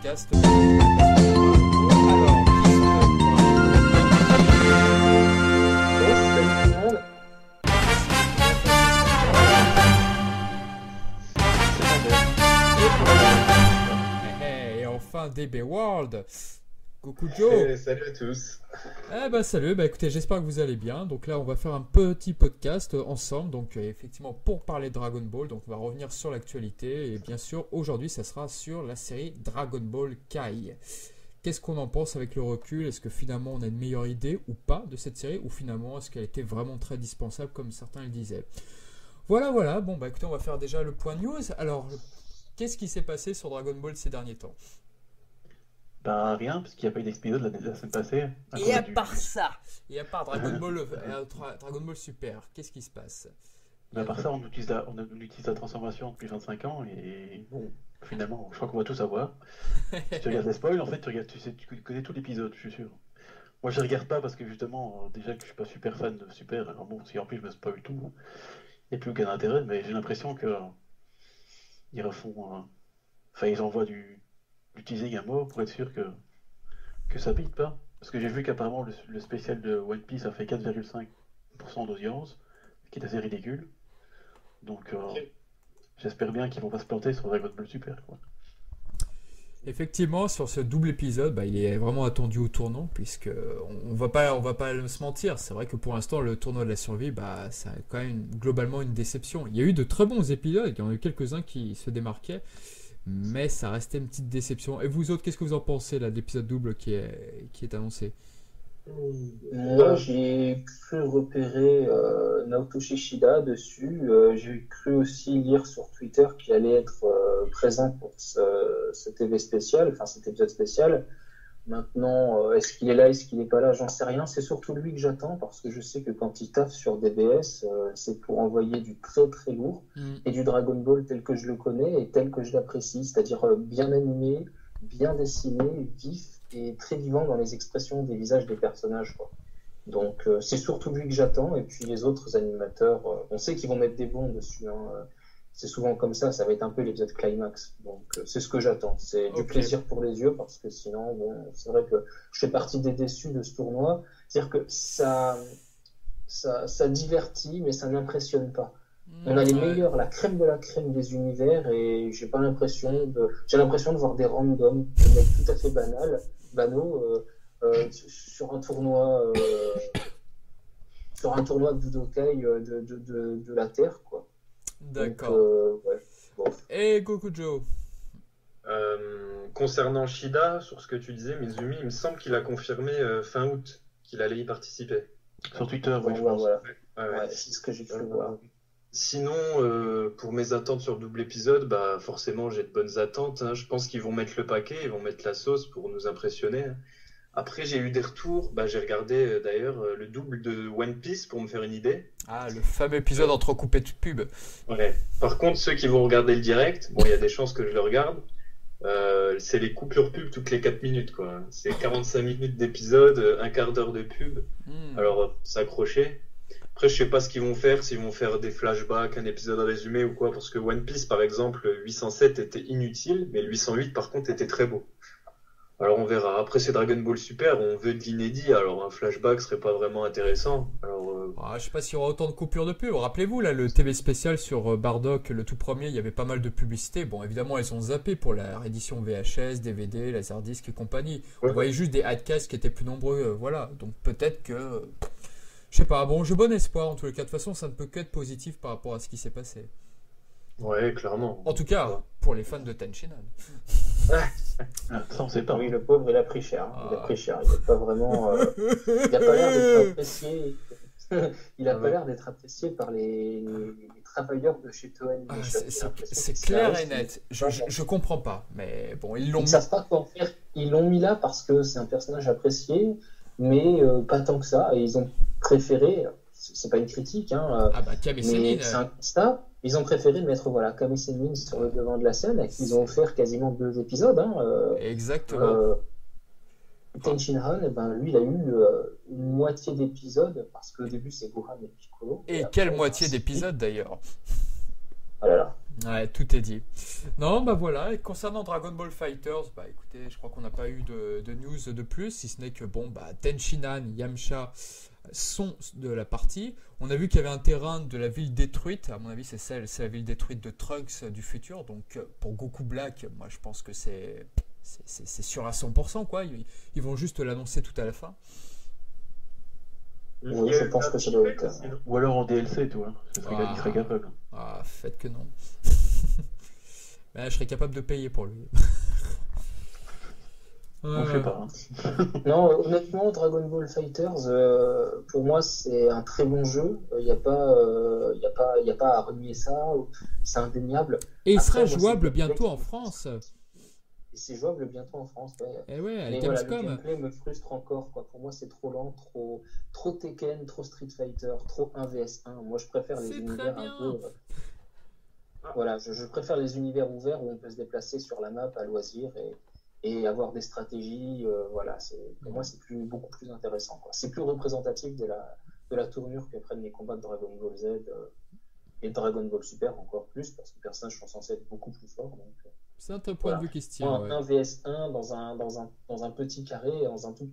podcast. Alors, et enfin DB World. Coucou Joe. Salut à tous. Salut, écoutez, j'espère que vous allez bien. Donc là, on va faire un petit podcast ensemble. Donc effectivement, pour parler de Dragon Ball. Donc on va revenir sur l'actualité. Et bien sûr, aujourd'hui, ça sera sur la série Dragon Ball Kai. Qu'est-ce qu'on en pense avec le recul? Est-ce que finalement, on a une meilleure idée ou pas de cette série? Ou finalement, est-ce qu'elle était vraiment très dispensable comme certains le disaient? Voilà. Bon, écoutez, on va faire déjà le point news. Alors, qu'est-ce qui s'est passé sur Dragon Ball ces derniers temps? Rien, parce qu'il n'y a pas eu d'épisode la semaine passée. Et à part ça, et à part Dragon Ball Super, qu'est-ce qui se passe? À part ça, on utilise la transformation depuis 25 ans, et bon, finalement, je crois qu'on va tout savoir. Si tu regardes les spoils, en fait, tu connais tout l'épisode, je suis sûr. Moi, je ne regarde pas parce que justement, déjà que je suis pas super fan de Super, alors bon, si en plus je me spoil tout, il n'y a plus aucun intérêt, mais j'ai l'impression que ils refont. Enfin, ils envoient du teasing à mort pour être sûr que ça bite pas. Parce que j'ai vu qu'apparemment le spécial de One Piece a fait 4,5% d'audience, ce qui est assez ridicule. Donc j'espère bien qu'ils vont pas se planter sur Dragon Ball Super, quoi. Effectivement, sur ce double épisode, il est vraiment attendu au tournant, puisque on va pas se mentir. C'est vrai que pour l'instant, le tournoi de la survie, ça a quand même globalement une déception. Il y a eu de très bons épisodes, il y en a eu quelques-uns qui se démarquaient, mais ça restait une petite déception. Et vous autres, qu'est-ce que vous en pensez là, de l'épisode double qui est annoncé? Moi, j'ai cru repérer Naoto Shishida dessus. J'ai cru aussi lire sur Twitter qu'il allait être présent pour ce TV spécial, enfin cet épisode spécial. Maintenant, est-ce qu'il est là, est-ce qu'il n'est pas là, j'en sais rien. C'est surtout lui que j'attends parce que je sais que quand il taffe sur DBS, c'est pour envoyer du très très lourd et du Dragon Ball tel que je le connais et tel que je l'apprécie, c'est-à-dire bien animé, bien dessiné, vif et très vivant dans les expressions des visages des personnages, quoi. Donc c'est surtout lui que j'attends, et puis les autres animateurs, on sait qu'ils vont mettre des bons dessus, hein. C'est souvent comme ça va être un peu l'épisode climax, donc c'est ce que j'attends, c'est du plaisir pour les yeux, parce que sinon, bon, c'est vrai que je fais partie des déçus de ce tournoi, c'est-à-dire que ça divertit, mais ça n'impressionne pas. On a les meilleurs, la crème de la crème des univers, et j'ai l'impression de voir des randoms, des mecs tout à fait banaux, sur un tournoi de Budokai de la Terre, quoi. D'accord. Donc, ouais, bon. Et Goku Joe. Concernant Shida, sur ce que tu disais, Mizumi, il me semble qu'il a confirmé fin août qu'il allait y participer. Sur Twitter, Bon, je pense. voilà. Ouais. C'est ce que j'ai cru voir. Sinon, pour mes attentes sur double épisode, forcément j'ai de bonnes attentes, hein. Je pense qu'ils vont mettre le paquet, ils vont mettre la sauce pour nous impressionner. Après, j'ai eu des retours, j'ai regardé d'ailleurs le double de One Piece pour me faire une idée. Ah, le fameux épisode entrecoupé de pub. Ouais. Par contre, ceux qui vont regarder le direct, il y a des chances que je le regarde. C'est les coupures pub toutes les 4 minutes, quoi. C'est 45 minutes d'épisode, un quart d'heure de pub. Alors, s'accrocher. Après, je sais pas ce qu'ils vont faire, s'ils vont faire des flashbacks, un épisode résumé ou quoi, parce que One Piece, par exemple, 807 était inutile, mais le 808, par contre, était très beau. Alors, on verra. Après, c'est Dragon Ball Super, on veut de l'inédit, alors un flashback serait pas vraiment intéressant. Alors, je sais pas s'il y aura autant de coupures de pub. Rappelez-vous, là, le TV spécial sur Bardock, le tout premier, il y avait pas mal de publicités. Bon, évidemment, elles ont zappé pour la réédition VHS, DVD, Laserdisc et compagnie. On voyait juste des adcasts qui étaient plus nombreux, voilà. Donc, peut-être que... Je sais pas, bon, j'ai bon espoir en tous les cas. De toute façon, ça ne peut qu'être positif par rapport à ce qui s'est passé. ouais, clairement. En tout cas, pour les fans de Tenshinhan. Ça, on sait pas. Oui, le pauvre, il a pris cher. Il a pris cher. Il n'est pas vraiment. Il n'a pas l'air d'être apprécié. Il n'a pas l'air d'être apprécié par les travailleurs de chez Toei. C'est clair et net. Je comprends pas. Mais bon, ils l'ont mis. Ils ne savent pas quoi en faire. Ils l'ont mis là parce que c'est un personnage apprécié, mais pas tant que ça. Et ils ont préféré. C'est pas une critique, hein. Kami mais Sennin. c'est un constat. Ils ont préféré mettre Kami Sennin sur le devant de la scène, et qu'ils ont offert quasiment 2 épisodes. Exactement. Tenshinhan, lui, il a eu une moitié d'épisode, parce qu'au début, c'est Gohan et Piccolo. Et quelle moitié d'épisode, d'ailleurs? Ah là là. Ouais, tout est dit. Non, bah voilà. Et concernant Dragon Ball Fighters, bah écoutez, je crois qu'on n'a pas eu de news de plus, si ce n'est que bon, bah Tenshinhan, Yamcha sont de la partie. On a vu qu'il y avait un terrain de la ville détruite. À mon avis, c'est la ville détruite de Trunks du futur. Donc pour Goku Black, moi je pense que c'est sûr à 100%, quoi. Ils vont juste l'annoncer tout à la fin. Oui, je pense que ça doit être. Ou alors en DLC, tu vois. Ce serait il serait capable. Ah, faites que non. Ben, je serais capable de payer pour lui. On ne fait pas. Non, honnêtement, Dragon Ball Fighters, pour moi, c'est un très bon jeu. Il n'y a pas à renier ça. C'est indéniable. Et il sera jouable bientôt en France. Et c'est jouable bientôt en France. Ouais. Et ouais, à mais voilà, Gamescom. le gameplay me frustre encore, quoi. Pour moi, c'est trop lent, trop Tekken, trop Street Fighter, trop 1 vs 1. Moi, je préfère les univers un peu. Voilà, je préfère les univers ouverts où on peut se déplacer sur la map à loisir et avoir des stratégies. Voilà, pour moi, c'est beaucoup plus intéressant, quoi. C'est plus représentatif de la tournure que prennent les combats de Dragon Ball Z et de Dragon Ball Super, encore plus, parce que les personnages sont censés être beaucoup plus forts. Donc, c'est un point de vue qui se tient. Un vs 1 dans un petit carré, dans un toute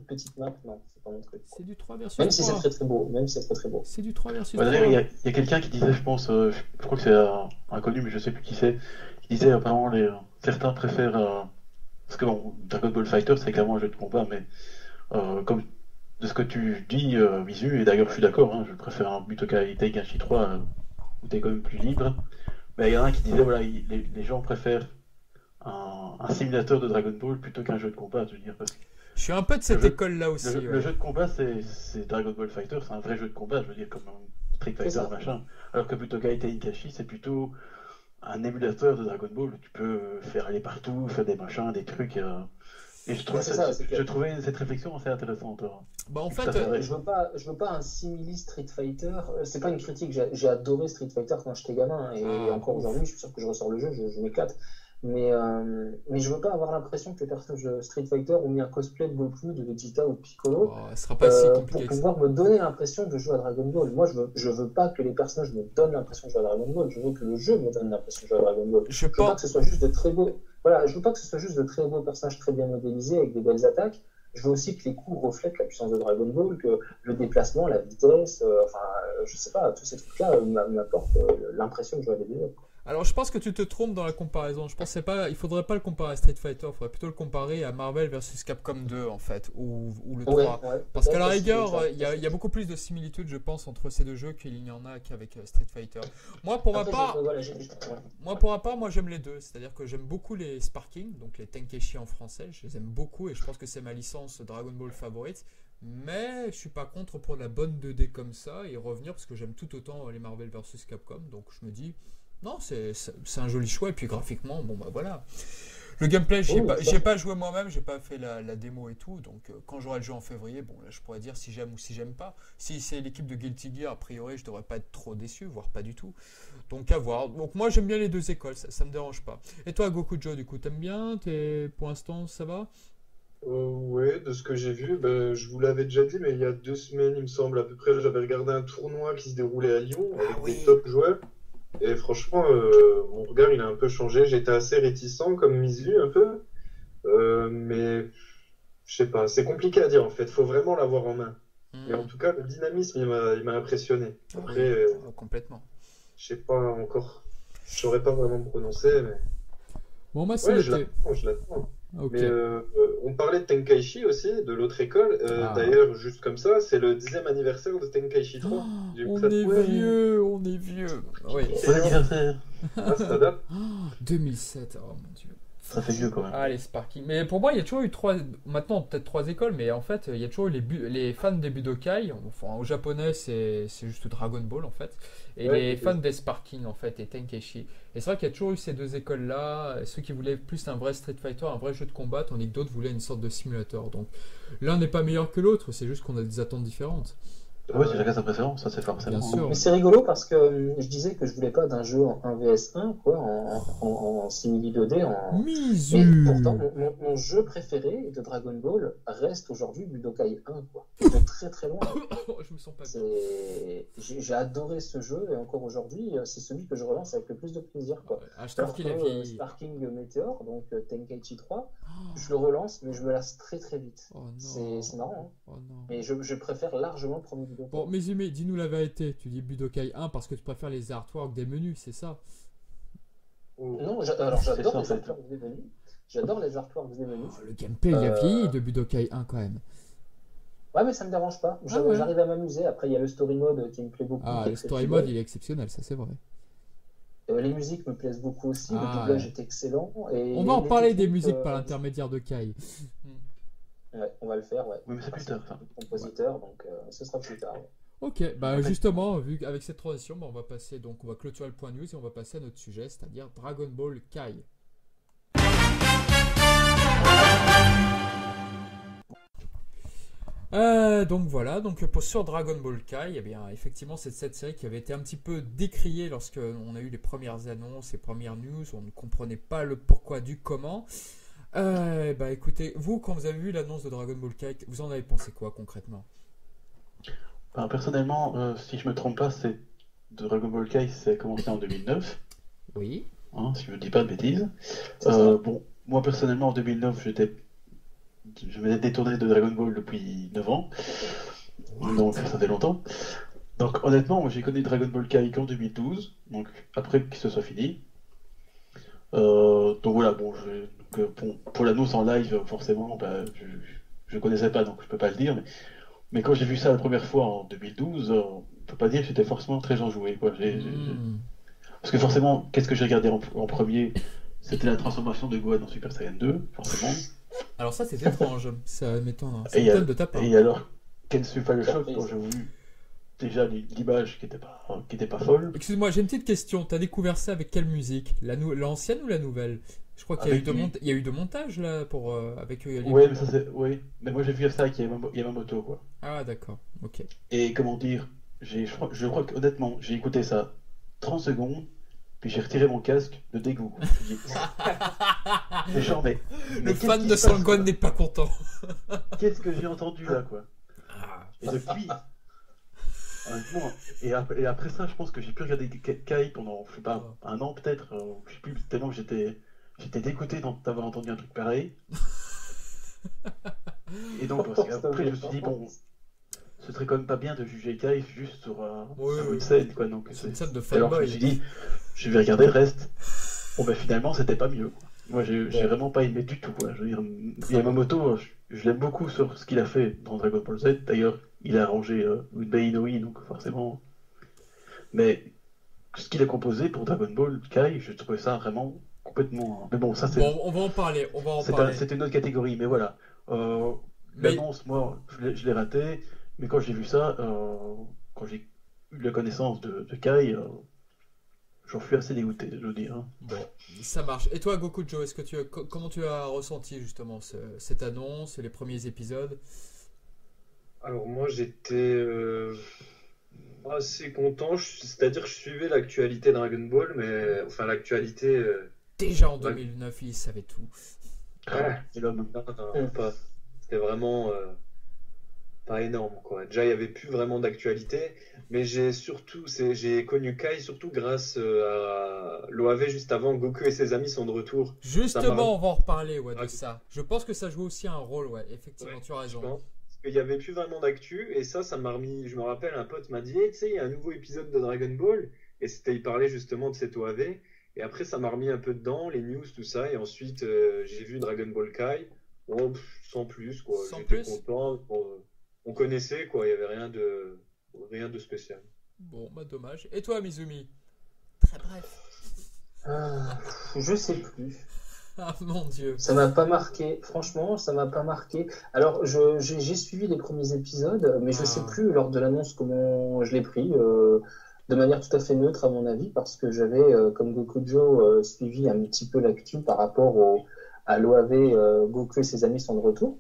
petite map, non, c'est pas mon truc. C'est du 3 versus 3. Même si c'est très très beau. C'est du 3 versus 3. D'ailleurs, il y a quelqu'un qui disait, je pense, je crois que c'est inconnu, mais je sais plus qui c'est, qui disait apparemment certains préfèrent. Parce que bon, Dragon Ball Fighter, c'est clairement un jeu de combat, mais comme de ce que tu dis, Visu, et d'ailleurs je suis d'accord, hein, je préfère un Butokai Tenkaichi 3 où tu es quand même plus libre. Mais il y en a un qui disait, voilà, les gens préfèrent un simulateur de Dragon Ball plutôt qu'un jeu de combat, je veux dire. Parce que je suis un peu de cette école-là aussi. Le jeu de combat, c'est Dragon Ball Fighter, c'est un vrai jeu de combat, je veux dire, comme un Street Fighter, machin. Alors que Butokai Tenkaichi, c'est plutôt un émulateur de Dragon Ball où tu peux faire aller partout, faire des machins, des trucs. Et je trouvais cette réflexion assez intéressante. Bah en fait, je veux pas un simili Street Fighter. C'est pas une critique. J'ai adoré Street Fighter quand j'étais gamin et encore aujourd'hui, je suis sûr que je ressors le jeu, je m'éclate. Mais je veux pas avoir l'impression que les personnages de Street Fighter ont mis un cosplay de Goku, de Vegeta ou de Piccolo sera pas si compliqué pour pouvoir me donner l'impression de jouer à Dragon Ball. Moi, je veux pas que les personnages me donnent l'impression de jouer à Dragon Ball. Je veux que le jeu me donne l'impression de jouer à Dragon Ball. Je veux pas que ce soit juste de très beaux. Voilà, je veux pas que ce soit juste de très beaux personnages très bien modélisés avec des belles attaques. Je veux aussi que les coups reflètent la puissance de Dragon Ball, que le déplacement, la vitesse, je sais pas, tous ces trucs-là m'apportent l'impression de jouer à des jeux. Alors je pense que tu te trompes dans la comparaison. Je pense il faudrait pas le comparer à Street Fighter, il faudrait plutôt le comparer à Marvel vs Capcom 2 en fait, ou le 3. Parce qu'à la rigueur, il y a beaucoup plus de similitudes, je pense, entre ces deux jeux qu'il n'y en a qu'avec Street Fighter. Moi pour ma part, moi j'aime les deux. C'est-à-dire que j'aime beaucoup les Sparking, donc les Tenkaichi en français, je les aime beaucoup et je pense que c'est ma licence Dragon Ball favorite. Mais je suis pas contre pour la bonne 2D comme ça et revenir parce que j'aime tout autant les Marvel vs Capcom. Donc je me dis... Non, c'est un joli choix, et puis graphiquement, bon bah voilà. Le gameplay, j'y ai pas joué moi-même, j'ai pas fait la démo et tout, donc quand j'aurai le jeu en février, bon là je pourrais dire si j'aime ou si j'aime pas. Si c'est l'équipe de Guilty Gear, a priori je devrais pas être trop déçu, voire pas du tout. Donc à voir. Donc moi j'aime bien les deux écoles, ça me dérange pas. Et toi Gokujo, du coup, t'aimes bien? Pour l'instant ça va? Ouais, de ce que j'ai vu, je vous l'avais déjà dit, mais il y a 2 semaines, il me semble à peu près, j'avais regardé un tournoi qui se déroulait à Lyon avec des top joueurs. Et franchement, mon regard il a un peu changé. J'étais assez réticent comme Misu un peu, mais je sais pas, c'est compliqué à dire en fait. Faut vraiment l'avoir en main. Mais en tout cas, le dynamisme il m'a impressionné. Après, complètement. Je sais pas encore, je saurais pas vraiment me prononcer, mais bon, moi c'est je l'attends. Okay. Mais on parlait de Tenkaichi aussi, de l'autre école. D'ailleurs, juste comme ça, c'est le 10e anniversaire de Tenkaichi 3. On est vieux. Oui. Bon anniversaire. Ça date. 2007, oh mon dieu. Ça fait vieux quand même. Allez, Sparky. Mais pour moi, il y a toujours eu maintenant peut-être 3 écoles, mais en fait, il y a toujours eu les fans des Budokai. Enfin, au japonais, c'est juste Dragon Ball en fait. Et les fans des Sparking en fait, et Tenkaichi. Et c'est vrai qu'il y a toujours eu ces deux écoles-là. Ceux qui voulaient plus un vrai Street Fighter, un vrai jeu de combat, tandis que d'autres voulaient une sorte de simulateur. Donc l'un n'est pas meilleur que l'autre, c'est juste qu'on a des attentes différentes. Ouais, c'est chacun sa préférence, ça c'est forcément. Bien sûr. Mais c'est rigolo parce que je disais que je voulais pas d'un jeu en 1vs1, quoi, en simili 2D. Misu. Mais pourtant, mon jeu préféré de Dragon Ball reste aujourd'hui Budokai 1, quoi. De très très loin. Je me sens pas bien. J'ai adoré ce jeu et encore aujourd'hui, c'est celui que je relance avec le plus de plaisir, quoi. Je trouve qu'il a vieilli. Sparking Meteor, donc Tenkaichi 3, je le relance, mais je me lasse très très vite. Oh non. C'est marrant, hein. Oh non. Mais je préfère largement le premier Budokai. Bon, Mizumi, dis-nous la vérité. Tu dis Budokai 1 parce que tu préfères les artworks des menus, c'est ça? Non, alors j'adore les ça, artworks des menus. J'adore les artworks des menus. Le gameplay, il a vieilli de Budokai 1 quand même. Ouais, mais ça me dérange pas. ouais. J'arrive à m'amuser. Après, il y a le story mode qui me plaît beaucoup. Le story mode, il est exceptionnel, ça c'est vrai. Les musiques me plaisent beaucoup aussi. Le doublage est excellent. Et on va en parler des musiques par l'intermédiaire de Kai. Ouais, on va le faire, ouais. Oui, mais c'est plus tard, ça. Compositeur, donc ce sera plus tard. Ouais. Ok, bah justement, vu avec cette transition, on va passer, donc on va clôturer le point news et on va passer à notre sujet, c'est-à-dire Dragon Ball Kai. Donc voilà, sur Dragon Ball Kai, eh bien, effectivement, c'est cette série qui avait été un petit peu décriée lorsque on a eu les premières annonces, les premières news, on ne comprenait pas le pourquoi du comment. Bah écoutez, vous, quand vous avez vu l'annonce de Dragon Ball Kai, vous en avez pensé quoi concrètement? Personnellement, si je me trompe pas, c'est Dragon Ball Kai, ça a commencé en 2009. Oui. Hein, si je ne dis pas de bêtises. Bon, moi personnellement en 2009, je m'étais détourné de Dragon Ball depuis 9 ans. Donc ça fait longtemps. Donc honnêtement, moi j'ai connu Dragon Ball Kai qu'en 2012, donc après que ce soit fini. Donc voilà, bon, pour l'annonce en live, forcément, je connaissais pas, donc je peux pas le dire. Mais quand j'ai vu ça la première fois en 2012, on peut pas dire que j'étais forcément très enjoué, quoi. Parce que forcément, qu'est-ce que j'ai regardé en premier? C'était la transformation de Gohan en Super Saiyan 2, forcément. Alors ça, c'est étrange. Ça m'étonne. Ça m'étonne de ta part. Et alors, Kensu File Shock, quand j'ai vu déjà l'image qui était pas folle. Excuse-moi, j'ai une petite question. T'as découvert ça avec quelle musique? L'ancienne ou la nouvelle? Je crois qu'il y a eu de montage là pour avec. Oui, mais moi j'ai vu ça avec Yamamoto, quoi. Ah d'accord, ok. Et comment dire, je crois que honnêtement, j'ai écouté ça 30 secondes, puis j'ai retiré mon casque de dégoût. Mais genre, mais le fan de Sangon n'est pas content. Qu'est-ce que j'ai entendu là, quoi? Et depuis, honnêtement, et après ça, je pense que j'ai pu regarder Kai pendant, je sais pas, un an peut-être, je sais plus, tellement que j'étais dégoûté d'avoir entendu un truc pareil. Et donc, parce qu'après, je me suis dit, bon, ce serait quand même pas bien de juger Kai juste sur une scène, quoi. Donc, c'est une scène de alors je me suis dit, je vais regarder le reste. Bon, ben finalement, c'était pas mieux. Moi, j'ai vraiment pas aimé du tout, quoi. Je veux dire, Yamamoto, je l'aime beaucoup sur ce qu'il a fait dans Dragon Ball Z. D'ailleurs, il a arrangé Udai Inoi, donc forcément. Mais ce qu'il a composé pour Dragon Ball Kai, je trouvais ça vraiment complètement. Mais bon, ça c'est. Bon, on va en parler. C'était une autre catégorie, mais voilà. L'annonce, moi, je l'ai raté. Mais quand j'ai vu ça, quand j'ai eu la connaissance de Kai, j'en suis assez dégoûté, je veux dire. Hein. Bon, ça marche. Et toi, Gokujo, comment tu as ressenti justement cette annonce, les premiers épisodes? Alors moi, j'étais assez content. C'est-à-dire que je suivais l'actualité Dragon Ball, mais enfin l'actualité. Déjà en 2009, il savait tout. C'est l'homme. Non, pas. C'était vraiment pas énorme, quoi. Déjà, il n'y avait plus vraiment d'actualité, mais j'ai connu Kai surtout grâce à l'OAV juste avant. Goku et ses amis sont de retour. Justement, on va en reparler de ça. Je pense que ça joue aussi un rôle, effectivement, tu as raison. Parce qu'il n'y avait plus vraiment d'actu, et ça m'a remis. Je me rappelle, un pote m'a dit, hey, tu sais, il y a un nouveau épisode de Dragon Ball, et il parlait justement de cette OAV, et après, ça m'a remis un peu dedans, les news, tout ça, et ensuite, j'ai vu Dragon Ball Kai. Bon, sans plus, quoi. J'étais content. On connaissait, quoi. Il n'y avait rien de spécial. Bon, bah dommage. Et toi, Mizumi? Très bref. Je sais plus. Ah mon Dieu. Ça m'a pas marqué. Franchement, ça m'a pas marqué. Alors, j'ai suivi les premiers épisodes, mais je sais plus lors de l'annonce comment je l'ai pris. De manière tout à fait neutre, à mon avis, parce que j'avais, comme Gokujo, suivi un petit peu l'actu par rapport à l'OAV Goku et ses amis sont de retour.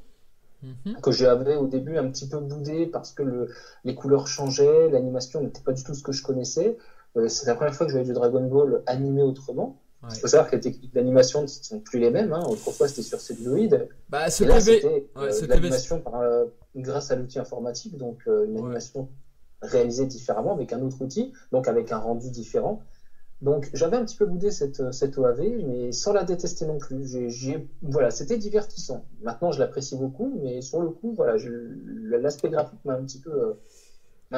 que j'avais au début un petit peu boudé parce que les couleurs changeaient, l'animation n'était pas du tout ce que je connaissais. C'est la première fois que je voyais du Dragon Ball animé autrement. Ouais. Il faut savoir que les techniques d'animation ne sont plus les mêmes. Hein. Autrefois, c'était sur celluloïd. Bah, ce Et là, PV, c'était ce de PV, l'animation grâce à l'outil informatique, donc une animation réalisée différemment avec un autre outil, donc avec un rendu différent. Donc j'avais un petit peu boudé cette OAV, mais sans la détester non plus. Voilà, c'était divertissant. Maintenant, je l'apprécie beaucoup, mais sur le coup, voilà, l'aspect graphique m'a un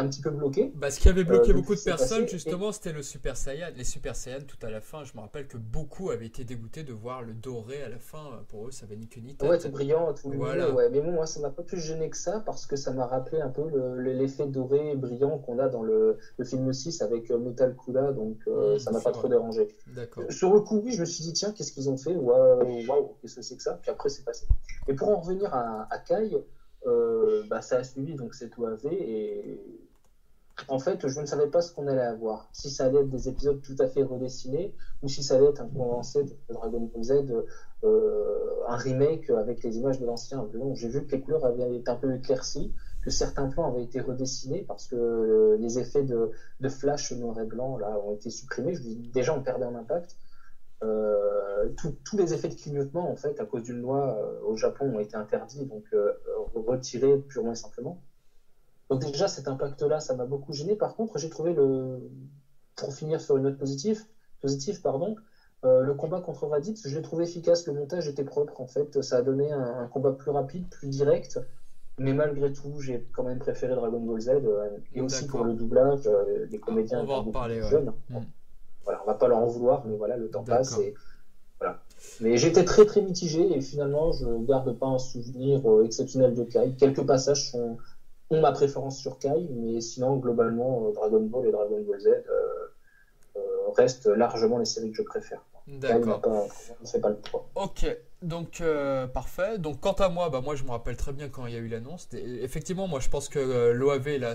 petit peu bloqué. Bah, ce qui avait bloqué beaucoup de c'est personnes, passé, justement, c'était le Super Saiyan. Les Super Saiyan, tout à la fin, je me rappelle que beaucoup avaient été dégoûtés de voir le doré à la fin. Pour eux, ça avait ni queue ni tête. Ouais, tout brillant, tout lumineux, Voilà. ouais. Mais bon, moi, ça m'a pas plus gêné que ça, parce que ça m'a rappelé un peu l'effet doré brillant qu'on a dans le film 6 avec Metal Kula, donc ça m'a c'est pas vrai. trop dérangé. D'accord. Sur le coup, oui, je me suis dit, tiens, qu'est-ce qu'ils ont fait? Waouh, qu'est-ce que c'est que ça? Puis après, c'est passé. Et pour en revenir à Kai, ça a suivi donc cette OAV, et en fait, je ne savais pas ce qu'on allait avoir. Si ça allait être des épisodes tout à fait redessinés, ou si ça allait être un condensé de Dragon Ball Z, un remake avec les images de l'ancien. Donc, j'ai vu que les couleurs avaient été un peu éclaircies, que certains plans avaient été redessinés parce que les effets de flash noir et blanc là, ont été supprimés. Je dis, déjà, on perdait en impact. Tous les effets de clignotement, en fait, à cause d'une loi au Japon, ont été interdits, donc retirés purement et simplement. Donc déjà, cet impact-là, ça m'a beaucoup gêné. Par contre, j'ai trouvé pour finir sur une note positive, le combat contre Raditz, je l'ai trouvé efficace. Le montage était propre, en fait. Ça a donné un combat plus rapide, plus direct. Mais malgré tout, j'ai quand même préféré Dragon Ball Z. Et aussi pour le doublage, les comédiens On va en étant beaucoup reparler, plus ouais. jeunes. Voilà, on va pas leur en vouloir, mais voilà, le temps passe. Et voilà. Mais j'étais très très mitigé et finalement, je garde pas un souvenir exceptionnel de Kai. Quelques passages ont ma préférence sur Kai, mais sinon, globalement, Dragon Ball et Dragon Ball Z restent largement les séries que je préfère. D'accord. Kai ne fait pas le poids. Ok, donc parfait. Donc quant à moi, moi je me rappelle très bien quand il y a eu l'annonce. Effectivement, moi je pense que l'OAV là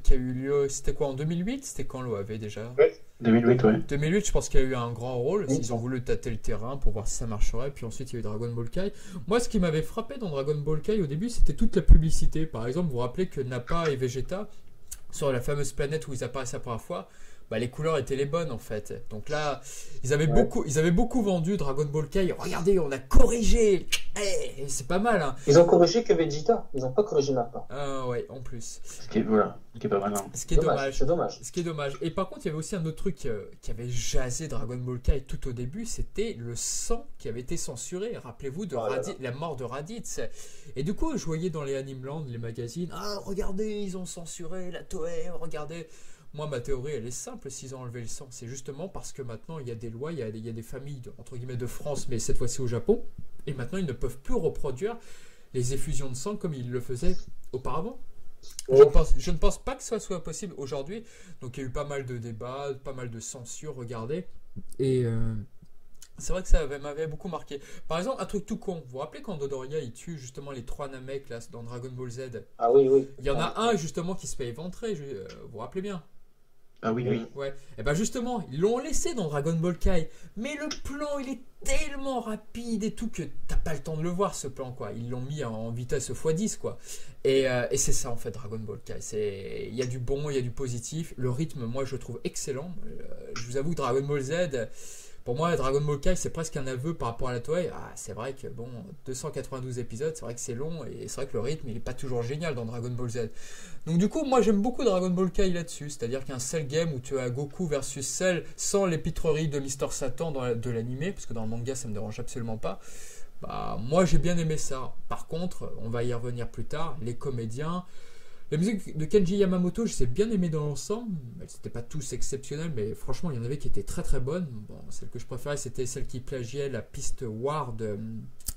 qui a eu lieu, c'était quoi en 2008? C'était quand l'OAV déjà? Ouais, 2008, ouais. 2008, je pense qu'il y a eu un grand rôle. Oui. Ils ont voulu tâter le terrain pour voir si ça marcherait. Puis ensuite, il y a eu Dragon Ball Kai. Moi, ce qui m'avait frappé dans Dragon Ball Kai au début, c'était toute la publicité. Par exemple, vous vous rappelez que Nappa et Vegeta, sur la fameuse planète où ils apparaissent la première fois, les couleurs étaient les bonnes en fait. Donc là, ils avaient beaucoup vendu Dragon Ball Kai. Regardez, on a corrigé. C'est pas mal. Hein. Ils ont corrigé que Vegeta, ils n'ont pas corrigé Nappa. Ouais, en plus. Ce qui est pas mal. Hein. Ce qui est dommage. C'est dommage. Ce qui est dommage. Et par contre, il y avait aussi un autre truc qui avait jasé Dragon Ball Kai tout au début, c'était le sang qui avait été censuré. Rappelez-vous de la mort de Raditz. Et du coup, je voyais dans les Animeland, les magazines, regardez, ils ont censuré la Toei, regardez. Moi, ma théorie, elle est simple, s'ils ont enlevé le sang. C'est justement parce que maintenant, il y a des lois, il y a des familles, entre guillemets, de France, mais cette fois-ci au Japon. Et maintenant, ils ne peuvent plus reproduire les effusions de sang comme ils le faisaient auparavant. Je ne pense pas que ça soit possible aujourd'hui. Donc, il y a eu pas mal de débats, pas mal de censure, regardez. Et c'est vrai que ça m'avait beaucoup marqué. Par exemple, un truc tout con. Vous vous rappelez quand Dodoria, il tue justement les 3 Namek là, dans Dragon Ball Z? Ah oui. Il y en a un, justement, qui se fait éventrer. Vous vous rappelez bien? Ah oui. Ouais. Et ben justement, ils l'ont laissé dans Dragon Ball Kai. Mais le plan, il est tellement rapide et tout que t'as pas le temps de le voir, ce plan, quoi. Ils l'ont mis en vitesse x10, quoi. Et c'est ça, en fait, Dragon Ball Kai. Il y a du bon, il y a du positif. Le rythme, moi, je le trouve excellent. Je vous avoue, Dragon Ball Z... Pour moi, Dragon Ball Kai, c'est presque un aveu par rapport à la Toei. C'est vrai que, 292 épisodes, c'est vrai que c'est long, et c'est vrai que le rythme, il n'est pas toujours génial dans Dragon Ball Z. Donc du coup, moi, j'aime beaucoup Dragon Ball Kai là-dessus. C'est-à-dire qu'un Cell game où tu as Goku versus Cell sans l'épitrerie de Mister Satan de l'animé, parce que dans le manga, ça me dérange absolument pas. Moi, j'ai bien aimé ça. Par contre, on va y revenir plus tard, les comédiens... La musique de Kenji Yamamoto, je l'ai bien aimé dans l'ensemble. Elles n'étaient pas tous exceptionnelles, mais franchement, il y en avait qui étaient très très bonnes. Celle que je préférais, c'était celle qui plagiait la piste War de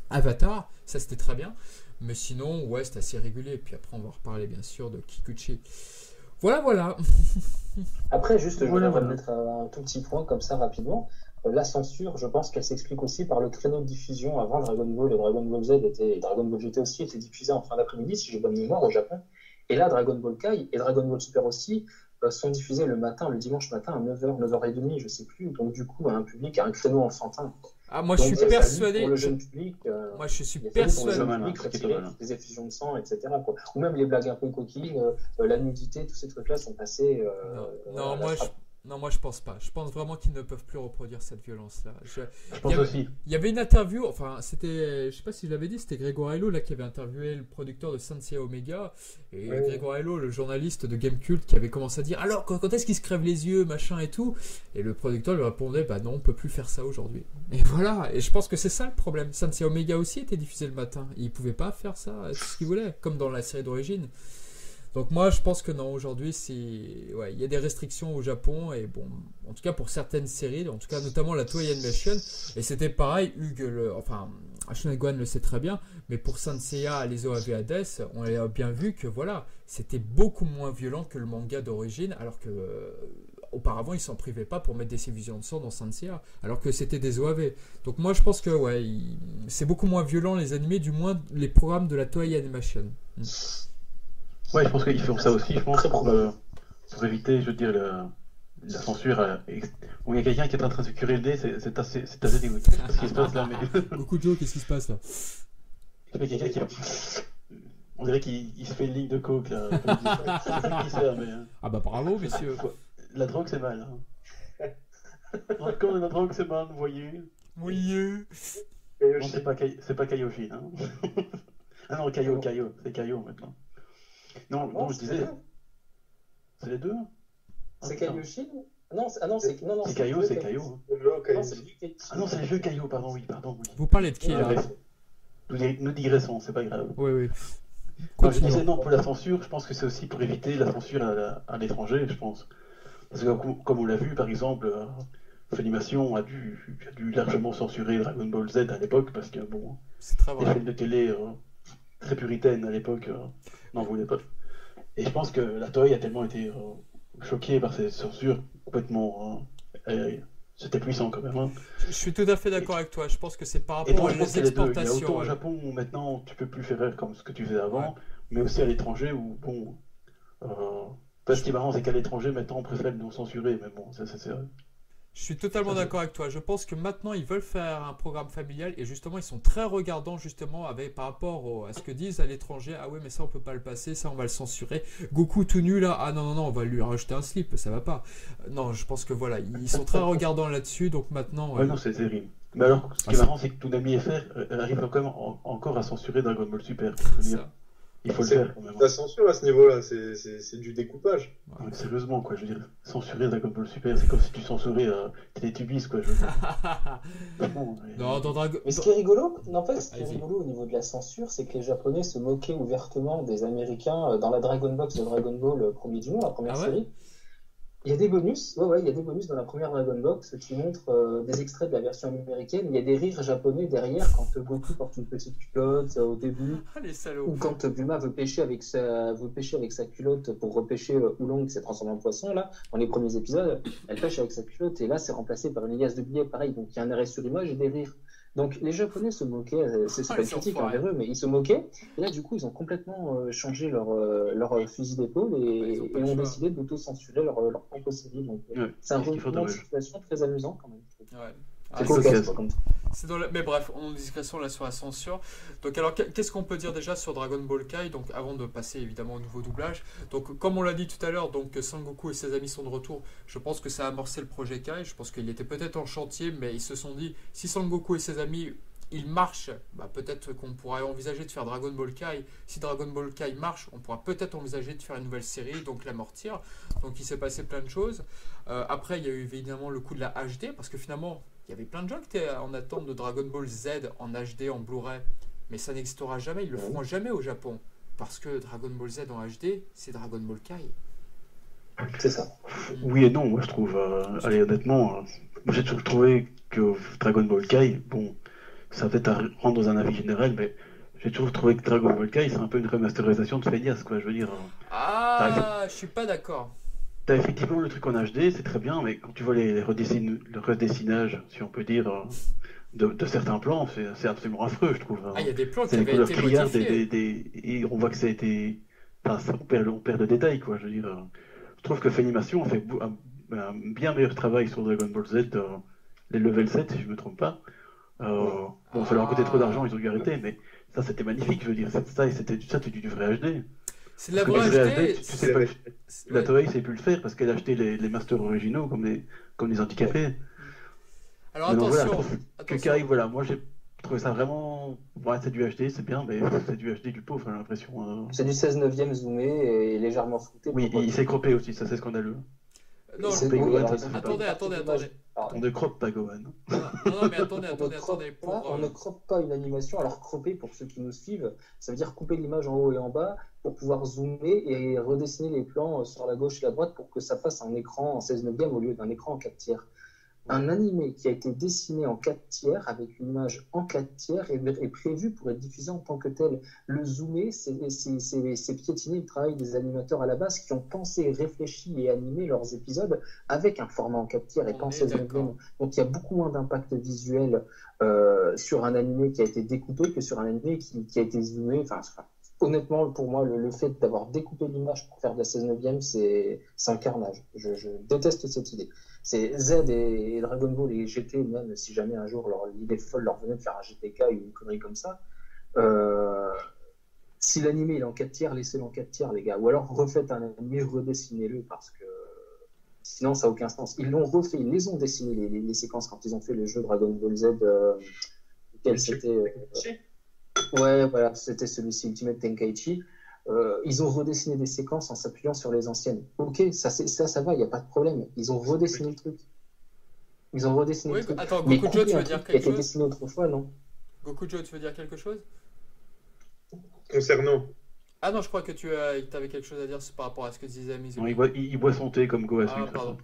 Avatar. Ça, c'était très bien. Mais sinon, ouais, c'était assez régulier. Puis après, on va reparler bien sûr de Kikuchi. Voilà. Après, juste, je voudrais mettre un tout petit point comme ça rapidement. La censure, je pense qu'elle s'explique aussi par le créneau de diffusion. Avant, Dragon Ball et Dragon Ball Z et Dragon Ball GT aussi étaient diffusés en fin d'après-midi, si j'ai bonne mémoire, au Japon. Et là, Dragon Ball Kai et Dragon Ball Super aussi sont diffusés le dimanche matin à 9h, 9h30, je sais plus. Donc du coup, à un public, à un créneau enfantin. Ah, moi, je Donc, suis ça limite persuadé. pour le jeune public. Moi, je suis Il y a ça pour le persuadé. jeune public quand il y a des effusions de sang, etc. quoi. Ou même les blagues un peu coquines, la nudité, tous ces trucs-là sont passés. Non, moi je pense pas. Je pense vraiment qu'ils ne peuvent plus reproduire cette violence-là. Je pense aussi. Il y avait une interview, enfin c'était, je sais pas si je l'avais dit, c'était Grégoire Hello là qui avait interviewé le producteur de Saint Omega et Grégoire Hello, le journaliste de Gamecult, qui avait commencé à dire alors quand est-ce qu'il se crève les yeux, machin et tout, et le producteur lui répondait bah non, on peut plus faire ça aujourd'hui. Et voilà, et je pense que c'est ça le problème. Saint Omega aussi était diffusé le matin, il pouvait pas faire ça, c'est ce qu'il voulait, comme dans la série d'origine. Donc moi je pense que non, aujourd'hui il y a des restrictions au Japon et bon, en tout cas pour certaines séries, en tout cas notamment la Toei Animation, et c'était pareil, Ashton Gwan le sait très bien, mais pour Saint Seiya, les OAV Hades, on a bien vu que voilà, c'était beaucoup moins violent que le manga d'origine, alors que auparavant ils s'en privaient pas pour mettre des effusions de sang dans Saint Seiya, alors que c'était des OAV. Donc moi je pense que c'est beaucoup moins violent les animés, du moins les programmes de la Toei Animation. Ouais, je pense qu'ils font ça aussi, je pense, pour éviter, je veux dire, la censure. Bon, il y a quelqu'un qui est en train de se curer le nez, c'est assez dégoûtant. Je sais pas ce qui se passe là, mais. Coucou Joe, qu'est-ce qui se passe là? Il y a quelqu'un qui. On dirait qu'il se fait une ligne de coke là. C'est ça qui sert, mais. Ah bah bravo, messieurs. La drogue c'est mal. Hein. Encore la drogue c'est mal, vous voyez. Oui. Non, c'est pas Kaioshi. Hein. Ah non, Kaio, c'est Kaio maintenant. Non, je disais. C'est les deux? C'est Kaioshi? Non, c'est Kaio, c'est Kaio. Ah non, c'est les jeux Kaio, pardon, oui. Vous parlez de qui là? Nous digressons, c'est pas grave. Oui. Non, je disais non, pour la censure, je pense que c'est aussi pour éviter la censure à l'étranger, je pense. Parce que comme on l'a vu, par exemple, Funimation a dû largement censurer Dragon Ball Z à l'époque, parce que bon, les chaînes de télé très puritaines à l'époque n'en voulaient pas. Et je pense que la Toei a tellement été choquée par ces censures complètement. C'était puissant quand même. Hein. Je suis tout à fait d'accord avec toi. Je pense que c'est par rapport aux exportations. Il y a autant au Japon où maintenant tu peux plus faire comme ce que tu faisais avant, mais aussi à l'étranger où, bon. Ce qui est marrant, c'est qu'à l'étranger, maintenant on préfère nous censurer, mais bon, c'est vrai. Je suis totalement d'accord avec toi. Je pense que maintenant ils veulent faire un programme familial et justement ils sont très regardants justement par rapport à ce que disent à l'étranger. Ah ouais, mais ça on peut pas le passer, ça on va le censurer. Goku tout nu là, ah non on va lui rajouter un slip, ça va pas. Non, je pense que voilà, ils sont très regardants là-dessus, donc maintenant. Ouais, non, c'est terrible. Mais alors, ce qui est marrant, c'est que Toonami FR arrive quand même encore à censurer Dragon Ball Super. Il faut le faire quand même. La censure à ce niveau-là, c'est du découpage. Ouais, sérieusement, quoi, je veux dire, censurer Dragon Ball Super, c'est comme si tu censurais Teletubbies, quoi, je veux dire. Non, mais ce qui est rigolo, au niveau de la censure, c'est que les Japonais se moquaient ouvertement des Américains dans la Dragon Box de Dragon Ball premier du nom, la première série. Il y a des bonus, il y a des bonus dans la première Dragon Box qui montrent des extraits de la version américaine. Il y a des rires japonais derrière quand Goku porte une petite culotte au début. Ah, les salauds. Ou quand Bulma veut pêcher avec sa culotte pour repêcher Oolong qui s'est transformé en poisson, là, dans les premiers épisodes, elle pêche avec sa culotte et là c'est remplacé par une liasse de billets, pareil. Donc il y a un arrêt sur image et des rires. Donc les Japonais se moquaient, c'est pas une critique envers eux, mais ils se moquaient. Et là, du coup, ils ont complètement changé leur fusil d'épaule et ont décidé d'auto-censurer leur propre série. Donc c'est un retournement de situation très amusant quand même. Ouais. C'est cocasse, comme ça. Mais bref, on a discrétion là sur la censure. Donc alors, qu'est-ce qu'on peut dire déjà sur Dragon Ball Kai? Donc avant de passer évidemment au nouveau doublage. Donc comme on l'a dit tout à l'heure, donc Sangoku et ses amis sont de retour. Je pense que ça a amorcé le projet Kai. Je pense qu'il était peut-être en chantier, mais ils se sont dit si Sangoku et ses amis ils marchent, peut-être qu'on pourrait envisager de faire Dragon Ball Kai. Si Dragon Ball Kai marche, on pourra peut-être envisager de faire une nouvelle série, donc l'amortir. Donc il s'est passé plein de choses. Après, il y a eu évidemment le coup de la HD, parce que finalement, il y avait plein de gens qui étaient en attente de Dragon Ball Z en HD, en Blu-ray. Mais ça n'existera jamais, ils le feront jamais au Japon. Parce que Dragon Ball Z en HD, c'est Dragon Ball Kai. C'est ça. Oui et non, moi je trouve. Allez, honnêtement, moi j'ai toujours trouvé que Dragon Ball Kai, bon, ça va peut-être à rendre dans un avis général, mais j'ai toujours trouvé que Dragon Ball Kai, c'est un peu une remasterisation de Feidias, quoi, je veux dire. Ah, je suis pas d'accord. T'as effectivement le truc en HD, c'est très bien, mais quand tu vois le redessinage, si on peut dire, de certains plans, c'est absolument affreux, je trouve. Ah, il y a des plans qui c'est avaient été modifiés. Et on voit que ça a été... Enfin, on perd le détail, quoi, je veux dire. Je trouve que Funimation a fait un bien meilleur travail sur Dragon Ball Z, les level 7, si je me trompe pas. Bon, il fallait en coûter trop d'argent, ils ont dû arrêter, mais ça c'était magnifique, je veux dire. C'était du vrai HD. C'est de la Parce que vraie du vrai HD. HD, tu sais pas, la Toei sait plus le faire parce qu'elle a acheté les masters originaux comme des handicapés. Alors Mais donc voilà, attention, que Kai, voilà, moi j'ai trouvé ça vraiment. Ouais, c'est du HD, c'est bien, mais c'est du HD du pauvre, j'ai l'impression. C'est du 16 neuvième zoomé et légèrement flouté. Oui, il s'est croppé aussi, ça c'est scandaleux. non, C'est- Croppé oui, Gohan, alors, ça se ils fait ont pas. attendez. On ne croppe pas Gohan. Non, mais attendez, On ne croppe pas une animation. Alors, cropper, pour ceux qui nous suivent, ça veut dire couper l'image en haut et en bas pour pouvoir zoomer et redessiner les plans sur la gauche et la droite pour que ça fasse un écran en 16 neuvième au lieu d'un écran en 4 tiers. Un animé qui a été dessiné en 4 tiers avec une image en 4 tiers est prévu pour être diffusé en tant que tel. Le zoomer, c'est piétiner le travail des animateurs à la base qui ont pensé, réfléchi et animé leurs épisodes avec un format en 4 tiers et pas en 16 neuvième. Donc il y a beaucoup moins d'impact visuel sur un animé qui a été découpé que sur un animé qui a été zoomé. Honnêtement, pour moi, le fait d'avoir découpé l'image pour faire de la 16 neuvième, c'est un carnage. Je déteste cette idée. C'est Z et Dragon Ball et GT, même si jamais un jour l'idée folle leur venait de faire un GTK ou une connerie comme ça. Si l'animé est en 4 tiers, laissez-le en 4 tiers, les gars. Ou alors refaites un animé, redessinez-le parce que sinon ça n'a aucun sens. Ils l'ont refait, ils les ont dessiné les séquences quand ils ont fait le jeu Dragon Ball Z. Lequel c'était Ouais, voilà, c'était celui-ci, Ultimate Tenkaichi. Ils ont redessiné des séquences en s'appuyant sur les anciennes. Ok, ça va, il n'y a pas de problème. Ils ont redessiné le truc. Le truc. Attends, Mais Gokujo, tu veux dire qui a quelque été chose dessiné autrefois, non? Gokujo, tu veux dire quelque chose Concernant. Ah non, je crois que tu avais quelque chose à dire par rapport à ce que disait Mizumi. Non, il boit son thé comme Gohan. Ah, pardon.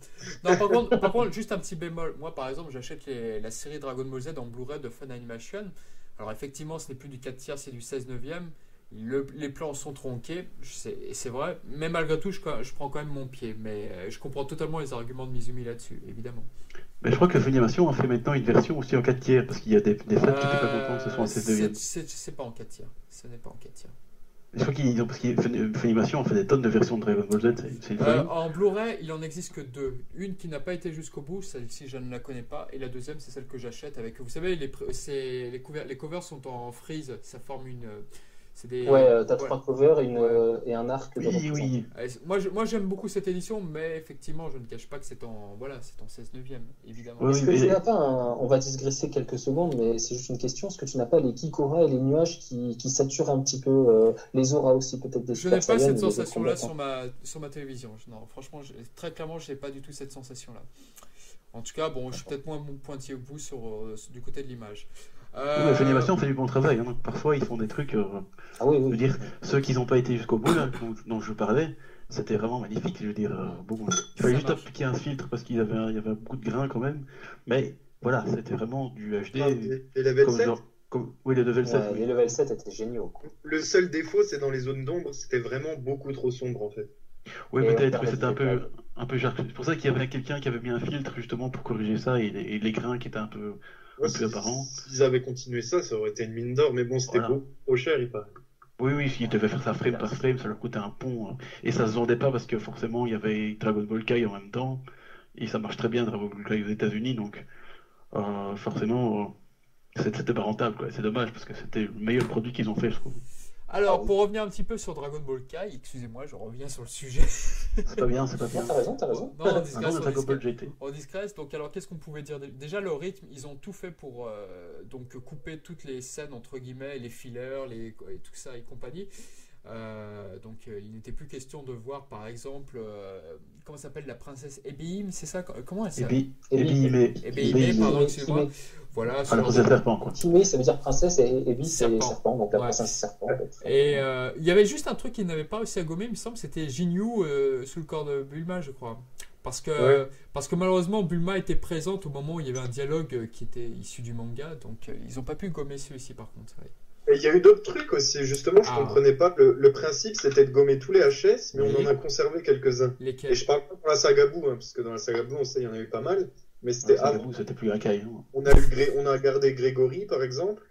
Non, par contre, juste un petit bémol. Moi, par exemple, j'achète la série Dragon Ball Z en Blu-ray de Fun Animation. Alors, effectivement, ce n'est plus du 4 tiers, c'est du 16 neuvième. Les plans sont tronqués, c'est vrai. Mais malgré tout, je prends quand même mon pied. Mais je comprends totalement les arguments de Mizumi là-dessus, évidemment. Mais je crois que Funimation a fait maintenant une version aussi en 4 tiers, parce qu'il y a des fans qui n'étaient pas contents que ce soit en 16 neuvième. C'est pas en 4 tiers. Ce n'est pas en 4 tiers. Je crois parce que Funimation a fait des tonnes de versions de Dragon Ball Z, c'est une folie. En Blu-ray, il en existe que 2. Une qui n'a pas été jusqu'au bout, celle-ci je ne la connais pas, et la deuxième c'est celle que j'achète avec. Vous savez, les covers sont en freeze, ça forme une. T'as 3 covers et un arc de Oui. Moi j'aime beaucoup cette édition, mais effectivement je ne cache pas que c'est en 16 neuvième, évidemment. Oui, est-ce que tu n'as pas on va digresser quelques secondes, mais c'est juste une question, est-ce que tu n'as pas les Kikora et les nuages qui saturent un petit peu les auras aussi peut-être des Je n'ai pas cette Saiyans sensation-là sur ma télévision. Non, franchement, très clairement, je n'ai pas du tout cette sensation-là. En tout cas, bon, je suis peut-être moins pointillé au bout du côté de l'image. Mais Funimation fait du bon travail, hein, donc parfois ils font des trucs. Je veux dire, ceux qui n'ont pas été jusqu'au bout, là, dont je parlais, c'était vraiment magnifique. Je veux dire, il fallait juste appliquer un filtre parce qu'il y avait beaucoup de grains quand même. Mais voilà, c'était vraiment du HD. Et level 7 Oui, le level 7. Les level 7 étaient géniaux. Le seul défaut, c'est dans les zones d'ombre, c'était vraiment beaucoup trop sombre en fait. Oui, peut-être, c'était un peu jarre. C'est pour ça qu'il y avait quelqu'un qui avait mis un filtre justement pour corriger ça et les grains qui étaient un peu apparents. S'ils avaient continué ça, ça aurait été une mine d'or, mais bon, c'était beaucoup trop cher, il paraît. Oui, s'ils devaient faire ça frame par frame, ça leur coûtait un pont. Et ça se vendait pas parce que forcément, il y avait Dragon Ball Kai en même temps. Et ça marche très bien, Dragon Ball Kai aux États-Unis, donc forcément, c'était pas rentable, quoi. C'est dommage parce que c'était le meilleur produit qu'ils ont fait, je trouve. Alors, pour revenir un petit peu sur Dragon Ball Kai, excusez-moi, je reviens sur le sujet. C'est pas bien. T'as raison. Non, on discrète. Donc, alors, qu'est-ce qu'on pouvait dire? Déjà, le rythme, ils ont tout fait pour donc couper toutes les scènes, entre guillemets, les fillers, et tout ça et compagnie. Donc, il n'était plus question de voir, par exemple, comment s'appelle la princesse Ebihime, c'est ça? Comment elle s'appelle? Ebihime, pardon, excusez-moi. Voilà, la princesse serpent, quoi. Ebihime, ça veut dire princesse et Ebi, c'est serpent, donc la princesse serpent. En fait. Et il y avait juste un truc qu'ils n'avaient pas réussi à gommer, il me semble, c'était Jinyu sous le corps de Bulma, je crois. Parce que malheureusement, Bulma était présente au moment où il y avait un dialogue qui était issu du manga, donc ils n'ont pas pu gommer celui-ci par contre. Ouais. Et il y a eu d'autres trucs aussi, justement, je comprenais pas. Le principe, c'était de gommer tous les HS, mais on en a conservé quelques-uns. Lesquels? Et je parle pas pour la saga Buu, hein, parce que dans la saga Buu, on sait, il y en a eu pas mal. Mais c'était avant. C'était plus un Kai. Hein. On a gardé Grégory, par exemple.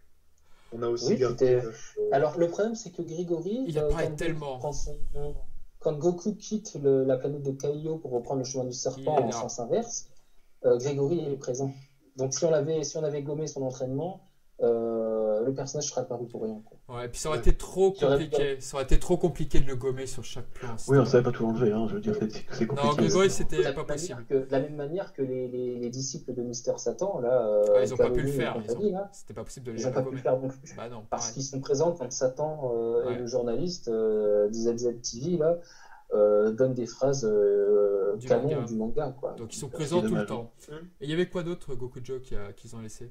On a aussi gardé... Alors, le problème, c'est que Grégory, il apparaît tellement. Quand Goku quitte la planète de Kaio pour reprendre le chemin du serpent en sens inverse, Grégory est présent. Donc si on avait gommé son entraînement, le personnage serait apparu pour rien, quoi. Ouais, et puis ça aurait été trop compliqué. Ça aurait été trop compliqué de le gommer sur chaque plan. Oui, on savait pas tout enlever, hein. Je veux dire, c'est compliqué. Non, Grégory, c'était De pas possible. de la même manière que les disciples de Mister Satan, là, Ouais, ils ont pas pu le Kaloni et faire. compagnie, là, C'était pas possible de ils les n'ont pas pu gommer. le faire non plus. Bah non, Parce pareil. qu'ils sont présents quand Satan Ouais. et le journaliste d'IZZ TV là, donnent des phrases Du canon manga. du manga, quoi. Donc ils sont C'est présents tout le dommage. temps. Et il y avait quoi d'autre, Goku Joe, qu'ils ont laissé?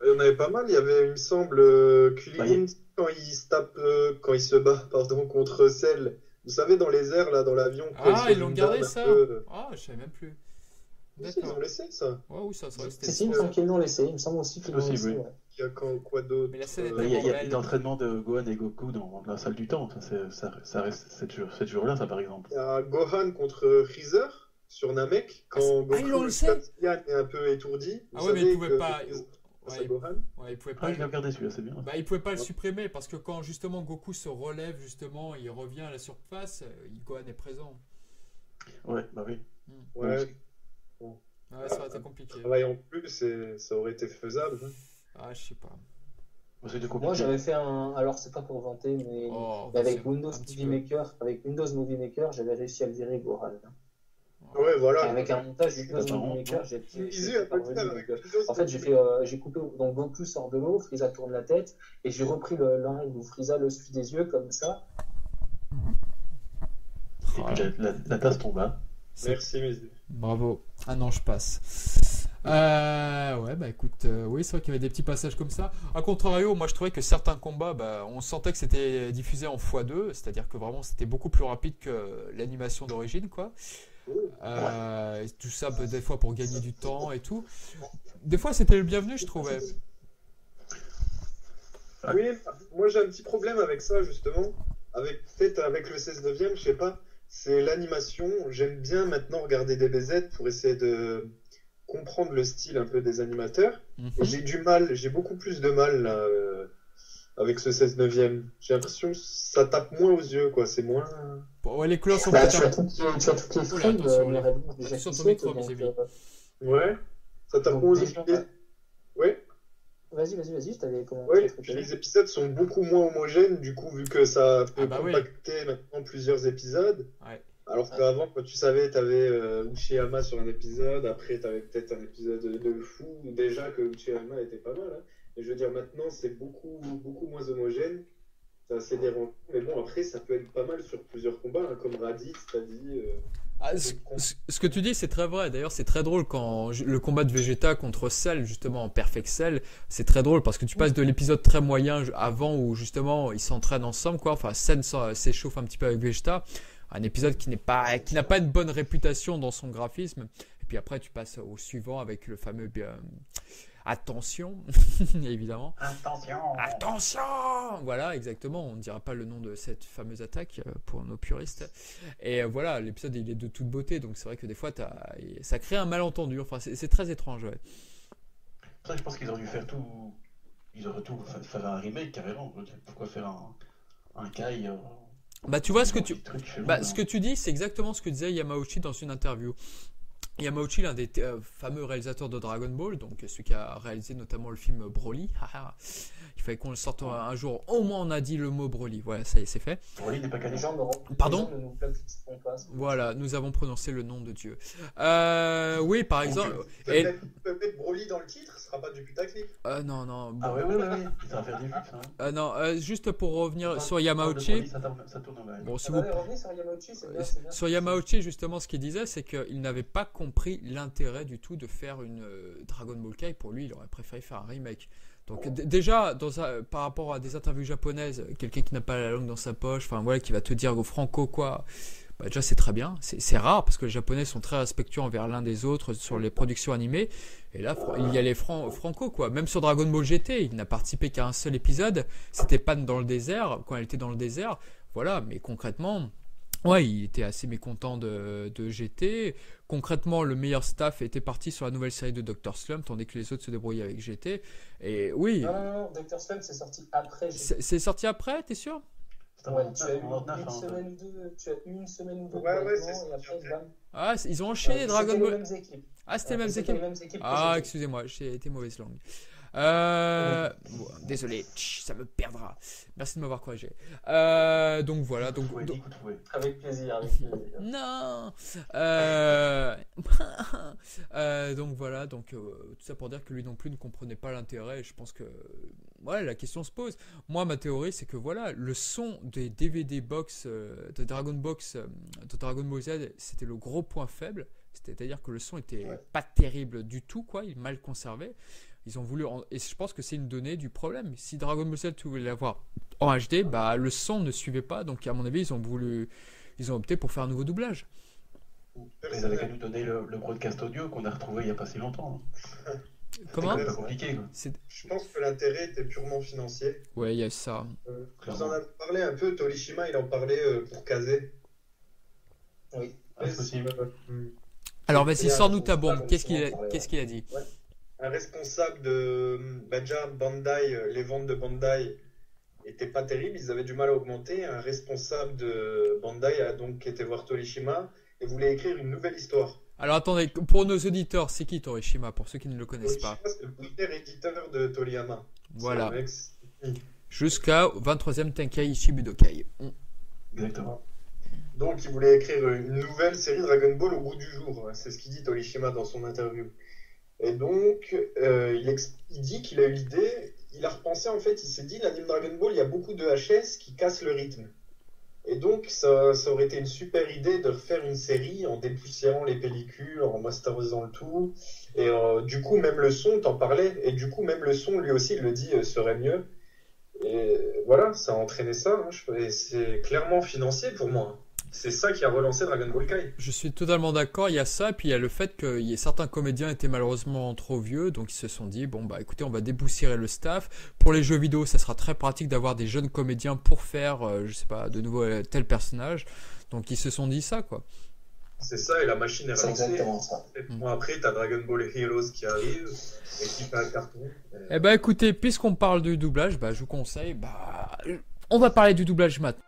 Il y en avait pas mal. Il y avait, il me semble, Krillin quand il se tape, quand il se bat, pardon, contre Cell. Vous savez, dans les airs, là, dans l'avion. quand Ah, se ils l'ont une gardé barbe un ça? peu, Ah, je savais même plus. Oui, ils D'accord. ont laissé ça. Ouais, oui, ça serait Si, il me semble qu'ils l'ont laissé. Il me semble aussi qu'ils l'ont C'est laissé. possible, Ouais. Il y a quoi d'autre? Mais la scène est Il y a belle. l'entraînement de Gohan et Goku dans la salle du temps. Ça reste cette jour-là, ça, par exemple. Il y a Gohan contre Freezer sur Namek. Quand Ah, ils l'ont Goku laissé? est un peu étourdi. Ah Vous ouais, mais savez il pouvait que pas. Freezer face à Ouais, Gohan. ouais, il pouvait Ah, pas. je l'ai regardé celui-là, c'est bien. Bah, il pouvait pas le supprimer parce que quand justement Goku se relève, justement, il revient à la surface, Gohan est présent. Ouais, bah oui. Ouais, Ouais, ça aurait été compliqué. travail en plus, et ça aurait été faisable. Ah, je sais pas. C'était Moi, compliqué. j'avais fait un. Alors, c'est pas pour vanter, mais Oh, avec c'est Windows un petit Movie peu. Maker, j'avais réussi à le virer Gohan. Ouais, voilà. Avec un montage Windows C'est marrant. Movie Maker, Isu a pas le parvenu, faire avec donc, Windows. en fait, j'ai coupé. Donc, Goku sort de l'eau, Frieza tourne la tête, et j'ai repris l'angle où Frieza le suit des yeux, comme ça. Et puis la tasse tomba. Merci, Mizu. Bravo. Ah non, je passe. Ouais, bah écoute, oui, c'est vrai qu'il y avait des petits passages comme ça. A contrario, moi je trouvais que certains combats, bah, on sentait que c'était diffusé en x2, c'est-à-dire que vraiment c'était beaucoup plus rapide que l'animation d'origine, quoi. Et tout ça, bah, des fois pour gagner du temps et tout. Des fois c'était le bienvenu, je trouvais. Oui, moi j'ai un petit problème avec ça, justement. Peut-être avec le 16 neuvième, je sais pas. C'est l'animation. J'aime bien maintenant regarder des BZ pour essayer de comprendre le style un peu des animateurs. Et j'ai beaucoup plus de mal là, avec ce 16 neuvième. J'ai l'impression que ça tape moins aux yeux, quoi. C'est moins. Bon, ouais, les couleurs sont Bah, peut-être tu as un- toutes les Oula, frames, attention, les là. réponses déjà Attention qui ton sautent, micro, donc, mes amis. Ouais, ça tape donc, moins aux déjà, yeux. Ouais. Vas-y, je t'avais commenté. Oui, puis les épisodes sont beaucoup moins homogènes, du coup, vu que ça peut Ah bah oui. compacter maintenant plusieurs épisodes. Ouais. Alors qu'avant, quand tu savais, t'avais Uchiyama sur un épisode, après t'avais peut-être un épisode de fou, déjà que Uchiyama était pas mal. Hein. Et je veux dire, maintenant, c'est beaucoup moins homogène. C'est assez dérangeant. Mais bon, après, ça peut être pas mal sur plusieurs combats, hein, comme Raditz, t'as dit. Ah, ce que tu dis, c'est très vrai. D'ailleurs, c'est très drôle quand le combat de Vegeta contre Cell, justement en Perfect Cell, c'est très drôle parce que tu passes de l'épisode très moyen avant où justement ils s'entraînent ensemble, quoi. Enfin, Cell s'échauffe un petit peu avec Vegeta. Un épisode qui n'a pas une bonne réputation dans son graphisme. Et puis après, tu passes au suivant avec le fameux attention, évidemment. Attention. Voilà, exactement. On ne dira pas le nom de cette fameuse attaque pour nos puristes. Et voilà, l'épisode il est de toute beauté, donc c'est vrai que des fois ça crée un malentendu. Enfin, c'est très étrange. Ouais. Ça, je pense qu'ils auraient dû faire tout. Ils auraient tout faire un remake carrément. Pourquoi faire un Kai Bah tu vois ce que tu, truc chelou, ce que tu dis, c'est exactement ce que disait Yamauchi dans une interview. Yamauchi, l'un des fameux réalisateurs de Dragon Ball, donc celui qui a réalisé notamment le film Broly. Il fallait qu'on le sorte un jour. Au moins, on a dit le mot Broly. Voilà, ça y est, c'est fait. Broly n'est pas Les canon. gens Pardon ne nous placeront pas. Voilà, nous avons prononcé le nom de Dieu. Oui, par exemple. Peut-être Broly dans le titre, ce sera pas du putaclic. Non, non. Bon. Ah ouais, ça va faire des vues, ça. Hein. Non, juste pour revenir sur Broly, Yamauchi. ça tourne mal. Bon, si Ah vous... bah, revenez sur Yamauchi, c'est bien, c'est bien. Sur Yamauchi, justement, ce qu'il disait, c'est qu'il n'avait pas compris l'intérêt du tout de faire une Dragon Ball Kai. Pour lui, il aurait préféré faire un remake. Donc déjà, par rapport à des interviews japonaises, quelqu'un qui n'a pas la langue dans sa poche, enfin voilà, qui va te dire au franco quoi, bah déjà c'est très bien. C'est rare parce que les Japonais sont très respectueux envers l'un des autres sur les productions animées. Et là, il y a les franco quoi. Même sur Dragon Ball GT, il n'a participé qu'à un seul épisode. C'était Pan dans le désert, quand elle était dans le désert. Voilà, mais concrètement... Ouais, il était assez mécontent de GT. Concrètement, le meilleur staff était parti sur la nouvelle série de Dr. Slump, tandis que les autres se débrouillaient avec GT. Et oui. Non, Dr. Slump, c'est sorti après. C'est sorti après, t'es sûr? Ouais, tu as eu une semaine ou deux, de Ouais, développement, et après, bam. Ah, ils ont enchaîné Dragon C'était les Ball. mêmes équipes. Ah, c'était les mêmes C'était les équipes. mêmes équipes que Ah, j'ai dit. excusez-moi, j'ai été mauvaise langue. Bon, désolé, ça me perdra. Merci de m'avoir corrigé. Donc voilà, donc. Avec plaisir, avec plaisir. Non. Donc voilà, donc tout ça pour dire que lui non plus ne comprenait pas l'intérêt. Et je pense que voilà, la question se pose. Moi, ma théorie, c'est que voilà, le son des DVD box de Dragon Ball Z, c'était le gros point faible. C'est-à-dire que le son était pas terrible du tout, quoi, il est mal conservé. Ils ont voulu, et je pense que c'est une donnée du problème. Si Dragon Ball Z, tu voulais l'avoir en HD, bah le son ne suivait pas. Donc à mon avis, ils ont opté pour faire un nouveau doublage. Ils avaient qu'à nous donner le broadcast audio qu'on a retrouvé il n'y a pas si longtemps. Comment ? C'est pas compliqué, quoi. Je pense que l'intérêt était purement financier. Ouais, il y a ça. Vous en avez parlé un peu, Torishima, il en parlait pour Kazé. Oui. C'est possible. Alors vas-y, sors-nous ta bombe. Qu'est-ce qu'il a dit ? Ouais. Un responsable de déjà Bandai, les ventes de Bandai n'étaient pas terribles, ils avaient du mal à augmenter. Un responsable de Bandai a donc été voir Torishima et voulait écrire une nouvelle histoire. Alors attendez, pour nos auditeurs, c'est qui Torishima, pour ceux qui ne le connaissent pas ? C'est le premier éditeur de Toriyama. Voilà. Jusqu'à 23e Tenkaichi Budokai. Exactement. Donc il voulait écrire une nouvelle série Dragon Ball au goût du jour. C'est ce qu'il dit Torishima dans son interview. Et donc il dit qu'il a eu l'idée, il a repensé en fait, il s'est dit l'anime Dragon Ball, il y a beaucoup de HS qui cassent le rythme. Et donc ça aurait été une super idée de refaire une série en dépoussiérant les pellicules, en masterisant le tout. Et du coup même le son, t'en parlais, et du coup même le son lui aussi il le dit serait mieux. Et voilà, ça a entraîné ça, hein, et c'est clairement financier pour moi. C'est ça qui a relancé Dragon Ball Kai. Je suis totalement d'accord, il y a ça, et puis il y a le fait que certains comédiens étaient malheureusement trop vieux, donc ils se sont dit, bon bah écoutez, on va déboussiérer le staff. Pour les jeux vidéo, ça sera très pratique d'avoir des jeunes comédiens pour faire, je sais pas, de nouveau tel personnage. Donc ils se sont dit ça, quoi. C'est ça, et la machine est relancée. C'est exactement ça. Moi après, t'as Dragon Ball Heroes qui arrive, et qui fait un carton. Eh bah écoutez, puisqu'on parle du doublage, bah je vous conseille, on va parler du doublage maintenant.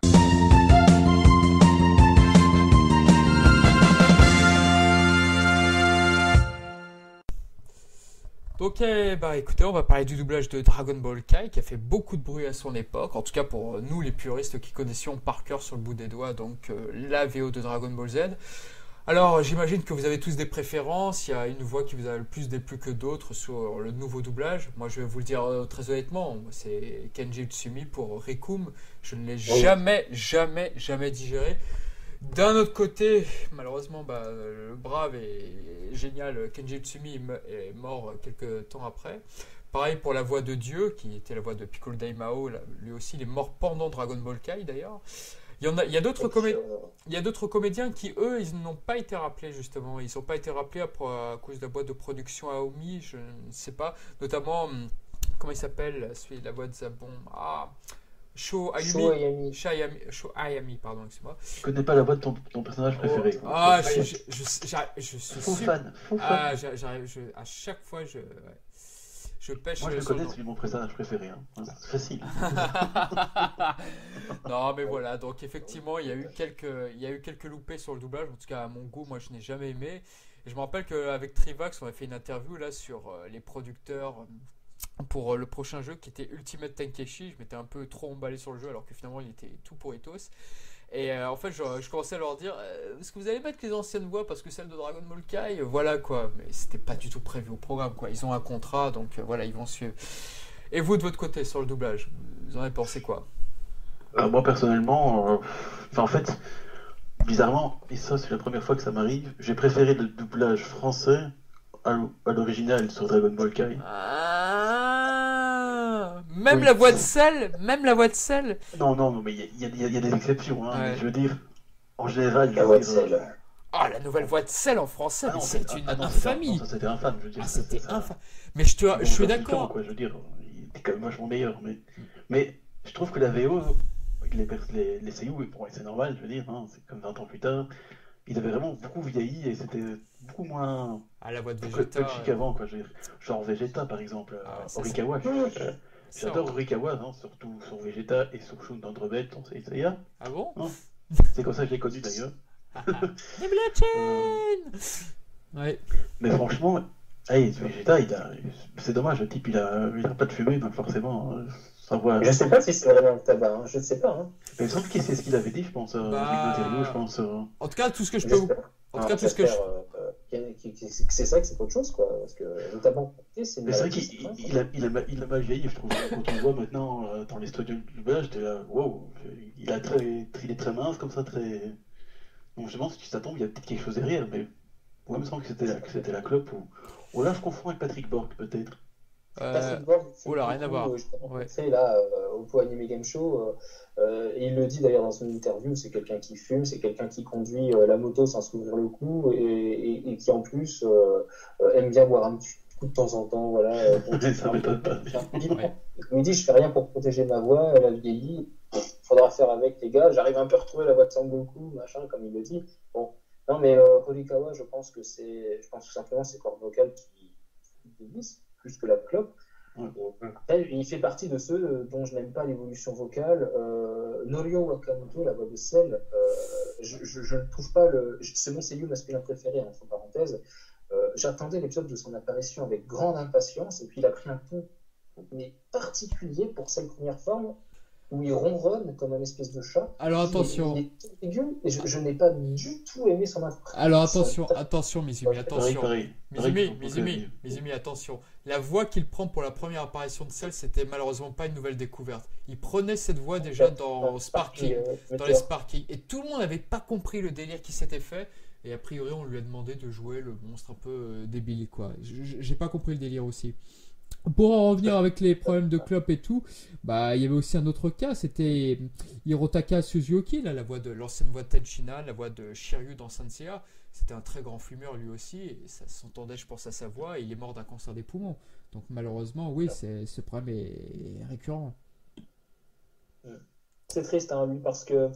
Ok, écoutez, on va parler du doublage de Dragon Ball Kai qui a fait beaucoup de bruit à son époque, en tout cas pour nous les puristes qui connaissions par cœur sur le bout des doigts, donc la VO de Dragon Ball Z. Alors j'imagine que vous avez tous des préférences, il y a une voix qui vous a le plus déplu que d'autres sur le nouveau doublage. Moi je vais vous le dire très honnêtement, c'est Kenji Utsumi pour Rikum, je ne l'ai jamais digéré. D'un autre côté, malheureusement, le brave et génial Kenji Utsumi est mort quelques temps après. Pareil pour la voix de Dieu, qui était la voix de Piccolo Daimao, lui aussi, il est mort pendant Dragon Ball Kai d'ailleurs. Il y a d'autres comédiens qui, eux, ils n'ont pas été rappelés justement. Ils n'ont pas été rappelés à cause de la boîte de production Aomi, je ne sais pas. Notamment, comment il s'appelle, celui de la voix de Zabon. Sho Ayami, pardon, excuse-moi. Je connais pas la voix de ton personnage préféré. Je suis faux fan. À chaque fois, je pêche. Moi, je le connais, c'est mon personnage préféré. Hein. C'est facile. Non, mais voilà. Donc, effectivement, il y a eu quelques loupés sur le doublage. En tout cas, à mon goût, moi, je n'ai jamais aimé. Et je me rappelle qu'avec Trivax, on a fait une interview là sur les producteurs pour le prochain jeu qui était Ultimate Tenkeshi. Je m'étais un peu trop emballé sur le jeu alors que finalement il était tout pourritos. Et en fait je commençais à leur dire est-ce que vous allez mettre les anciennes voix parce que celles de Dragon Ball Kai, voilà quoi. Mais c'était pas du tout prévu au programme quoi. Ils ont un contrat donc voilà, ils vont suivre. Et vous de votre côté sur le doublage, vous en avez pensé quoi? Moi personnellement, en fait, bizarrement, et ça c'est la première fois que ça m'arrive, j'ai préféré le doublage français à l'original sur Dragon Ball Kai. Même la voix de Cell. Non, mais il y a des exceptions. Hein, ouais. Mais je veux dire, en général, la voix de Cell. La nouvelle voix de Cell en français, c'est une infamie. Ça c'était infâme, je veux dire. C'était infâme. Mais je suis d'accord. Quoi, je veux dire, il était quand même vachement meilleur. Mais je trouve que la VO, les seiyuu, pour moi c'est normal, je veux dire, hein, c'est comme 20 ans plus tard. Il avait vraiment beaucoup vieilli et c'était beaucoup moins la voix de Vegeta punchy qu'avant, quoi. Genre Vegeta par exemple, Horikawa. J'adore Horikawa, hein, surtout sur Vegeta et sur Shun dans Drubel, dans Saint Seiya. Ah bon? Hein. C'est comme ça que je l'ai connu d'ailleurs. Les Bloodchain. Ouais. Mais franchement, hey, Vegeta, c'est dommage, le type il a pas de fumée, donc forcément, ça voit. Je sais pas si c'est vraiment le tabac, hein. Je ne sais pas. Hein. Mais il me semble que c'est ce qu'il avait dit, je pense. Je pense. En tout cas, tout ce que je peux vous. En tout cas, tout ce que je. C'est ça que c'est autre chose, quoi. Parce que le tabac, c'est mais c'est vrai qu'il a mal vieilli, je trouve. Quand on le voit maintenant dans les studios de doublage, wow, il est très mince, comme ça, très. Donc je me demande si tu t'attends, il y a peut-être quelque chose derrière, mais moi, il me semble que c'était la clope. Ou là, je confonds avec Patrick Borg, peut-être. Patrick Borg, rien à voir. Ouais. Là, au Po Anime Game Show, il le dit d'ailleurs dans son interview, c'est quelqu'un qui fume, c'est quelqu'un qui conduit la moto sans s'ouvrir le cou et qui en plus aime bien boire un petit coup de temps en temps. Voilà, ça m'étonne pas. Il me dit, je fais rien pour protéger ma voix, elle a vieilli, faudra faire avec les gars, j'arrive un peu à retrouver la voix de Sangoku, machin, comme il le dit. Bon, non mais Horikawa, je pense tout simplement c'est cordes vocales qui dévissent plus que la clope. Après, il fait partie de ceux dont je n'aime pas l'évolution vocale. Norio Wakamoto, la voix de Cell, je ne trouve pas c'est mon seiyuu masculin préféré, entre parenthèses. J'attendais l'épisode de son apparition avec grande impatience, et puis il a pris un ton mais particulier pour cette première forme où il ronronne comme un espèce de chat. Alors attention. Il est aigu, et je n'ai pas du tout aimé son interprétation. Alors attention Mizumi, attention. Mizumi, attention. La voix qu'il prend pour la première apparition de Cell, c'était malheureusement pas une nouvelle découverte. Il prenait cette voix déjà dans Sparking, dans les Sparking, et tout le monde n'avait pas compris le délire qui s'était fait. Et a priori, on lui a demandé de jouer le monstre un peu débile, quoi. J'ai pas compris le délire aussi. Pour en revenir avec les problèmes de clope et tout, bah il y avait aussi un autre cas, c'était Hirotaka Suzuki, là, l'ancienne voix de Tenchinan, la voix de Shiryu dans Saint Seiya. C'était un très grand fumeur lui aussi, et ça s'entendait, je pense, à sa voix, et il est mort d'un cancer des poumons. Donc malheureusement, oui, ce problème est récurrent. C'est triste, hein, lui, parce que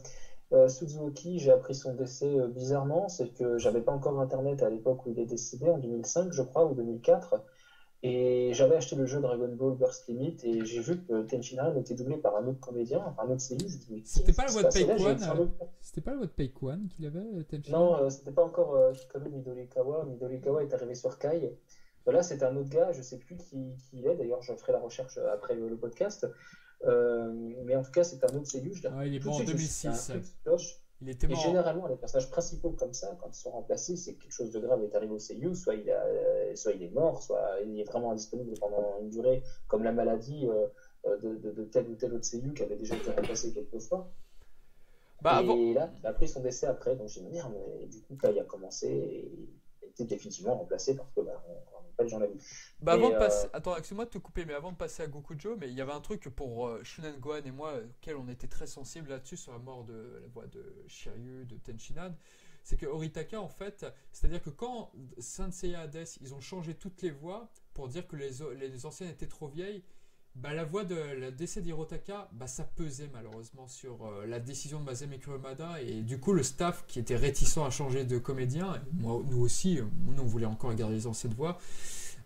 Suzuki, j'ai appris son décès bizarrement, c'est que j'avais pas encore internet à l'époque où il est décédé, en 2005 je crois, ou 2004, et j'avais acheté le jeu Dragon Ball Burst Limit, et j'ai vu que Tenchinan était doublé par un autre comédien, enfin un autre seiyuu. C'était pas la voix de C'était pas la voix de Peikwan qu'il avait, Tenchinan? Non, c'était pas encore Hikaru Midorikawa. Midorikawa est arrivé sur Kai. Là, c'est un autre gars, je sais plus qui il est, d'ailleurs je ferai la recherche après le podcast. Mais en tout cas, c'est un autre seiyuu. Il est mort en 2006. Il était mort. Et généralement, les personnages principaux comme ça, quand ils sont remplacés, c'est que quelque chose de grave est arrivé au seiyuu. Soit il est mort, soit il est vraiment indisponible pendant une durée, comme la maladie de tel ou tel autre seiyuu qui avait déjà été remplacé quelques fois. Et là, il a pris son décès après, donc j'ai dit merde, mais du coup, Kai a commencé et il était définitivement remplacé parce que on n'a pas de gens la vie. Avant de passer, attends, excuse-moi de te couper, mais avant de passer à Gokujo, mais il y avait un truc pour Shunan Gohan et moi, auquel on était très sensibles là-dessus sur la mort de la voix de Shiryu, de Tenchinan, c'est que Horitaka, en fait, c'est-à-dire que quand Saint Seiya Hades, ils ont changé toutes les voix pour dire que les anciennes étaient trop vieilles, bah, la voix de la décès d'Hirotaka, bah, ça pesait malheureusement sur la décision de Masami Kurumada, et du coup le staff qui était réticent à changer de comédien, nous aussi, nous on voulait encore garder les anciennes voix,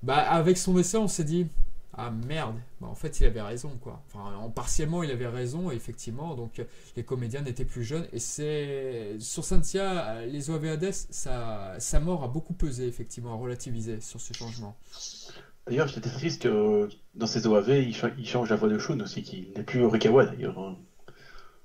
bah, avec son décès on s'est dit ah merde, bah, en fait il avait raison quoi. Enfin partiellement il avait raison effectivement, donc les comédiens n'étaient plus jeunes, et c'est sur Saint Seiya, les OAV Hades, sa mort a beaucoup pesé effectivement, a relativisé sur ce changement. D'ailleurs, j'étais triste que dans ces OAV, il change la voix de Shun aussi, qui n'est plus Horikawa d'ailleurs.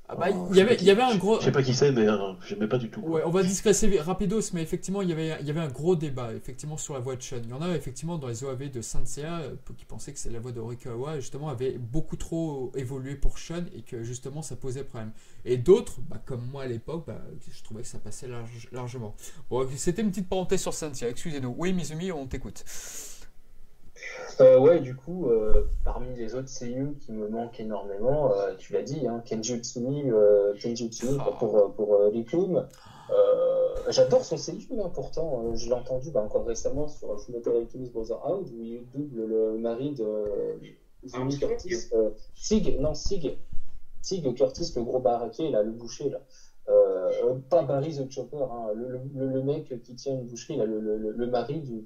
Ah bah, il y avait un gros. Je sais pas qui c'est, mais j'aimais pas du tout. Ouais, on va discréter rapidos, mais effectivement, il y avait un gros débat effectivement sur la voix de Shun. Il y en a effectivement dans les OAV de Saint Seiya qui pensaient que c'est la voix de Horikawa, justement, avait beaucoup trop évolué pour Shun et que justement ça posait problème. Et d'autres, bah, comme moi à l'époque, bah, je trouvais que ça passait largement. Bon, c'était une petite parenthèse sur Saint Seiya, excusez-nous. Oui, Mizumi, on t'écoute. Ouais, du coup, parmi les autres seiyuu qui me manquent énormément, tu l'as dit, hein, Kenji Utsumi pour Riplum. J'adore son seiyuu, hein, pourtant, je l'ai entendu encore récemment sur Fullmetal Alchemist Brotherhood, où il double le mari de Izumi Curtis. Sig Curtis, le gros baraquet, là, le boucher, là. Pas Barry the Chopper, hein, le mec qui tient une boucherie, là, le mari du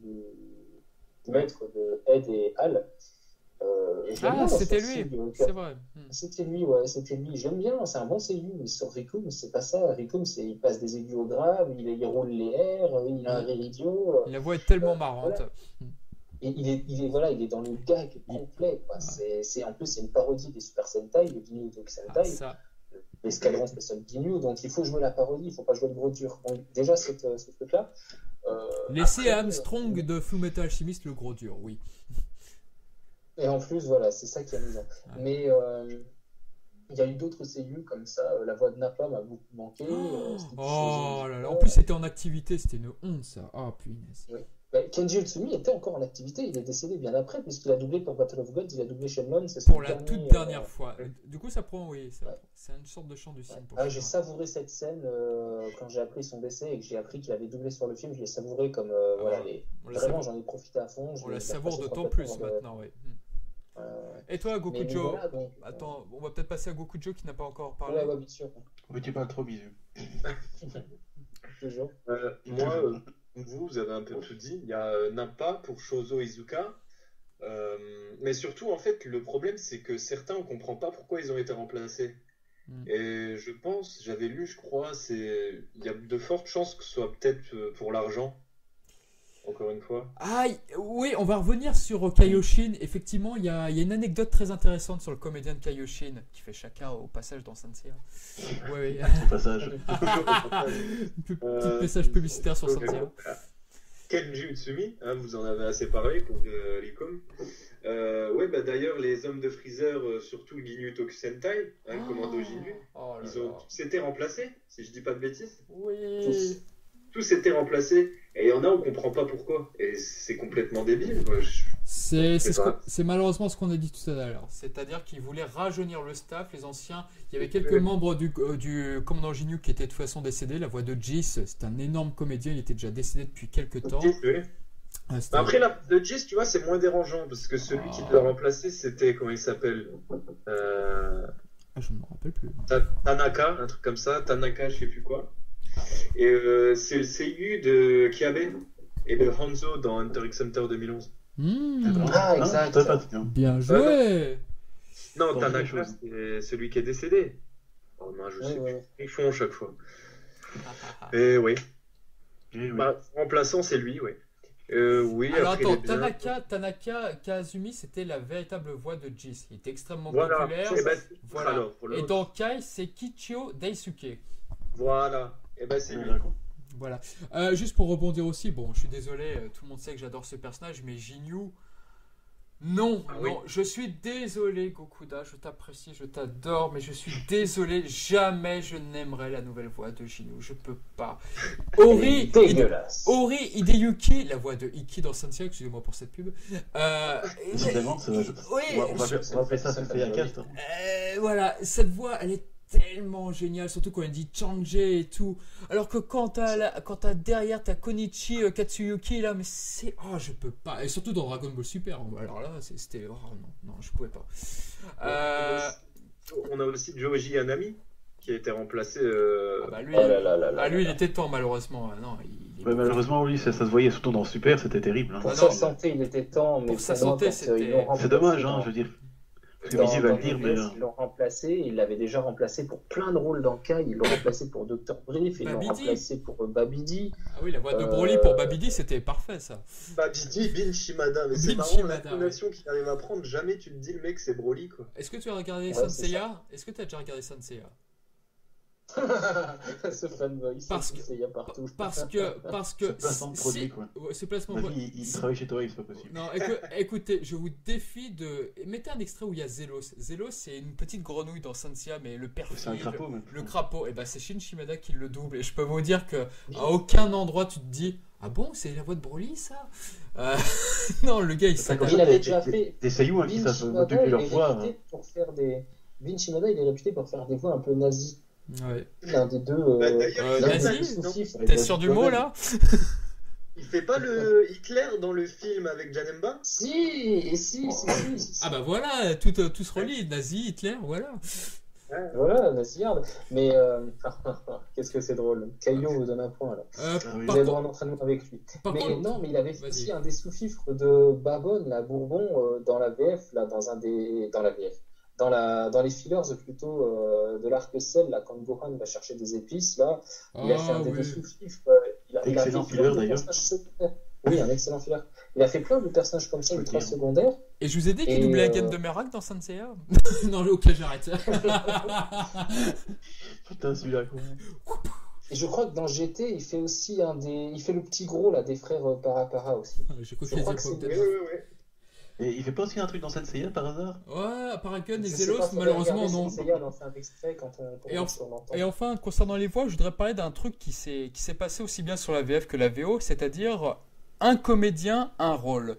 maître de Ed et Al. c'était lui, c'est vrai. C'était lui, ouais, c'était lui. J'aime bien, c'est un bon seiyuu, mais sur Rikum, c'est pas ça. Rikum, il passe des aigus au grave, il roule les airs, il a un rire idiot. La voix est tellement marrante. Voilà. Et il est dans le gag complet, quoi. En plus, c'est une parodie des Super Sentai, des Ginyu Sentai, l'escadron spécial Ginyu, donc il faut jouer la parodie, il faut pas jouer le gros dur. Donc, déjà, ce truc-là. Laissez à Armstrong de Fullmetal Alchemist le gros dur, oui. Et en plus, voilà, c'est ça qui est amusant. Ouais. Mais il y a eu d'autres seiyuu comme ça. La voix de Nappa m'a beaucoup manqué. Là là. En plus, c'était en activité, c'était une honte, ça. Ah, punaise. Oui. Kenji Utsumi était encore en activité. Il est décédé bien après, puisqu'il a doublé pour Battle of Gods, il a doublé Shenlong. Pour la toute dernière fois. Du coup, ça prend, c'est une sorte de chant du cygne. J'ai savouré cette scène quand j'ai appris son décès et que j'ai appris qu'il avait doublé sur le film. Je l'ai savouré comme. Vraiment, j'en ai profité à fond. On la savoure d'autant plus maintenant, oui. Et toi, Gokujo? Voilà, Attends, on va peut-être passer à Gokujo qui n'a pas encore parlé. Ouais, bien sûr. Mais tu parles trop, bisous. Toujours. Moi, vous avez un peu tout dit. Il y a Nappa pour Shozo Izuka. Mais surtout, en fait, le problème, c'est que certains, on comprend pas pourquoi ils ont été remplacés. Et je pense, j'avais lu, je crois, il y a de fortes chances que ce soit peut-être pour l'argent. Encore une fois. Ah oui, on va revenir sur Kaioshin. Effectivement, il y a une anecdote très intéressante sur le comédien de Kaioshin qui fait chacun au passage dans Sanseiya. Oui. Au passage. Petit message publicitaire sur Sanseiya. Kenji Utsumi, vous en avez assez parlé pour Rikum. D'ailleurs, les hommes de Freezer, surtout Ginyu Tokusentai, Commando Ginyu, ils ont tous été remplacés, si je dis pas de bêtises. Oui. Tous étaient remplacés. Et il y en a, on comprend pas pourquoi. Et c'est complètement débile. C'est malheureusement ce qu'on a dit tout à l'heure. C'est-à-dire qu'ils voulaient rajeunir le staff, les anciens. Il y avait quelques membres du commandant Ginyu qui étaient de toute façon décédés. La voix de Jis, c'est un énorme comédien. Il était déjà décédé depuis quelques temps. Après, la de Jis, tu vois, c'est moins dérangeant. Parce que celui qui l'a remplacé, c'était, comment il s'appelle je ne me rappelle plus. Tanaka, un truc comme ça. Tanaka, je sais plus quoi. Et c'est le seiyuu de Kiabe et de Hanzo dans Hunter x Hunter 2011. Exact. Bien joué. Non, Tanaka, c'est celui qui est décédé. Oh non, je sais plus. Ils font chaque fois. Et oui. Remplaçant, c'est lui, oui. Oui. Alors attends, Tanaka Kazumi, c'était la véritable voix de Jis. Il était extrêmement populaire. Et dans Kai, c'est Kichio Daisuke. Voilà. C'est lui. Voilà. Juste pour rebondir aussi, bon, je suis désolé, tout le monde sait que j'adore ce personnage, mais Ginyu, non, je suis désolé, Gokuda, je t'apprécie, je t'adore, mais je suis désolé, jamais je n'aimerai la nouvelle voix de Ginyu, je peux pas. Ori Hideyuki, la voix de Iki dans Sanseiya, excusez-moi pour cette pub. Évidemment, on va faire ça Sanseiya 4. Voilà, cette voix, elle est tellement génial, surtout quand il dit Chang'e et tout. Alors que quand t'as derrière t'as Konichi Katsuyuki là, mais c'est je peux pas. Et surtout dans Dragon Ball Super. Alors là c'était non je pouvais pas. On a aussi Joji Yanami qui a été remplacé. Lui il était temps malheureusement. Non, malheureusement oui, ça se voyait surtout dans Super, c'était terrible. Pour sa santé il était temps, mais pour sa santé c'était. C'est dommage, je veux dire. Parce que va le dire, mais ils l'ont remplacé, ils l'avaient déjà remplacé pour plein de rôles dans Kai, ils l'ont remplacé pour Dr. Brief, ils l'ont remplacé pour Babidi. Ah oui, la voix de Broly pour Babidi, c'était parfait ça. Babidi, Bin Shimada, mais c'est marrant, l'intonation qu'il arrive à prendre, jamais tu te dis le mec c'est Broly quoi. Est-ce que tu as regardé Sanseiya ? Est-ce que tu as déjà regardé Sanseiya ? Ce fanboy, parce que placement de produit quoi. Ce placement de produit. Il travaille chez toi, c'est pas possible. Non, écoutez, je vous défie de mettez un extrait où il y a Zelos. Zelos, c'est une petite grenouille dans Sanseiya, mais le perfide, c'est un crapaud, le crapaud, et c'est Shin Shimada qui le double. Et je peux vous dire que à aucun endroit tu te dis ah bon, c'est la voix de Broly ça. Non, le gars il s'adapte. Il avait déjà fait des seiyuu qui savent moduler leur voix. Vin Shimada, il est réputé pour faire des voix un peu nazies. Ouais. L'un des deux. Nazi, t'es sûr du mot là? Il fait pas le Hitler dans le film avec Janemba? Si. Ah bah voilà, tout se relie, Nazi, Hitler, voilà. Voilà, Nassiyard. Mais qu'est-ce que c'est drôle. Caillou vous donne un point là. Vous avez droit à un entraînement avec lui. Non, mais il avait fait aussi un des sous-fifres de Babonne, la Bourbon, dans la VF, là, dans la VF. Dans les fillers plutôt de l'Arc-Ciel, là, quand Gohan va chercher des épices, là, il a fait un des deux sous-fifres. Il a fait filler d'ailleurs. Oui, un excellent filler. Il a fait plein de personnages comme ça, ultra secondaires. Et je vous ai dit qu'il doublait la gamme de Merak dans Sanseiya. Non, ok, j'arrête. Putain, celui-là, quoi. Et je crois que dans GT, il fait aussi il fait le petit gros là des frères Parapara aussi. Je crois que c'est Et il fait pas aussi un truc dans Senseiya par hasard? Ouais, Paragon et Zelos, malheureusement non. Et enfin, concernant les voix, je voudrais parler d'un truc qui s'est passé aussi bien sur la VF que la VO, c'est-à-dire un comédien, un rôle.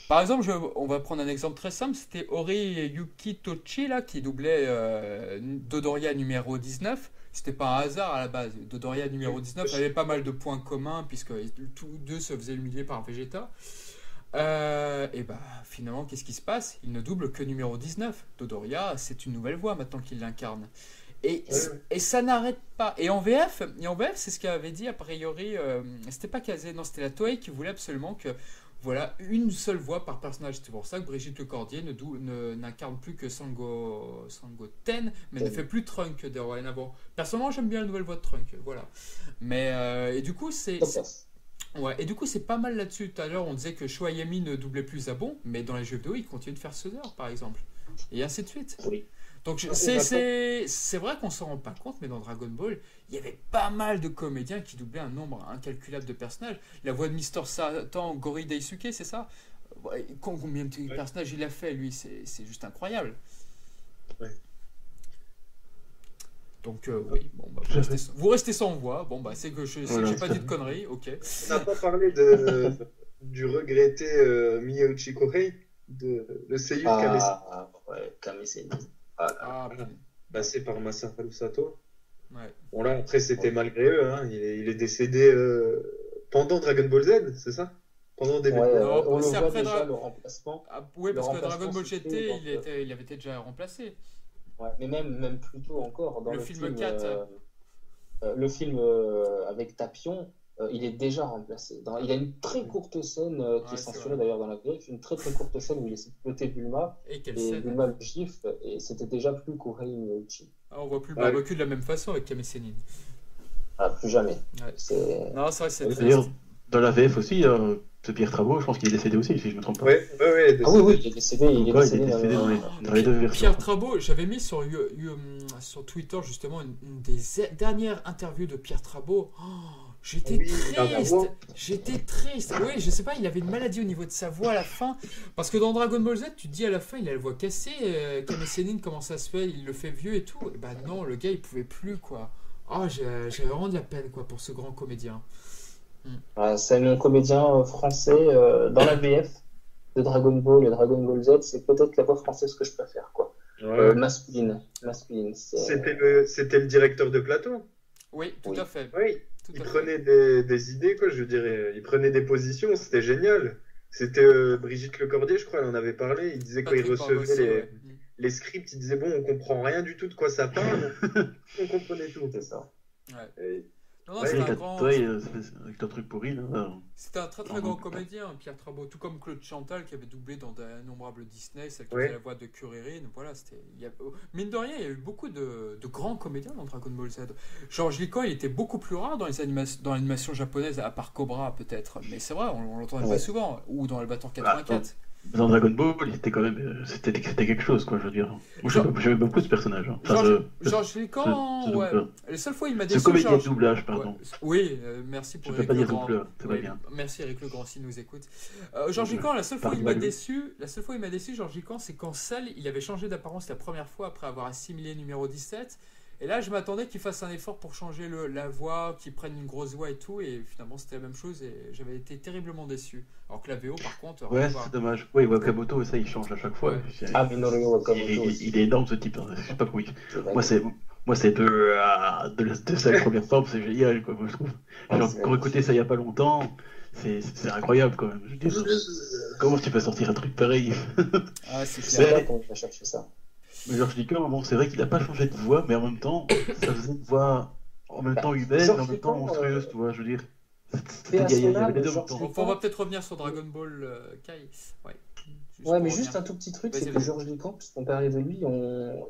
Par exemple, on va prendre un exemple très simple, c'était Ori Yukitochi là, qui doublait Dodoria numéro 19. C'était pas un hasard à la base. Dodoria numéro 19 avait pas mal de points communs, puisque tous deux se faisaient humilier par Vegeta. Et bah finalement, qu'est-ce qui se passe? Il ne double que numéro 19. Dodoria, c'est une nouvelle voix maintenant qu'il l'incarne. Et ça n'arrête pas. Et en VF, c'est ce qu'avait dit a priori, c'était pas Kazé, non, c'était la Toei qui voulait absolument que voilà, une seule voix par personnage. C'est pour ça que Brigitte Lecordier n'incarne plus que Sangoten, mais ne fait plus Trunk dorénavant. Personnellement, j'aime bien la nouvelle voix de Trunk, voilà. Mais et du coup, c'est pas mal là-dessus. Tout à l'heure, on disait que Shoayami ne doublait plus Zabon, mais dans les jeux vidéo, il continue de faire Sother, par exemple, et ainsi de suite. Oui. Donc c'est vrai qu'on s'en rend pas compte, mais dans Dragon Ball, il y avait pas mal de comédiens qui doublaient un nombre incalculable de personnages. La voix de Mister Satan, Gori Daisuke, c'est ça? Combien de personnages il a fait, lui? C'est juste incroyable. Ouais. Donc oui, bon, bah, vous restez sans voix. Bon, bah c'est que j'ai pas dit de conneries, ok. On n'a pas parlé du regretté Miyauchi Kohei, le seiyuu de Kame-sennin. Ah, ouais, Kame-sennin. Passé par Masaharu Sato. Ouais. Bon là après c'était malgré eux, hein. Il est décédé pendant Dragon Ball Z, c'est ça? Pendant des on le voit déjà le remplacement. Oui, parce que Dragon Ball GT il avait été déjà remplacé. Ouais, mais même plus tôt encore dans le film 4. Le film avec Tapion, il est déjà remplacé. Il y a une très courte scène qui est censurée d'ailleurs dans la VF, une très très courte scène où il essaie de flotter Bulma et Bulma le gifle, et c'était déjà plus Kohei Miyauchi. On voit plus le barbecue de la même façon avec Kame-sennin. Plus jamais. Ouais. Non, c'est vrai, c'est d'ailleurs dans la VF aussi, ce Pierre Trabeau, je pense qu'il est décédé aussi, si je ne me trompe pas. Oui, il est décédé. Il est décédé dans les deux versions. Pierre Trabeau, j'avais mis sur Twitter justement une des dernières interviews de Pierre Trabeau. J'étais triste. Oui, je sais pas, il avait une maladie au niveau de sa voix à la fin. Parce que dans Dragon Ball Z, tu te dis à la fin, il a la voix cassée. Kame-sennin, comment ça se fait? Il le fait vieux et tout. Et bah non, le gars, il pouvait plus, quoi. J'ai vraiment de la peine, quoi, pour ce grand comédien. C'est un comédien français dans la VF de Dragon Ball et Dragon Ball Z. C'est peut-être la voix française que je préfère, quoi. Ouais. Masculine. C'était le directeur de plateau. Oui, tout à fait. Oui. Il prenait des idées, quoi, je dirais. Il prenait des positions, c'était génial. C'était Brigitte Lecordier, je crois, elle en avait parlé. Il disait quand il recevait les scripts, il disait bon, on comprend rien du tout de quoi ça parle. On comprenait tout. C'est ça. Ouais. Non, avec ton truc pourri, là. C'était un très très grand comédien, Pierre Trabeau, tout comme Claude Chantal qui avait doublé dans d'innombrables Disney, celle qui faisait la voix de Kuririn. Voilà, mine de rien, il y a eu beaucoup de grands comédiens dans Dragon Ball Z. Georges Lican, il était beaucoup plus rare dans l'animation japonaise, à part Cobra peut-être, mais c'est vrai, on l'entendait pas souvent, ou dans Albator 84. Dans Dragon Ball, c'était quelque chose, quoi, je veux dire. J'aimais beaucoup ce personnage. Georges Lican, la seule fois il m'a déçu. Ce comédien de doublage, pardon. Oui, merci pour Eric Legrand. Ça va bien. Merci Eric Legrand s'il nous écoute. Georges Lican, la seule fois il m'a déçu, Georges Lican, c'est quand Cell, il avait changé d'apparence la première fois après avoir assimilé numéro 17. Et là, je m'attendais qu'il fasse un effort pour changer la voix, qu'il prenne une grosse voix et tout, et finalement c'était la même chose, et j'avais été terriblement déçu. Alors que la VO, par contre... c'est dommage. Oui, Wakamoto, ça, il change à chaque fois. Minoru Wakamoto. Il est énorme, ce type. Je sais pas comment Moi, c'est de sa première forme, c'est génial, quoi, moi, je trouve. J'ai encore écouté ça il y a pas longtemps. C'est incroyable, quand même. Je dis, comment tu peux sortir un truc pareil? C'est là qu'on va chercher ça. Mais Georges Licorne, bon, c'est vrai qu'il a pas changé de voix, mais en même temps, ça faisait une voix en même temps humaine, Georges en même temps Licorne, monstrueuse, tu vois, je veux dire. paix à Il y son avait âme, les deux en même Georges temps. Licorne. On va peut-être revenir sur Dragon Ball Kai. Ouais. Ouais, mais pour juste revenir. un tout petit truc, Vas-y, c'est que vas-y. Georges Licorne, puisqu'on parlait de lui,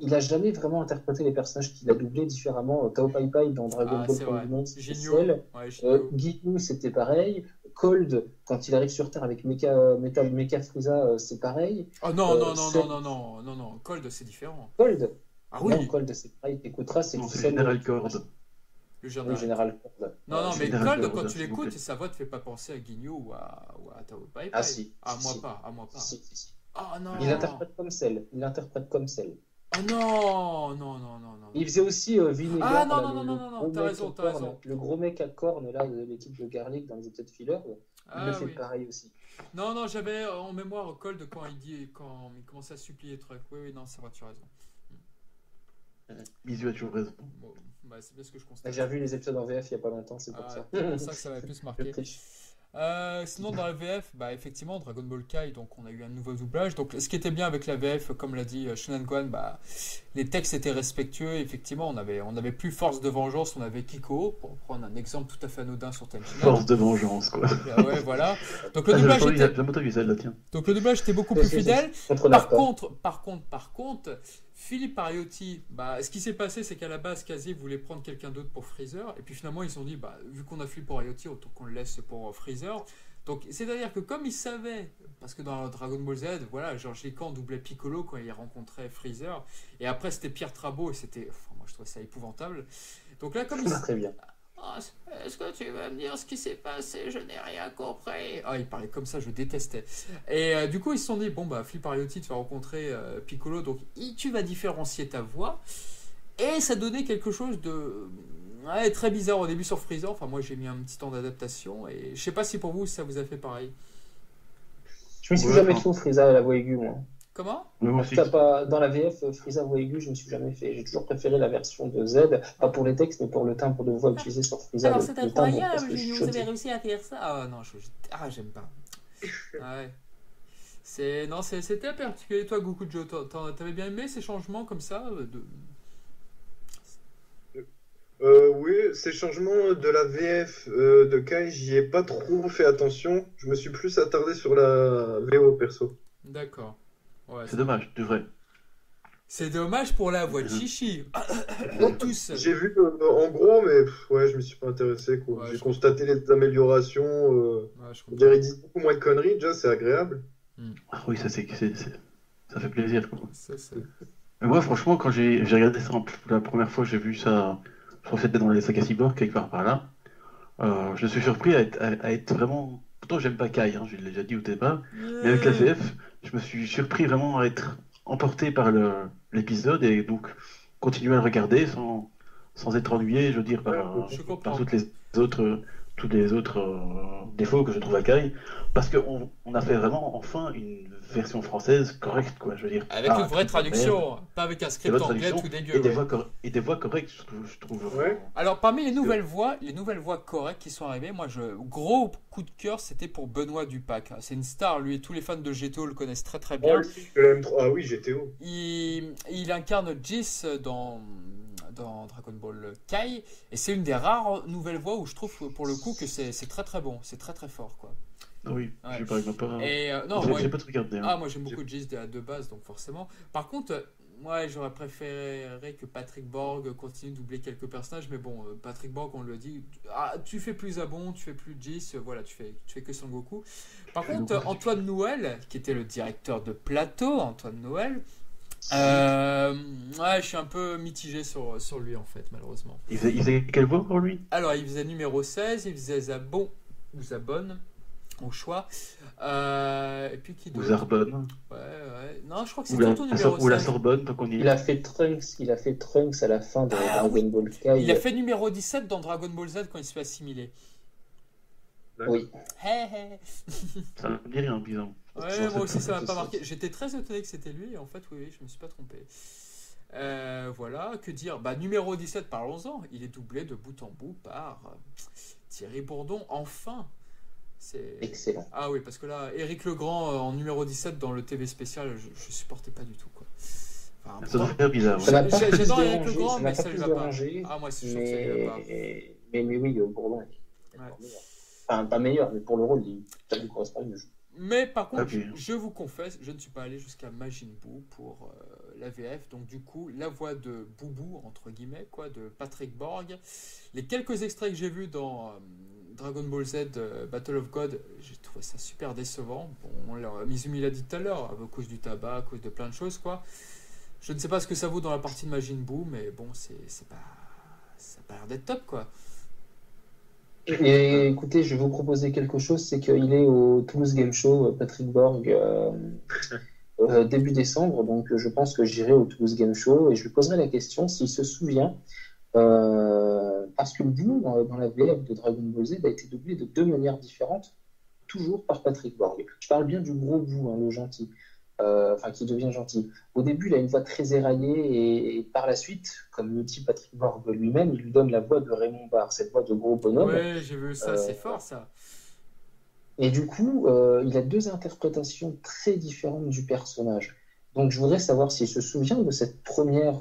il a jamais vraiment interprété les personnages qu'il a doublés différemment. Tao Pai Pai dans Dragon Ah, Ball c'est comme vrai. du monde, c'était Ginyu. Cell. Ouais, Ginyu. Ginyu, c'était pareil. Cold, quand il arrive sur Terre avec Mecha Frieza, c'est pareil. Oh non, non, non, Cell- non, non, non, non, non. Cold, c'est différent. Cold, Ah non, oui, Cold, c'est pareil. T'écouteras, c'est Non, du c'est Cell. Général Cord. le Oui, général. Général Cold. Non, non, mais Général Cold, Cord, quand tu s'il vous l'écoutes, plaît. sa voix te fait pas penser à Ginyu ou à Tao Pai Pai. Ah si. À si, moi si. pas, à moi pas. Si. Ah non. Il interprète comme Cell. Il interprète comme Cell. Ah non, non, non, non, non. Il faisait aussi Vinegar, Ah non, là, non, non, non, non, non, gros t'as mec raison, à t'as cornes, raison. le gros mec à cornes là, de l'équipe de Garlic dans les épisodes filler. Il Ah le fait oui. pareil aussi. Non, non, j'avais en mémoire Cold quand il commence à supplier le truc. Oui, oui, non, c'est vrai, tu as raison. Bisous, a toujours raison. Bon, bah, c'est bien ce que je constate. J'ai revu les épisodes en VF il y a pas longtemps, c'est pour Ah, ça. c'est pour ça que ça m'a plus Je marqué. triche. Sinon, dans la VF, bah, effectivement, Dragon Ball Kai, donc on a eu un nouveau doublage. Donc, ce qui était bien avec la VF, comme l'a dit Shonen Gohan, bah, les textes étaient respectueux. Effectivement, on avait plus Force de Vengeance, on avait Kiko, pour prendre un exemple tout à fait anodin sur Time Force de vengeance, quoi. Ouais, voilà. Donc, le Ah, doublage j'ai était, jamais entendu ça, là, tiens. donc, le doublage était beaucoup plus fidèle. Contre Par contre, Philippe Ariotti, bah, ce qui s'est passé, c'est qu'à la base, Kazi voulait prendre quelqu'un d'autre pour Freezer, et puis finalement, ils se sont dit, bah, vu qu'on a Philippe Ariotti, autant qu'on le laisse pour Freezer. Donc, c'est-à-dire que comme ils savaient, parce que dans Dragon Ball Z, voilà, Georges Licorne doublait Piccolo quand il rencontrait Freezer, et après, c'était Pierre Trabot, et c'était, enfin, moi, je trouvais ça épouvantable. Donc là, comme ils, Très bien. ah, est-ce que tu vas me dire ce qui s'est passé? Je n'ai rien compris. Ah, il parlait comme ça, je détestais. Et du coup, ils se sont dit, bon, bah, Philippe Ariotti, tu vas rencontrer Piccolo, donc tu vas différencier ta voix. Et ça donnait quelque chose de très bizarre au début sur Freezer. Enfin, moi, j'ai mis un petit temps d'adaptation. Et je sais pas si pour vous, ça vous a fait pareil. Je me suis Ouais, jamais enfin. fait au Frieza à la voix aiguë, moi. Comment? Moi aussi. T'as pas, dans la VF, Frieza voix aiguë, je me suis jamais fait. J'ai toujours préféré la version de Z, pas pour les textes, mais pour le timbre de voix utilisé sur Frieza. Alors, le- c'est le timbre, parce incroyable, que je vous chuchotais. avez réussi à faire ça. Ah non, j'aime pas. Ah ouais. C'était particulier. Toi, Gokujo, t'avais bien aimé ces changements comme ça Oui, ces changements de la VF de Kai, j'y ai pas trop fait attention. Je me suis plus attardé sur la VO perso. D'accord. Ouais, C'est dommage, de vrai. c'est dommage pour la voix de Chichi. Tous. J'ai vu en gros, mais ouais, je me suis pas intéressé, quoi. Ouais, J'ai je constaté les améliorations. Ouais, je On comprends. dirait qu'ils disent beaucoup moins de conneries, déjà, c'est agréable. Ah oui, ça fait plaisir, quoi. Ça, c'est- Mais moi, franchement, quand j'ai regardé ça la première fois, j'ai vu ça, je crois que c'était dans les sagas Cyborg, quelque part par là, je suis surpris à être vraiment... Pourtant, j'aime pas Kai, hein, je l'ai déjà dit au départ, mais avec la VF, je me suis surpris vraiment à être emporté par l'épisode et donc continuer à le regarder sans être ennuyé, je veux dire, Je par comprends. tous les autres défauts que je trouve à Kai, parce qu'on a fait vraiment enfin une version française correcte, quoi, je veux dire. Avec une vraie traduction, pas avec un Des script bonnes anglais traductions tout dégueu. et des Ouais. voix correctes, je trouve. Ouais. Alors, parmi les nouvelles voix correctes qui sont arrivées, moi, gros coup de cœur, c'était pour Benoît Dupac. C'est une star, lui, et tous les fans de GTO le connaissent très très bien. Oh, lui, je l'aime trop. Ah oui, GTO. Il incarne Jis dans Dragon Ball Kai, et c'est une des rares nouvelles voix où je trouve, pour le coup, que c'est très très bon, c'est très très fort, quoi. Ah oui, Ouais. je parle pas. Et non, J'ai moi, j'ai pas tout regardé. Hein. moi j'aime beaucoup Jis de base, donc forcément. Par contre, moi j'aurais préféré que Patrick Borg continue de doubler quelques personnages, mais bon, Patrick Borg, on le dit, tu fais plus Zabon, tu fais plus Jis, voilà, tu fais que Son Goku. Par fais contre, Goku, Antoine Noël, qui était le directeur de plateau, Antoine Noël, ouais, je suis un peu mitigé sur lui en fait, malheureusement. Il faisait quelle voix pour lui? Alors, il faisait numéro 16, il faisait Zabon ou Zabon, au choix. Et puis qui Ou d'autre? Zarbonne? Ouais. Non, je crois que Ou c'est surtout numéro ou la 16. Sorbonne, tant qu'on y est. Il a fait Trunks à la fin de Ah, Dragon Ball Kai. Il a fait numéro 17 dans Dragon Ball Z quand il se fait assimiler. Oui. Hé hé. Ça me dit rien, disons. Ouais, moi aussi ça m'a C'est pas ça. marqué. J'étais très étonné que c'était lui, et en fait, oui, je me suis pas trompé. Voilà, que dire? Bah, numéro 17, parlons-en. Il est doublé de bout en bout par Thierry Bourdon, enfin. C'est... Excellent. Ah oui, parce que là, Éric Legrand en numéro 17 dans le TV spécial, je supportais pas du tout, quoi. Enfin, Ça doit faire bizarre. Ça m'a Ouais. pas plus J'adore Eric le dérangé, Grand, ça m'a mais pas ça lui plus va pas. dérangé, Ah, moi, c'est sûr que ça lui va pas. mais oui, Bourdon est Ouais. meilleur. Enfin, pas meilleur, mais pour le rôle, ça lui correspond mieux. Mais par contre, Ok. je vous confesse, je ne suis pas allé jusqu'à Majin Buu pour la VF. Donc du coup, la voix de Boubou, entre guillemets, quoi, de Patrick Borg. Les quelques extraits que j'ai vus dans Dragon Ball Z Battle of God, j'ai trouvé ça super décevant. Bon, Mizumi l'a dit tout à l'heure, à cause du tabac, à cause de plein de choses, quoi. Je ne sais pas ce que ça vaut dans la partie de Majin Buu, mais bon, c'est pas... ça n'a pas l'air d'être top, quoi. Et écoutez, je vais vous proposer quelque chose, c'est qu'il est au Toulouse Game Show, Patrick Borg, début décembre, donc je pense que j'irai au Toulouse Game Show et je lui poserai la question s'il se souvient, parce que le Boo dans la VF de Dragon Ball Z a été doublé de 2 manières différentes, toujours par Patrick Borg. Je parle bien du gros Boo, hein, le gentil. Enfin, qui devient gentil. Au début, il a une voix très éraillée et par la suite, comme le dit Patrick Borg lui-même, il lui donne la voix de Raymond Barre, cette voix de gros bonhomme. Ouais, j'ai vu ça, c'est fort, ça. Et du coup, il a 2 interprétations très différentes du personnage. Donc, je voudrais savoir s'il se souvient de cette première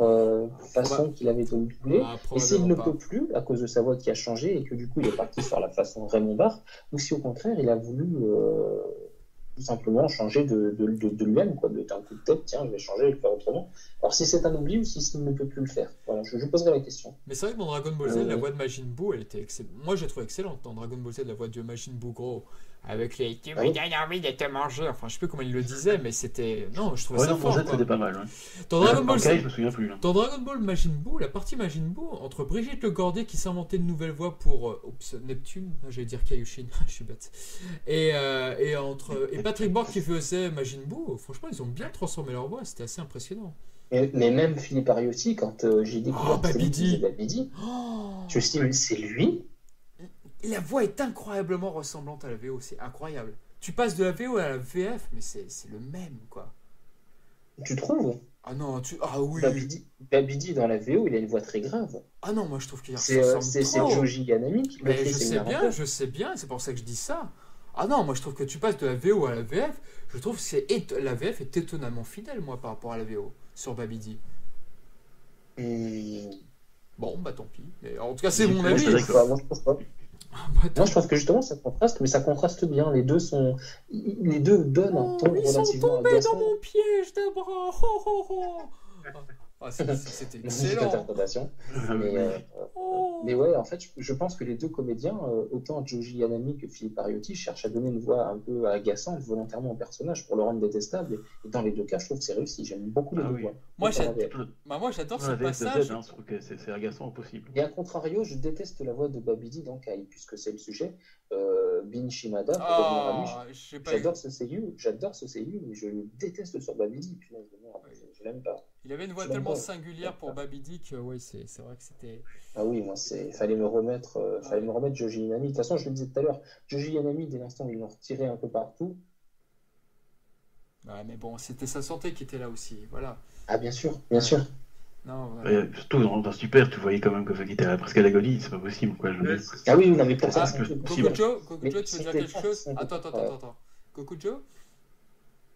façon qu'il avait de le doubler, et s'il ne peut plus, à cause de sa voix qui a changé, et que du coup, il est parti sur la façon Raymond Barre, ou si au contraire, il a voulu... tout simplement changer de lui-même, quoi, d'un coup de tête, tiens, je vais changer, je vais le faire autrement. Alors si c'est un oubli ou si il ne peut plus le faire. Voilà, je poserai la question. Mais c'est vrai que dans Dragon Ball Z, la voix de Majin Buu, elle était excellente. Moi, j'ai trouvé excellente dans Dragon Ball Z, la voix de Majin Buu gros, avec les « tu me donnes envie de te manger », enfin, je sais plus comment il le disait, mais c'était... Non, je trouvais ça fort, quoi. C'était pas mal, ouais. Dans Dragon Ball Z, je me souviens plus, là. dans Dragon Ball Majin Buu, la partie Majin Buu, entre Brigitte Lecordier qui s'inventait une nouvelle voix pour Neptune, j'allais dire Kaioshin, je suis bête, et Patrick Borg qui faisait Majin Buu, franchement, ils ont bien transformé leur voix, c'était assez impressionnant. Mais même Philippe Ariotti, quand j'ai découvert Babidi, je me suis dit, mais c'est lui? La voix est incroyablement ressemblante à la VO, c'est incroyable. Tu passes de la VO à la VF, mais c'est le même, quoi. Tu trouves? Ah non, ah oui. Babidi dans la VO, il a une voix très grave. Ah non, moi je trouve qu'il c'est Joji Yanami qui mais je sais bien, c'est pour ça que je dis ça. Ah non, moi je trouve que tu passes de la VO à la VF, je trouve que la VF est étonnamment fidèle, moi, par rapport à la VO, sur Babidi. Bon, bah tant pis. Mais en tout cas, c'est mon avis. Moi, je pense pas. Moi, je trouve que justement, ça contraste, mais ça contraste bien. Les deux donnent un ton relativement agaçant. Ils sont tombés dans mon piège d'abord. C'était excellent. Interprétation. Mais ouais, en fait, je pense que les deux comédiens, autant Joji Yanami que Philippe Ariotti, cherchent à donner une voix un peu agaçante volontairement au personnage pour le rendre détestable. Et dans les deux cas, je trouve que c'est réussi. J'aime beaucoup les deux voix. Moi, j'adore ce passage. Je trouve que c'est agaçant au possible. Et à contrario, je déteste la voix de Babidi dans Kai, puisque c'est le sujet. Bin Shimada, j'adore ce seiyuu, mais je le déteste sur Babidi. Puis non, je l'aime pas. Il avait une voix tellement singulière pour Babidi que oui, c'est vrai que c'était. Ah oui, moi fallait me remettre Joji Yanami. De toute façon, je le disais tout à l'heure, Joji Yanami, dès l'instant où ils l'ont retiré un peu partout. Ouais, mais bon, c'était sa santé qui était là aussi, voilà. Ah bien sûr, bien sûr. Non, surtout dans Super, tu voyais quand même que ça qui était presque à l'agonie, c'est pas possible, quoi. Ah oui, non, mais pour ça, c'est Gokujo, tu veux dire quelque chose? Attends. Gokujo?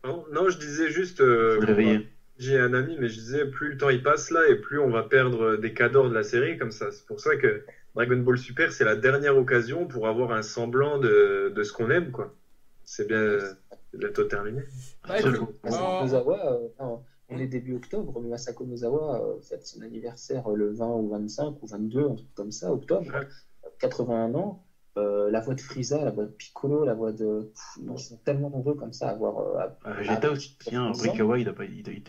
Non, je disais juste. Réveiller. J'ai un ami, mais je disais, plus le temps il passe là, et plus on va perdre des cadors de la série comme ça. C'est pour ça que Dragon Ball Super, c'est la dernière occasion pour avoir un semblant de ce qu'on aime, quoi. C'est bientôt terminé. On est début octobre, mais Masako Nozawa fête son anniversaire le 20 ou 25 ou 22, un truc comme ça, octobre, 81 ans. La voix de Frieza, la voix de Piccolo, la voix de... ils sont tellement nombreux comme ça à avoir... Vegeta aussi, tiens, Horikawa, il a pas été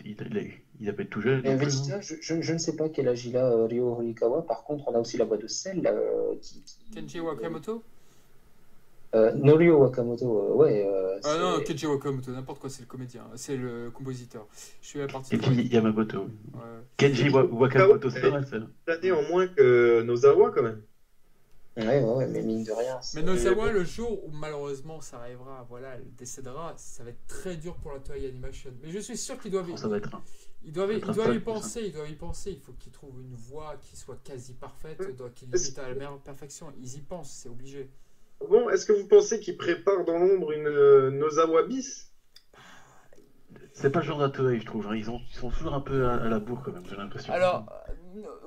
tout jeune. Vegeta, je ne sais pas quel âge il a, Ryo Horikawa. Par contre, on a aussi la voix de Cell. Kenji Wakamoto Norio Wakamoto, ouais. Non, Kenji Wakamoto, n'importe quoi, c'est le comédien, c'est le compositeur. Je suis à partir Kenji Yamamoto. Ouais. Kenji Wakamoto, c'est pas mal, ça. L'année en moins que Nozawa, quand même. Ouais, mais mine de rien. Mais Nozawa, le jour où malheureusement ça arrivera, voilà, elle décédera, ça va être très dur pour la Toei Animation. Mais je suis sûr qu'ils doivent y penser, il faut qu'ils trouvent une voix qui soit quasi parfaite, qui limite à la meilleure perfection. Ils y pensent, c'est obligé. Bon, est-ce que vous pensez qu'ils préparent dans l'ombre une Nozawa bis? c'est pas le genre d'Atoei, je trouve. Hein. Ils sont toujours un peu à la bourre quand même, j'ai l'impression. Alors,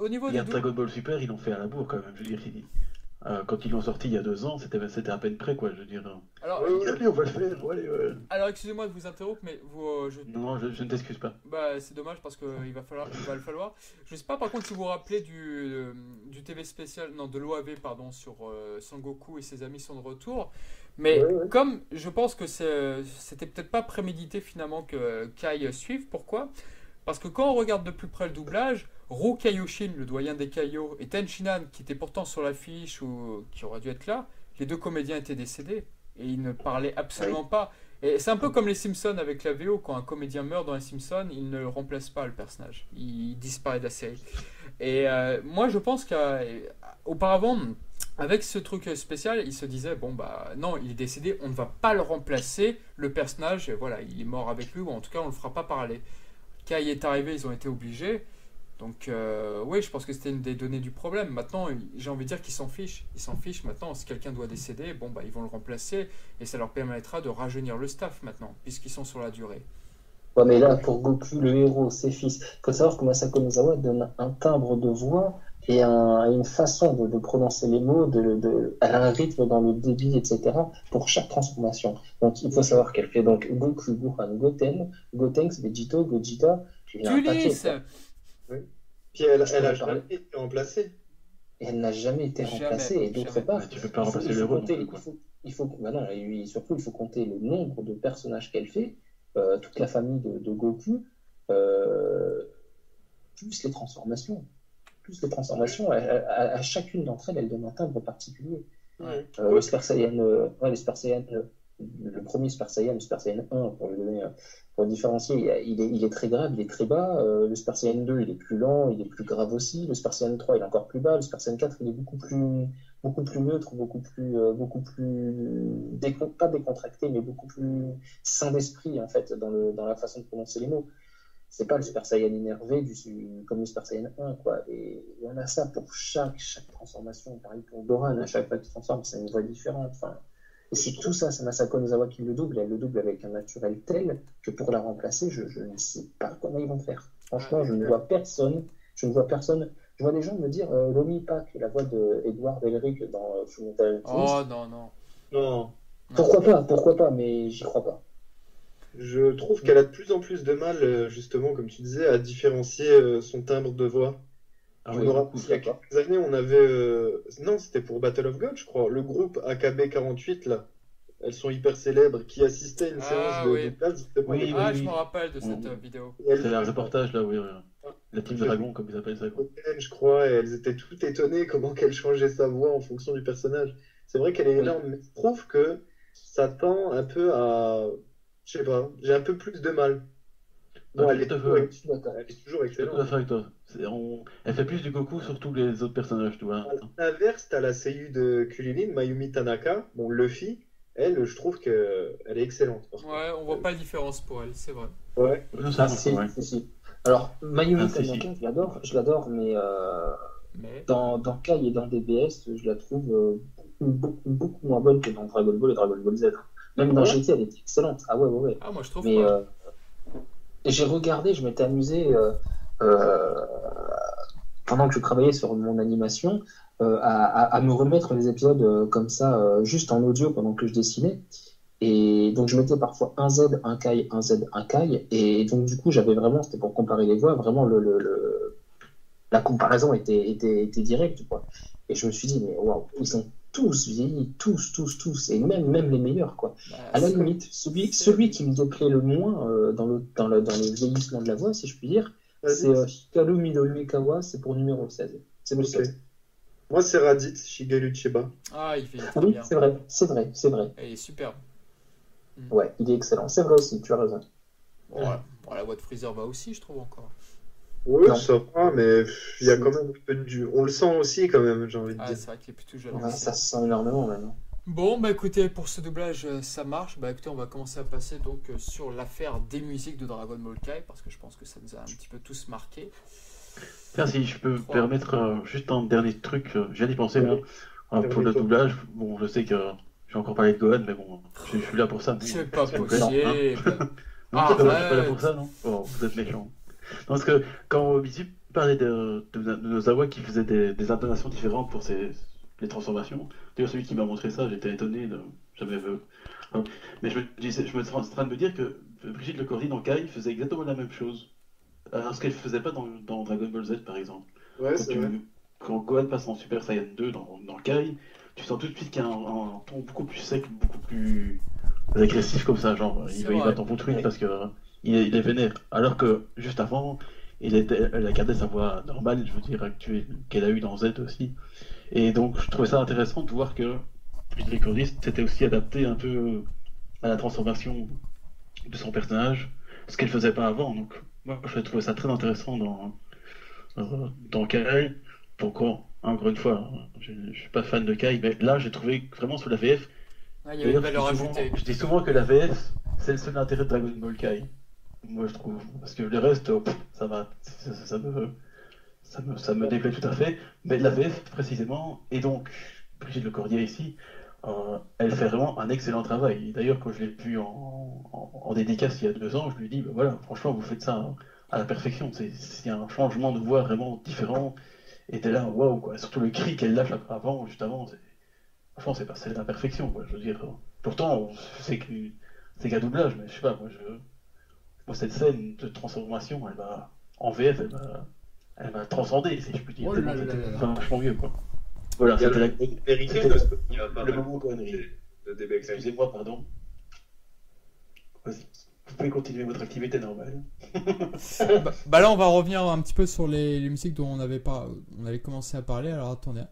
au niveau Il y du a Dragon Ball Super, ils l'ont fait à la bourre quand même. Je veux dire, quand ils l'ont sorti il y a 2 ans, c'était à peine prêt, quoi. Je veux dire. Alors, allez, on va le faire. Ouais, ouais. alors excusez-moi de vous interrompre, mais Non, je ne t'excuse pas. bah, c'est dommage parce qu'il va le falloir. Je sais pas par contre si vous vous rappelez du TV spécial, non, de l'OAV, pardon, sur Sangoku et ses amis sont de retour. Mais comme je pense que c'était peut-être pas prémédité finalement que Kai suive, pourquoi? Parce que quand on regarde de plus près le doublage, Ro Kaioshin, le doyen des Kaio, et Ten Shinan, qui était pourtant sur l'affiche ou qui aurait dû être là, les deux comédiens étaient décédés. Et ils ne parlaient absolument pas. Et c'est un peu comme les Simpsons avec la VO, quand un comédien meurt dans les Simpsons, il ne remplace pas le personnage. Il disparaît de la série. Et moi, je pense qu'auparavant, avec ce truc spécial, il se disait, bon bah non, il est décédé, on ne va pas le remplacer, le personnage, voilà, il est mort avec lui, ou en tout cas, on ne le fera pas parler. Kai est arrivé, ils ont été obligés. Donc, oui, je pense que c'était une des données du problème. Maintenant, j'ai envie de dire qu'ils s'en fichent. Ils s'en fichent maintenant. Si quelqu'un doit décéder, bon, bah, ils vont le remplacer et ça leur permettra de rajeunir le staff maintenant, puisqu'ils sont sur la durée. Ouais, mais là, pour Goku, le héros, ses fils, il faut savoir que Masako Misawa donne un timbre de voix et une façon de prononcer les mots, elle a un rythme dans le débit, etc., pour chaque transformation. Donc, il faut savoir qu'elle fait donc Goku, Gohan, Goten, Gotenks, Vegito, Gogeta. Ulysse. Oui. Puis elle a jamais été remplacée. Et elle n'a jamais été remplacée. Et d'autre part, tu peux pas remplacer le héros. Surtout, il faut compter le nombre de personnages qu'elle fait, toute la famille de Goku, plus les transformations. À chacune d'entre elles, elle donne un timbre particulier. Le Super Saiyan, le premier Super Saiyan, le Super Saiyan 1, pour le différencier, il est très grave, il est très bas. Le Super Saiyan 2, il est plus lent, il est plus grave aussi. Le Super Saiyan 3, il est encore plus bas. Le Super Saiyan 4, il est beaucoup plus neutre, beaucoup plus pas décontracté, mais beaucoup plus sain d'esprit en fait dans la façon de prononcer les mots. C'est pas le Super Saiyan énervé comme le Super Saiyan 1, quoi. Et on a ça pour chaque transformation. Pareil pour Gohan, à chaque fois qu'il transforme, c'est une voix différente. Enfin, et c'est tout ça, c'est Masako Nozawa qui le double. Elle le double avec un naturel tel que pour la remplacer, je ne sais pas comment ils vont faire. Franchement, je ne vois personne. Je vois des gens me dire Lomi Pak, la voix de Edward Elric dans Fullmetal Alchemist. Oh non. Pourquoi pas, mais j'y crois pas. Je trouve qu'elle a de plus en plus de mal, justement, comme tu disais, à différencier son timbre de voix. Je me rappelle, il y a quelques années, on avait... Non, c'était pour Battle of God, je crois. Le groupe AKB48, là. Elles sont hyper célèbres, qui assistaient à une séance de classe. Je me rappelle de cette vidéo. C'est un reportage, là, oui. La Team Dragon, comme ils appellent ça. Je crois, et elles étaient toutes étonnées comment qu'elle changeait sa voix en fonction du personnage. C'est vrai qu'elle est énorme, mais je trouve que ça tend un peu à... Je sais pas, j'ai un peu plus de mal. Bon, elle est toujours excellente. Je suis tout à fait avec toi. Elle fait plus du Goku sur tous les autres personnages, tu vois. À l'inverse, t'as la seiyuu de Kulilin, Mayumi Tanaka, bon, Luffy, elle, je trouve qu'elle est excellente. Ouais, on voit pas la différence pour elle, c'est vrai. Ouais. Si. Alors, Mayumi Tanaka, je l'adore, mais dans Kai et dans DBS, je la trouve beaucoup moins bonne que dans Dragon Ball et Dragon Ball Z. Même dans GT, elle est excellente. Ah ouais. Ah, moi je trouve pas. J'ai regardé, je m'étais amusé pendant que je travaillais sur mon animation à me remettre les épisodes comme ça, juste en audio pendant que je dessinais. Et donc je mettais parfois un Z, un Kai, un Z, un Kai. Et donc du coup, j'avais vraiment, c'était pour comparer les voix, vraiment la comparaison était directe, quoi. Et je me suis dit, mais waouh, ils sont tous vieillis, tous, et même les meilleurs, quoi. À la limite, celui qui me déplaît le moins dans le vieillissement de la voix, si je puis dire, c'est Hikaru Midorikawa, c'est pour numéro 16. C'est le seul. Moi, c'est Raditz, Shigeru Chiba. Ah, il fait très bien. C'est vrai. Il est superbe. Ouais, il est excellent. C'est vrai aussi, tu as raison. Bon, la voix de Freezer va aussi, je trouve, encore. Oui, ça va, mais il y a quand même un peu de... On le sent aussi, quand même, j'ai envie de dire. C'est vrai qu'il est plutôt jeune. Ouais, ça se sent énormément, maintenant. Bon, bah écoutez, pour ce doublage, ça marche. Bah écoutez, on va commencer à passer donc sur l'affaire des musiques de Dragon Ball Kai, parce que je pense que ça nous a un petit peu tous marqué. Tiens, si je peux me permettre juste un dernier truc, j'ai d'y penser, pour le doublage. Bon, je sais que j'ai encore parlé de Gohan, mais bon, je suis là pour ça. C'est pas possible. Non, je suis pas là pour ça, non? Oh, vous êtes méchant. Non, parce que quand Bizi parlait de Nozawa qui faisait des intonations différentes pour les transformations, d'ailleurs celui qui m'a montré ça, j'étais étonné de jamais vu. Mais je suis en train de me dire que Brigitte Lecordier dans Kai faisait exactement la même chose. Alors ce qu'elle faisait pas dans Dragon Ball Z par exemple. Ouais, c'est vrai. Quand Gohan passe en Super Saiyan 2 dans Kai, tu sens tout de suite qu'il y a un ton beaucoup plus sec, beaucoup plus agressif comme ça, genre il va t'en foutre une parce que il est vénère. Alors que juste avant, elle a gardé sa voix normale, je veux dire, actuelle, qu'elle a eu dans Z aussi. Et donc je trouvais ça intéressant de voir que Brigitte Lecordier s'était aussi adapté un peu à la transformation de son personnage, ce qu'elle faisait pas avant. Donc moi je trouvais ça très intéressant dans Kai. Pourquoi, encore une fois, je suis pas fan de Kai, mais là j'ai trouvé vraiment sur la VF. Il y avait une valeur ajoutée. Je dis souvent que la VF, c'est le seul intérêt de Dragon Ball Kai. Moi je trouve. Parce que le reste, ça va. Ça me déplaît tout à fait. Mais la VF précisément, et donc Brigitte Lecordier ici, elle fait vraiment un excellent travail. D'ailleurs, quand je l'ai vu en dédicace il y a 2 ans, je lui dis, ben voilà, franchement, vous faites ça à la perfection. C'est un changement de voix vraiment différent. Et t'es là, waouh, quoi. Surtout le cri qu'elle lâche avant, juste avant, franchement, c'est la perfection, quoi. Je veux dire, pourtant, c'est qu'un doublage, mais je sais pas, moi, cette scène de transformation, en VF, elle m'a transcendé, si je puis dire. Oh là là là là. Vachement mieux, quoi. Voilà, Il y a c'était le moment connerie. de DBK. Excusez-moi, pardon. Vas-y. Vous pouvez continuer votre activité normale. Bah là, on va revenir un petit peu sur les musiques dont on avait commencé à parler. Alors attendez.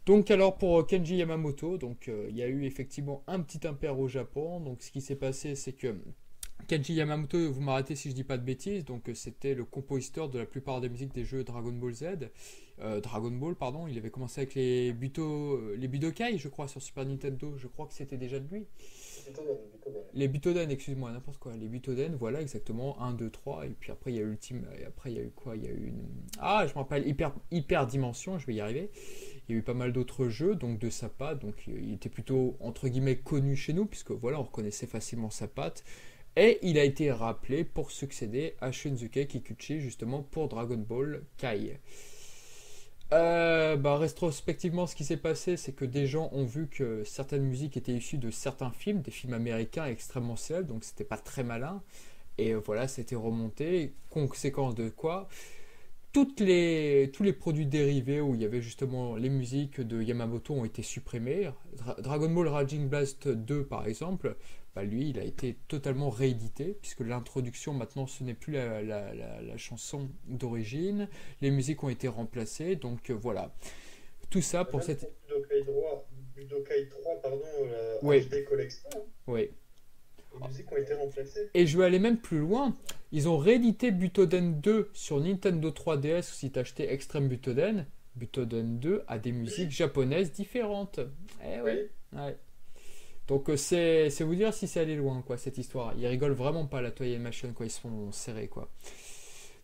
Donc alors pour Kenji Yamamoto, donc il y a eu effectivement un petit impair au Japon. Donc ce qui s'est passé, c'est que Kenji Yamamoto, vous m'arrêtez si je dis pas de bêtises, donc c'était le compositeur de la plupart des musiques des jeux Dragon Ball Z. Dragon Ball, pardon, il avait commencé avec les Budokai, je crois, sur Super Nintendo. Je crois que c'était déjà de lui. Les Butoden, excuse-moi, n'importe quoi. Les Butoden, voilà, exactement. 1, 2, 3. Et puis après, il y a eu Ultime. Et après, il y a eu quoi? Il y a eu je me rappelle, Hyper Dimension, je vais y arriver. Il y a eu pas mal d'autres jeux, donc de sa patte. Donc il était plutôt, entre guillemets, connu chez nous, puisque voilà, on reconnaissait facilement sa patte. Et il a été rappelé pour succéder à Shunsuke Kikuchi, justement, pour Dragon Ball Kai. Rétrospectivement, ce qui s'est passé, c'est que des gens ont vu que certaines musiques étaient issues de certains films, des films américains extrêmement célèbres, donc c'était pas très malin. Et voilà, c'était remonté. Conséquence de quoi? Tous les produits dérivés où il y avait justement les musiques de Yamamoto ont été supprimés. Dragon Ball Raging Blast 2 par exemple, lui il a été totalement réédité puisque l'introduction maintenant ce n'est plus la chanson d'origine, les musiques ont été remplacées, donc voilà. Tout ça pour cette... Budokai 3, pardon, la oui. HD Collection. Oui. Les musiques ont été remplacées. Et je vais aller même plus loin. Ils ont réédité Butoden 2 sur Nintendo 3DS. Si tu achetais Extreme Butoden, Butoden 2 a des musiques japonaises différentes. Eh oui. Ouais. Donc c'est vous dire si c'est allé loin, quoi, cette histoire. Ils rigolent vraiment pas, la Toei Machine, quoi. Ils se font serrer, quoi.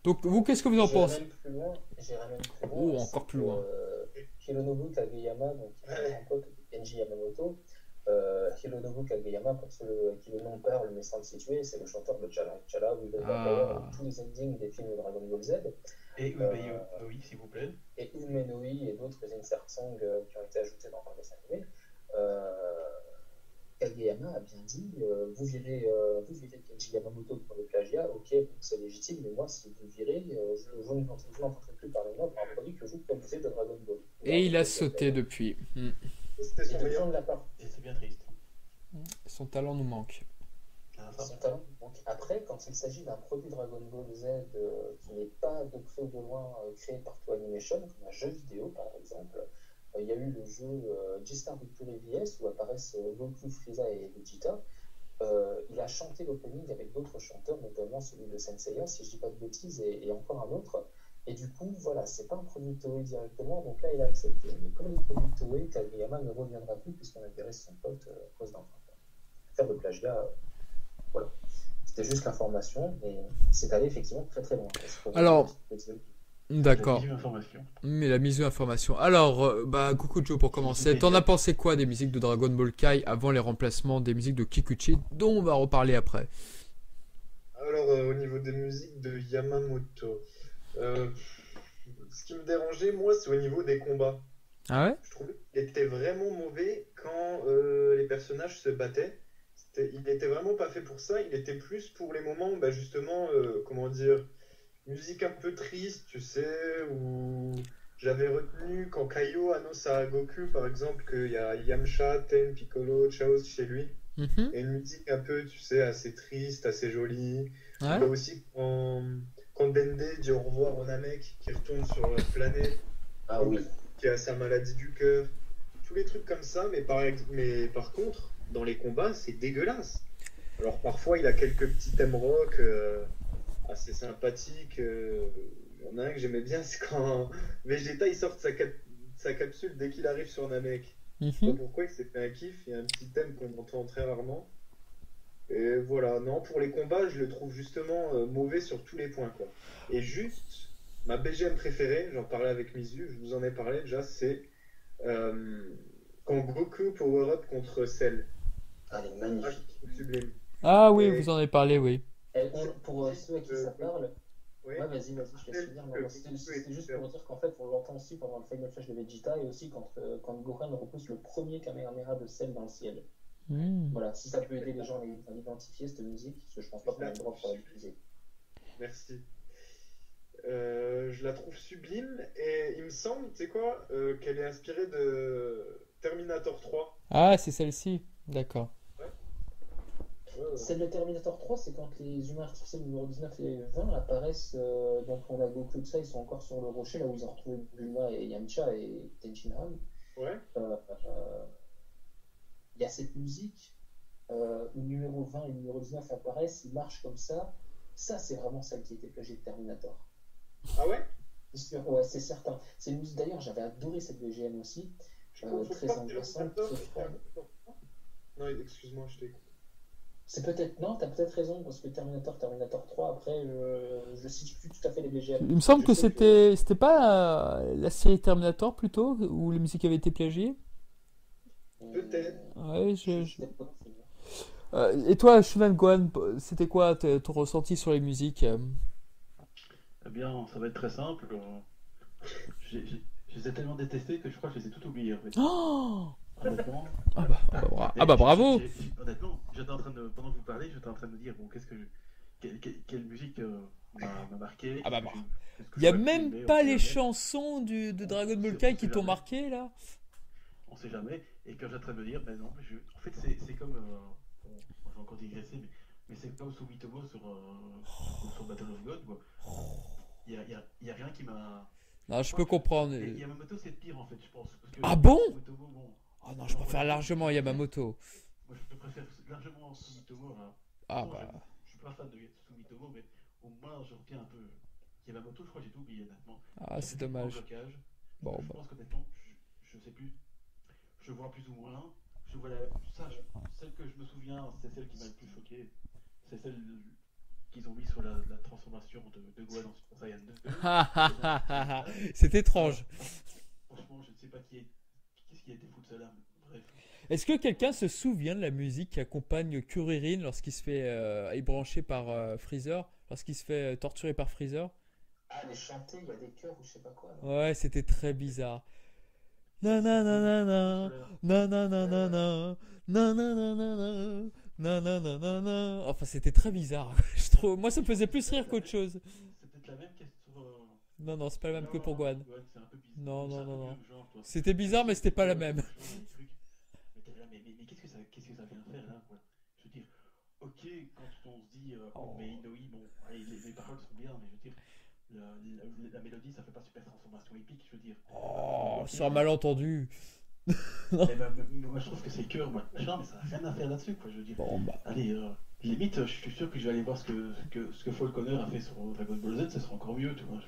Donc vous, qu'est-ce que vous en pensez? J'irai même plus loin. Oh, encore plus loin. Hironobu Kageyama, donc un pote de Kenji Yamamoto. Hironobu Kageyama, pour ceux qui n'ont pas le médecin de situer, c'est le chanteur de Chala. Chala, vous devez avoir tous les endings des films de Dragon Ball Z. Et Umenoi, s'il vous plaît. Et Umenoi et d'autres insert songs qui ont été ajoutés dans le dessin animé. Kageyama a bien dit vous virez Kenji Yamamoto pour le plagiat, ok, c'est légitime, mais moi, si vous virez, je n'entendrai plus parler de moi pour un produit que vous produisez de Dragon Ball. Et il a sauté depuis. C'était son meilleur de la part. Et c'est bien triste. Son talent nous manque. Son talent nous manque. Après, quand il s'agit d'un produit Dragon Ball Z qui n'est pas de près ou de loin créé par Toei Animation, comme un jeu vidéo par exemple, il y a eu le jeu G-Star Victory VS où apparaissent Goku, Frieza et Vegeta. Il a chanté l'opening avec d'autres chanteurs, notamment celui de Senseiya, si je dis pas de bêtises, et encore un autre. Et du coup, voilà, c'est pas un produit Toei directement, donc là, il a accepté. Mais pour les produits Toei, Kageyama ne reviendra plus puisqu'on intéresse son pote à cause d'un faire de plagiat. Voilà. C'était juste l'information, mais c'est allé effectivement très très loin. Alors, D'accord. La information. Mais la mise information. Alors, coucou Joe, pour commencer, t'en as pensé quoi des musiques de Dragon Ball Kai avant les remplacements des musiques de Kikuchi, dont on va reparler après? Alors, au niveau des musiques de Yamamoto, euh, ce qui me dérangeait, moi, c'est au niveau des combats. Ah ouais? Je trouvais qu'il était vraiment mauvais quand les personnages se battaient. Il était vraiment pas fait pour ça, il était plus pour les moments, bah, justement, comment dire, musique un peu triste, tu sais, où j'avais retenu quand Kaio annonce à Goku, par exemple, qu'il y a Yamcha, Ten, Piccolo, Chaos chez lui, Mhm. et une musique un peu, tu sais, assez triste, assez jolie. Ouais. Là aussi, quand Dende dit au revoir au Namek, qui retourne sur la planète, Ah oui. qui a sa maladie du cœur, tous les trucs comme ça, mais par contre, dans les combats, c'est dégueulasse. Alors parfois, il a quelques petits thèmes rock assez sympathiques. Il y en a un que j'aimais bien, c'est quand Vegeta il sort de sa capsule dès qu'il arrive sur Namek. Je sais pas Mhm. pourquoi il s'est fait un kiff, il y a un petit thème qu'on entend très rarement. Et voilà, non, pour les combats, je le trouve justement mauvais sur tous les points, quoi. Et juste, ma BGM préférée, j'en parlais avec Mizu, je vous en ai parlé déjà, c'est euh, quand Goku power up contre Cell. Elle est Ah, je magnifique. trouve sublime. Ah oui, Et vous en avez parlé, oui. Pour ceux à qui ça parle, oui, ouais, vas-y, je te laisse finir. Non, c'était juste pour dire qu'en fait, on l'entend aussi pendant le Final Flash de Vegeta et aussi quand Gohan repousse le premier Kamehameha de Cell dans le ciel. Hmm. Voilà, si ça peut aider les gens à l'identifier, cette musique, parce que je pense pas qu'on ait le droit pour l'utiliser. merci. Je la trouve sublime et il me semble, tu sais quoi, qu'elle est inspirée de Terminator 3. Ah, c'est celle-ci. D'accord. Ouais. Ouais. Celle de Terminator 3, c'est quand les humains artificiels numéro 19 et 20 apparaissent, donc on a Goku de ça, ils sont encore sur le rocher, là où ils ont retrouvé Bulma et Yamcha et Tenshinhan. Ouais. Il y a cette musique où numéro 20 et numéro 19 apparaissent, ils marchent comme ça. Ça, c'est vraiment celle qui était plagiée de Terminator. Ah ouais? C'est sûr, ouais, c'est certain. C'est une musique, d'ailleurs, j'avais adoré cette BGM aussi. Je confonds Très pas angoissante, Terminator très et froide. Terminator 3. Non, excuse-moi, je t'écoute. C'est peut-être, non, t'as peut-être raison, parce que Terminator 3, après, je situe plus tout à fait les BGM. Il me semble Je que sais c'était pas la série Terminator plutôt, où les musiques avaient été plagiées. Peut-être. Ouais, C'est possible. Et toi, Shunan Gohan, c'était quoi ton ressenti sur les musiques? Eh bien, ça va être très simple. Je les ai tellement détestés que je crois que je les ai tout oubliés, en fait. Oh, Honnêtement. ah bah bravo! Honnêtement, j'étais en train de, pendant que vous parlez, j'étais en train de me dire, bon, quelle musique m'a marqué, Ah bah, qu'est-ce que Il y a j'aurais pu même aimer, on pas sait les jamais. chansons de Dragon Ball On Kai sait qui t'ont jamais. marqué là? On sait jamais. Et quand j'étais en train de me dire, ben non, en fait, c'est comme, bon, je vais encore digresser, mais c'est comme Sumitomo sur Battle of God, quoi. Il y a rien qui m'a. Non, Je je crois peux que comprendre. Yamamoto, c'est pire, en fait, je pense. Parce que Ah bon? Sumitomo, bon. Oh non, je préfère largement Yamamoto. Moi, je préfère largement Sumitomo. Hein. Ah Pourtant, bah. je suis pas fan de Sumitomo, mais au moins, je retiens un peu. Yamamoto, je crois que j'ai tout oublié, honnêtement. Ah, Il a c'est fait des gros dommage. blocages. Bon, Je bah. pense qu'honnêtement, je sais plus. Je vois plus ou moins. Je vois celle que je me souviens, c'est celle qui m'a le plus choqué. C'est celle qu'ils ont mis sur la transformation de Gohan en Super Saiyan 2. C'est étrange. Franchement, je ne sais pas qu'est-ce qui a été fou de cela. Bref. Est-ce que quelqu'un se souvient de la musique qui accompagne Kuririn lorsqu'il se fait ébrancher par Freezer, lorsqu'il se fait torturer par Freezer? Ah, les chanter, il y a des chœurs ou je sais pas quoi. Là. Ouais, c'était très bizarre. Nananana, nananana, nananana, nananana. Enfin, c'était très bizarre. Je trouve, moi, ça me faisait plus rire qu'autre chose. C'est peut-être la même question. Non, non, c'est pas la même que pour Gohan. Gohan, c'est un peu bizarre. Non, C'est non, un peu non, non. mieux, genre, toi. C'était bizarre, mais c'était pas la même. Mais t'es là, mais qu'est-ce que ça vient faire là, quoi? Je veux dire, ok, quand on se dit, oh, mais Inoi, bon, allez, les paroles sont bien, mais je veux dire, la mélodie, ça fait pas super transformation épique, je veux dire. Oh, sur un malentendu. Eh ben, moi, je trouve que c'est cœur, moi. Non, mais ça n'a rien à faire là-dessus, quoi, je veux dire. Bon, bah. Allez, limite, je suis sûr que je vais aller voir ce que Falconer a fait sur Dragon Ball Z, ça sera encore mieux, tu vois.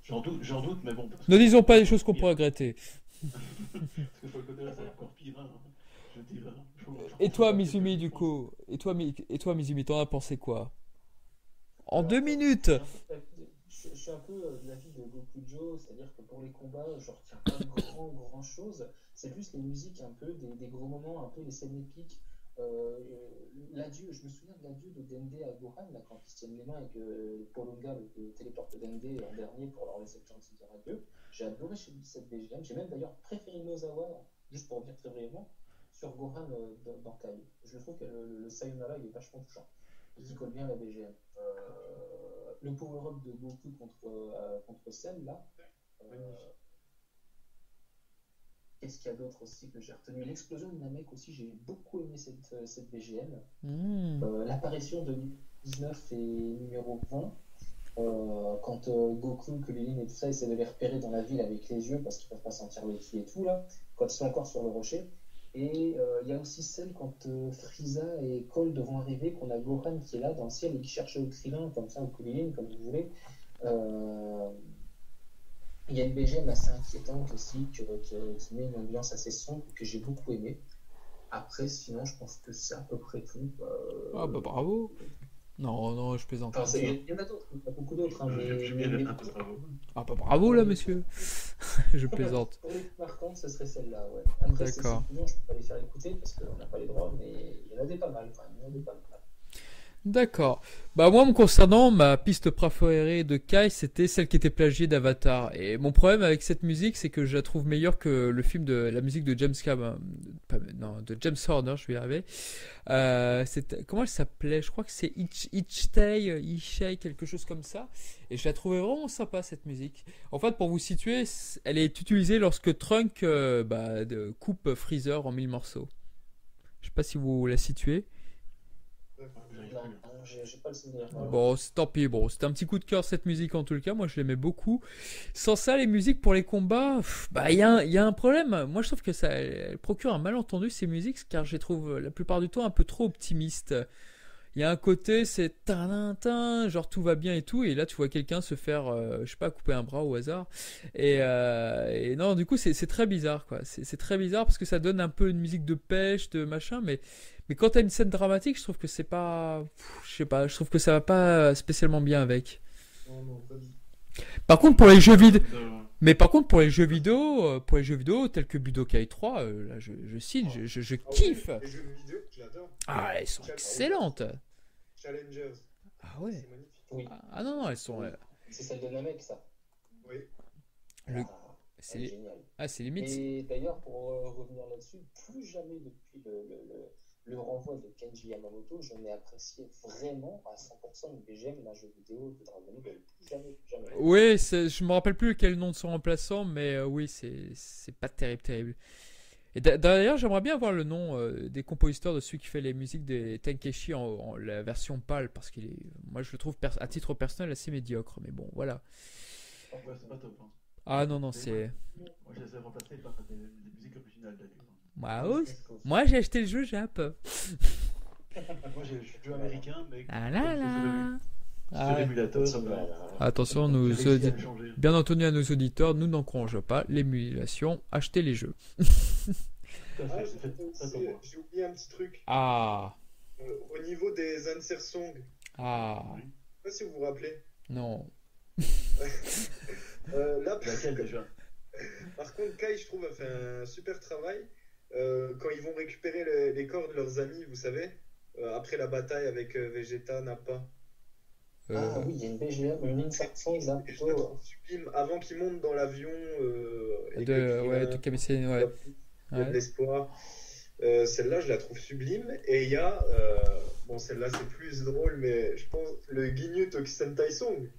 J'en doute, mais bon. Ne disons pas des choses qu'on pourrait regretter. Parce que Falconer, c'est encore pire, hein. Je veux dire. Et toi, Mizumi, du coup? Et toi, Mizumi, t'en as pensé quoi? En 2 minutes! je suis un peu de l'avis de Goku Joe, c'est-à-dire que pour les combats, je retiens pas grand chose. C'est plus les musiques un peu, des gros moments, un peu les scènes épiques. L'adieu, je me souviens de l'adieu de Dende à Gohan, là, quand ils se tiennent les mains et que Polonga le téléporte Dende en dernier pour leur laisser le temps de se dire adieu. J'ai adoré cette BGM. J'ai même d'ailleurs préféré Nozawa, juste pour dire très brièvement, sur Gohan dans Kai. Je trouve que le Sayonara il est vachement touchant. Il colle bien à la BGM. Le power-up de Goku contre Cell, là. Qu'est-ce qu'il y a d'autre aussi que j'ai retenu? L'explosion de Namek aussi, j'ai beaucoup aimé cette BGM. L'apparition de 19 et numéro 20, quand Goku, Kulilin et tout ça essaient de les repérer dans la ville avec les yeux parce qu'ils peuvent pas sentir le ki et tout, là, quand ils sont encore sur le rocher. Et il y a aussi celle quand Frieza et Cole devront arriver, qu'on a Gohan qui est là dans le ciel et qui cherche le Krillin, comme ça, ou Kulilin, comme vous voulez. Il y a une BGM assez inquiétante aussi, qui met une ambiance assez sombre, que j'ai beaucoup aimé. Après, sinon, je pense que c'est à peu près tout. Ah bah bravo. Non, je plaisante. Enfin, il y en a d'autres, il y en a beaucoup d'autres. Hein, Ah bah bravo là, monsieur. Je plaisante. Pour les plus marquantes, ce serait celle-là, ouais. Après, d'accord. Je peux pas les faire écouter parce qu'on n'a pas les droits, mais il y en a des pas mal, quand même. Il y en a des pas mal. D'accord. Bah moi, me concernant, ma piste préférée de Kai, c'était celle qui était plagiée d'Avatar. Et mon problème avec cette musique, c'est que je la trouve meilleure que le film de la musique de James Cameron, de James Horner, je vais y arriver. Comment elle s'appelait? Je crois que c'est Ichtai, quelque chose comme ça. Et je la trouvais vraiment sympa cette musique. En fait, pour vous situer, elle est utilisée lorsque Trunk coupe Freezer en 1000 morceaux. Je sais pas si vous la situez. Non, j'ai pas le souvenir. Bon, tant pis. Bon, c'était un petit coup de cœur cette musique en tout cas. Moi, je l'aimais beaucoup. Sans ça, les musiques pour les combats, il y a un problème. Moi, je trouve que ça elle procure un malentendu ces musiques, car je les trouve la plupart du temps un peu trop optimistes. Il y a un côté, c'est tin, genre tout va bien et tout, et là tu vois quelqu'un se faire, je sais pas, couper un bras au hasard. Et non, du coup, c'est très bizarre, quoi. C'est très bizarre parce que ça donne un peu une musique de pêche, de machin, mais quand t'as une scène dramatique, je trouve que c'est pas. Je sais pas, je trouve que ça va pas spécialement bien avec. Non, pas du tout. Par contre, pour les jeux vidéo. Mais par contre, pour les jeux vidéo tels que Budokai 3, là, je signe, je kiffe. Les jeux vidéo, j'adore. Ah, elles sont excellentes. Challengers. Ah ouais. C'est magnifique. Oui. Non, elles sont. C'est celle de Namek, ça. Oui. C'est génial. Ah, c'est limite. Et d'ailleurs, pour revenir là-dessus, plus jamais depuis le renvoi de Kenji Yamamoto, je n'ai apprécié vraiment à 100% une BGM d'un jeu vidéo de Dragon Ball. Plus jamais. Oui, je me rappelle plus quel nom de son remplaçant, mais oui, c'est pas terrible. Et d'ailleurs, j'aimerais bien avoir le nom des compositeurs de celui qui fait les musiques des Tenkeshi en la version PAL, parce moi je le trouve à titre personnel assez médiocre, mais bon, voilà. Ouais, c'est pas top. Hein. Ah non, c'est. Moi, je les ai remplacés par des musiques originales Moi d'ailleurs. aussi. Moi, j'ai acheté le jeu Jap. Moi, je suis jeu américain, mais. Ah là là. Sur l'émulateur. Attention, bien entendu à nos auditeurs, nous n'encourageons pas l'émulation. Achetez les jeux. J'ai oublié un petit truc. Ah. Au niveau des insert songs. Ah. Je sais pas si vous vous rappelez. Non. Là, Laquelle déjà? Par contre, Kai, je trouve, a fait un super travail. Quand ils vont récupérer les corps de leurs amis, vous savez, après la bataille avec Vegeta, Nappa. Ah oui, il y a une BGM, une insert song là, plutôt. Sublime, avant qu'ils montent dans l'avion. De KBC, ouais. Il y a de l'espoir. Celle-là, je la trouve sublime. Et il y a, bon, celle-là, c'est plus drôle, mais je pense, le Ginyu Tokusentai Song.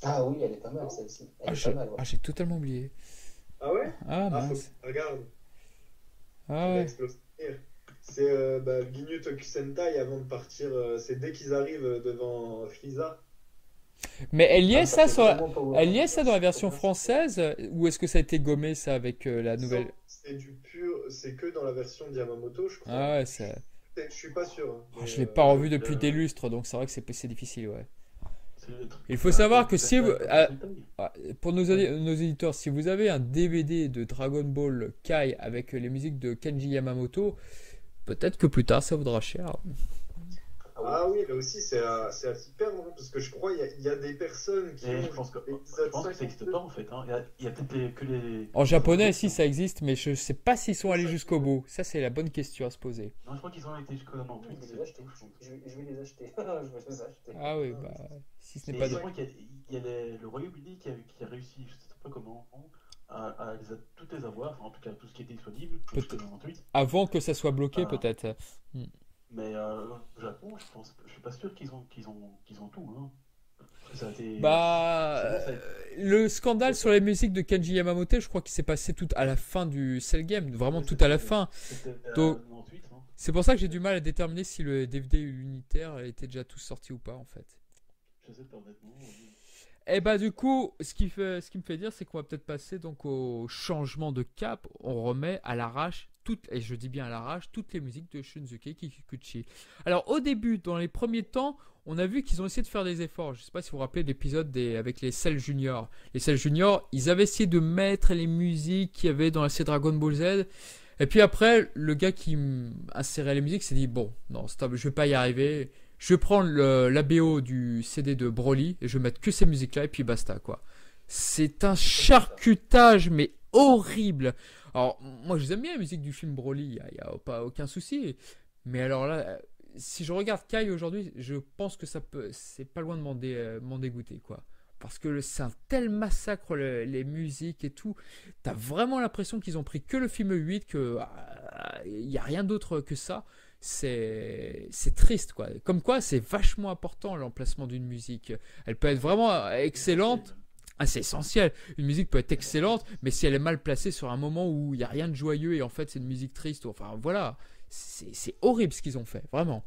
Ah oui, elle est pas mal celle-ci. Elle est pas mal, ouais. J'ai totalement oublié. Ah ouais? Ah mince. Regarde. Ah ouais. C'est le Ginyu Tokusentai avant de partir. C'est dès qu'ils arrivent devant Frieza. Mais elle y est ça dans la version française, ou est-ce que ça a été gommé ça avec la nouvelle? C'est du pur, c'est que dans la version de Yamamoto, je crois. Ah ouais, c'est. Je suis pas sûr. Hein, je l'ai pas revu depuis des lustres, donc c'est vrai que c'est difficile, ouais. Il faut savoir que si pour nos éditeurs, si vous avez un DVD de Dragon Ball Kai avec les musiques de Kenji Yamamoto, peut-être que plus tard ça vaudra cher. Ah oui, là aussi, c'est à s'y perdre, hein, parce que je crois qu'il y a des personnes qui Et ont je pense que l'épisode ça n'existe 52. pas en fait. Hein. Il y a peut-être que les. En japonais, si ça existe, mais je sais pas s'ils sont allés jusqu'au bout. Ça, c'est la bonne question à se poser. Non, je crois qu'ils ont été jusqu'au 98. Je vais les acheter. Je vais les acheter. Je vais les acheter. Ah oui, bah, si ce n'est Et pas je de... crois qu'il y a le Royaume-Uni qui a réussi, je sais pas comment, à toutes les avoir, enfin, en tout cas tout ce qui était disponible, jusqu'au 98. Avant que ça soit bloqué, Ah. peut-être. Mais au Japon, je suis pas sûr qu'ils ont tout. Hein. Ça a été. Bah, c'est bon, ça a été- le scandale sur les musiques de Kenji Yamamoto, je crois qu'il s'est passé tout à la fin du Cell Game, vraiment tout à la fin. C'était Donc- 98. Hein. C'est pour ça que j'ai du mal à déterminer si le DVD unitaire était déjà tous sortis ou pas, en fait. Je sais pas honnêtement. Et bah du coup, ce qui me fait dire, c'est qu'on va peut-être passer donc au changement de cap. On remet à l'arrache et je dis bien à l'arrache, toutes les musiques de Shunsuke Kikuchi. Alors au début, dans les premiers temps, on a vu qu'ils ont essayé de faire des efforts. Je sais pas si vous vous rappelez l'épisode avec les Cell Junior. Les Cell Junior, ils avaient essayé de mettre les musiques qu'il y avait dans la série Dragon Ball Z. Et puis après, le gars qui insérait les musiques s'est dit, bon, non, stop, je vais pas y arriver. Je vais prendre la BO du CD de Broly et je vais mettre que ces musiques-là et puis basta, quoi. C'est un charcutage, mais horrible. Alors, moi, je les aime bien, la musique du film Broly, il n'y a pas aucun souci. Mais alors là, si je regarde Kai aujourd'hui, je pense que c'est pas loin de m'en dégoûter, quoi. Parce que c'est un tel massacre, les musiques et tout. T'as vraiment l'impression qu'ils ont pris que le film 8, qu'il n'y a rien d'autre que ça. C'est triste, quoi. Comme quoi, c'est vachement important l'emplacement d'une musique. Elle peut être vraiment excellente. Ah, c'est essentiel. Une musique peut être excellente, mais si elle est mal placée sur un moment où il n'y a rien de joyeux et en fait c'est une musique triste, enfin voilà, c'est horrible ce qu'ils ont fait, vraiment.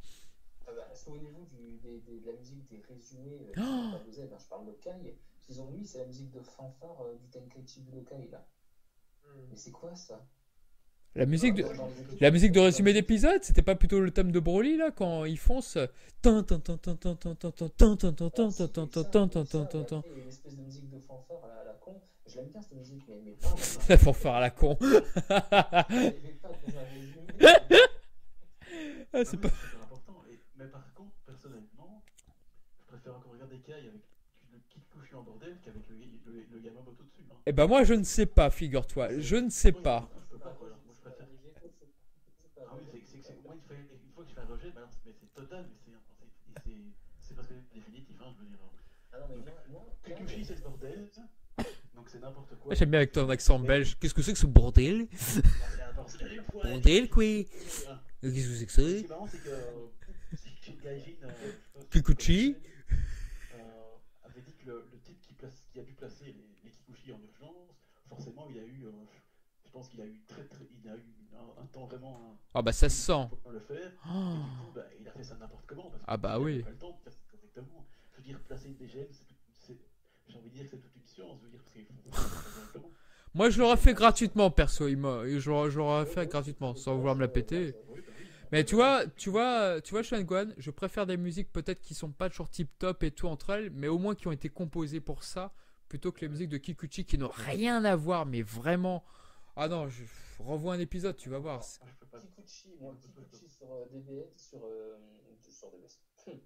C'est au niveau de la musique des résumés, Oh je parle de Kai, qu'ils ont mis, c'est la musique de fanfare du Tenkaichi Budokai là. Mais c'est quoi ça? La musique de résumé d'épisode, c'était pas plutôt le thème de Broly là quand ils foncent. Une espèce de musique de fanfare à la con. Je l'aime bien cette musique, mais pas. La fanfare à la con. Ah, c'est pas. super important. Mais par contre, personnellement, je préfère encore regarder Kai avec le Kikuchi en bordel qu'avec le Yamamoto dessus. Hein. Eh ben moi je ne sais pas, figure-toi, je ne sais pas. Je peux pas, quoi. Moi, je préfère. Ah oui, moi, une fois que je fais un rejet, bah, mais c'est total, mais c'est presque définitif, hein, je veux dire. Ah non, mais moi, Kikuchi, c'est le bordel, donc c'est n'importe quoi. J'aime bien avec ton accent belge. Qu'est-ce que c'est que ce bordel? C'est un bordel, quoi. Bordel, quoi. Voilà. Qu'est-ce que c'est que Ce qui est ça? marrant, c'est que Gaijin, Kikuchi avait dit que le type qui a dû placer les Kikuchi en urgence, forcément, il a eu, je pense qu'il a eu il a eu un temps vraiment. Ah bah ça se sent. Pour le faire. Oh. Et du coup, bah, il a fait ça n'importe comment. Parce Ah bah qu'il oui. avait pas le temps de faire ça correctement. Je veux dire, placer des gemmes, j'ai envie de dire que c'est toute une science. Je veux dire, parce qu'il faut faire ça correctement. Moi je l'aurais fait gratuitement perso. Je l'aurais fait gratuitement sans vouloir me la péter. Oui, bah oui. Mais tu vois, Shuangguan, je préfère des musiques peut-être qui sont pas toujours tip top et tout entre elles, mais au moins qui ont été composées pour ça, plutôt que les musiques de Kikuchi qui n'ont rien à voir, mais vraiment. Ah non, je revois un épisode, tu vas voir. Ah, je peux pas. Kikuchi sur DBS, sur DBS. Sur Kai.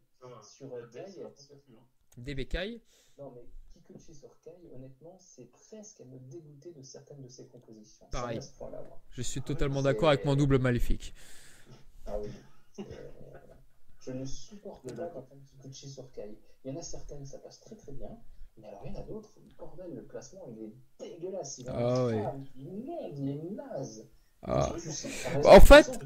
DBK. Non, mais Kikuchi sur Kai, honnêtement, c'est presque à me dégoûter de certaines de ses compositions. Pareil. C'est à ce point-là, moi. Je suis totalement d'accord avec mon double maléfique. Ah oui. Je ne supporte pas quand on Kikuchi sur Kai. Il y en a certaines, ça passe très très bien. Mais alors, il y en a d'autres, bordel, le placement, il est dégueulasse. Il est immonde, il est naze. Ah. En fait,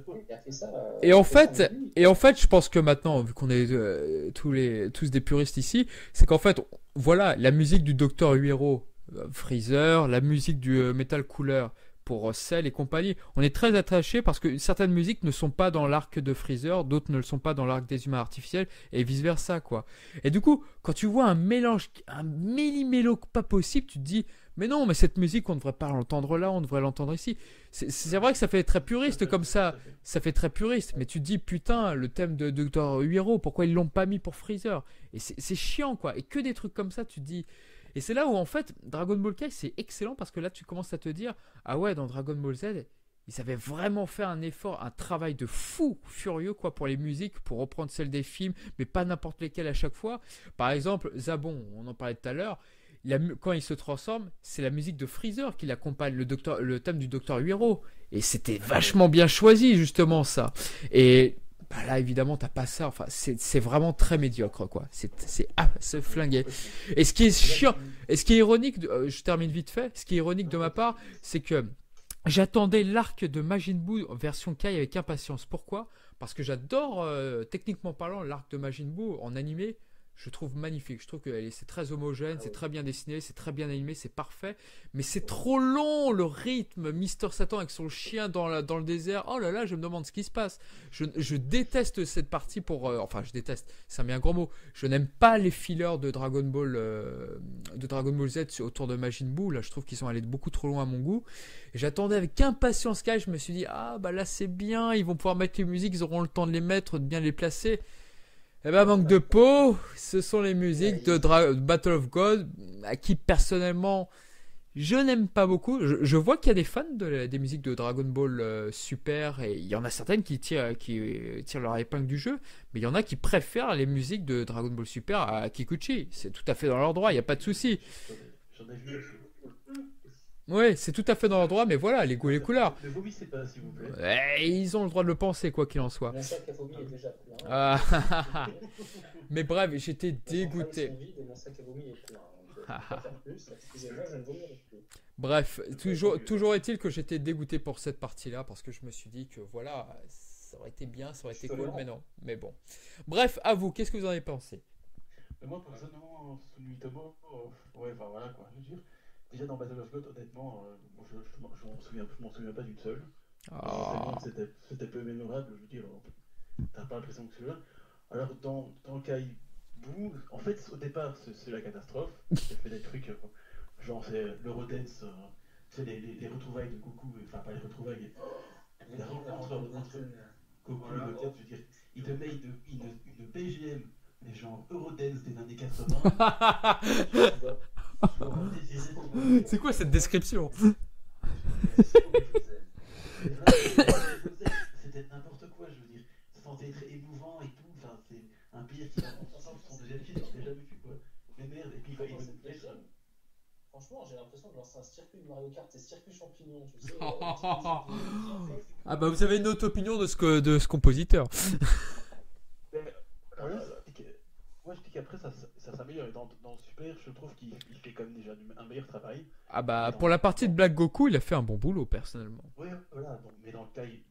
je pense que maintenant, vu qu'on est tous des puristes ici, c'est qu'en fait, voilà, la musique du Docteur Huero, Freezer, la musique du Metal Cooler pour Cell et compagnie, on est très attachés parce que certaines musiques ne sont pas dans l'arc de Freezer, d'autres ne le sont pas dans l'arc des humains artificiels et vice versa, quoi. Et du coup, quand tu vois un mélange, un méli-mélo pas possible, tu te dis, mais non, mais cette musique, on ne devrait pas l'entendre là, on devrait l'entendre ici. C'est vrai que ça fait très puriste comme ça fait très puriste, mais tu te dis, putain, le thème de Dr. Huero, pourquoi ils l'ont pas mis pour Freezer? Et c'est chiant, quoi. Et que des trucs comme ça, tu te dis. Et c'est là où, en fait, Dragon Ball Kai, c'est excellent parce que là, tu commences à te dire, ah ouais, dans Dragon Ball Z, Ils avaient vraiment fait un effort, un travail de fou furieux quoi pour les musiques, pour reprendre celles des films, mais pas n'importe lesquelles à chaque fois. Par exemple, Zabon, on en parlait tout à l'heure, quand il se transforme, c'est la musique de Freezer qui l'accompagne, le thème du Docteur Huiro. Et c'était vachement bien choisi justement ça. Et bah là évidemment t'as pas ça, enfin c'est vraiment très médiocre quoi. C'est se flinguer. Et ce qui est chiant, et ce qui est ironique, je termine vite fait, ce qui est ironique de ma part, c'est que j'attendais l'arc de Majin Buu version Kai avec impatience. Pourquoi? Parce que j'adore, techniquement parlant, l'arc de Majin Buu en animé. Je trouve magnifique. Je trouve que c'est très homogène, c'est très bien dessiné, c'est très bien animé, c'est parfait. Mais c'est trop long le rythme. Mister Satan avec son chien dans le désert. Oh là là, je me demande ce qui se passe. Je déteste cette partie enfin, je déteste. C'est un bien gros mot. Je n'aime pas les fillers de Dragon Ball Z autour de Majin Buu. Là, je trouve qu'ils sont allés beaucoup trop loin à mon goût. Et j'attendais avec impatience Kai. Je me suis dit, ah bah là c'est bien. Ils vont pouvoir mettre les musiques, ils auront le temps de les mettre, de bien les placer. Eh ben, manque de peau, ce sont les musiques de Battle of God, à qui personnellement je n'aime pas beaucoup. Je vois qu'il y a des fans des musiques de Dragon Ball Super, et il y en a certaines qui tirent leur épingle du jeu, mais il y en a qui préfèrent les musiques de Dragon Ball Super à Kikuchi. C'est tout à fait dans leur droit, il n'y a pas de souci. J'en ai vu. Oui, c'est tout à fait dans leur droit, mais voilà, les goûts et les couleurs. Ne vomissez pas, s'il vous plaît. Ils ont le droit de le penser, quoi qu'il en soit. Mon sac à vomi est déjà plein. Mais bref, j'étais dégoûté. Mon sac à vomi est plein. Je peux pas faire plus. Excusez-moi, je ne vomirai plus. Bref, toujours est-il que j'étais dégoûté pour cette partie-là, parce que je me suis dit que voilà, ça aurait été bien, ça aurait été cool, mais non. Mais bon. Bref, à vous, qu'est-ce que vous en avez pensé? Moi, personnellement, Sumitomo, ouais, enfin voilà quoi. Je veux dire, déjà dans Battle of God, honnêtement, je m'en souviens pas d'une seule. C'était peu mémorable, je veux dire, t'as pas l'impression que c'est là. Alors dans Kai Buu, en fait au départ c'est la catastrophe. J'ai fait des trucs, genre c'est l'Eurodance, c'est les retrouvailles de Goku, enfin pas les retrouvailles, mais la rencontre entre Goku et Goku, je veux dire, il te met une BGM, les gens Eurodance des années 80. C'est quoi cette description? C'était n'importe quoi, je veux dire. C'est censé être émouvant et tout. Enfin, c'est un pire qui raconte ensemble son deuxième film, j'en ai jamais vu quoi. Mais merde, et puis il va nous plaire. Franchement, j'ai l'impression de lancer un circuit de Mario Kart, c'est circuit champignon, tu sais. Ah bah vous avez une autre opinion de ce compositeur. Moi je dis qu'après ça s'améliore. Et dans Super, je trouve qu'il fait quand même déjà un meilleur travail. Ah bah pour la partie de Black Goku, il a fait un bon boulot personnellement. Ouais, voilà, donc, mais dans le Kai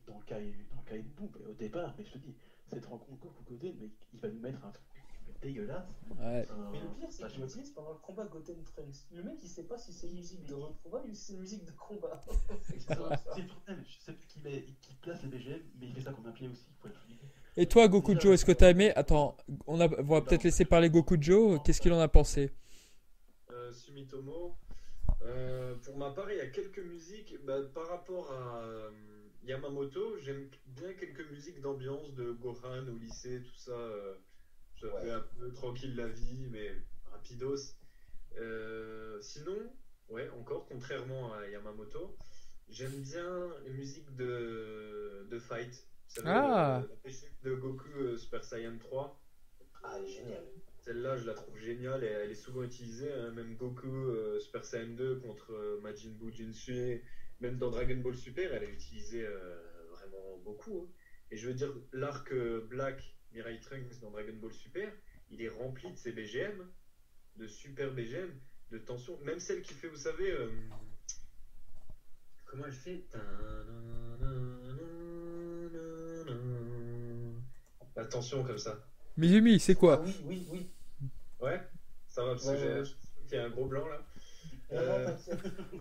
Buu, au départ, mais je te dis, cette rencontre Goku Goten, mais il va nous mettre un truc dégueulasse. Ouais. Mais le pire, c'est qu'il utilise pendant le combat Goten Trunks. Le mec, il sait pas si c'est musique de retrouvailles ou si c'est musique de combat. C'est le problème, je sais qu'il place les BGM, mais il fait ça comme un pied aussi. Et toi, Gokujo, est-ce que t'as aimé? Attends, on va peut-être laisser parler Gokujo. Qu'est-ce qu'il en a pensé? Sumitomo, pour ma part, il y a quelques musiques. Par rapport à Yamamoto, j'aime bien quelques musiques d'ambiance de Gohan au lycée, tout ça. J'avais un peu tranquille la vie, mais rapidos. Sinon, ouais, encore, contrairement à Yamamoto, j'aime bien les musiques de Fight. La musique de Goku Super Saiyan 3. Ah, elle est géniale. Celle-là, je la trouve géniale et elle est souvent utilisée. Hein. Même Goku Super Saiyan 2 contre Majin Buu Jinsui, même dans Dragon Ball Super, elle est utilisée vraiment beaucoup. Hein. Et je veux dire, l'arc Black Mirai Trunks dans Dragon Ball Super, il est rempli de ces BGM, de super BGM, de tension. Même celle qui fait, vous savez, comment elle fait? La tension comme ça. Mizumi, c'est quoi? Oui. Ouais, ça va, parce que il y a un gros blanc là.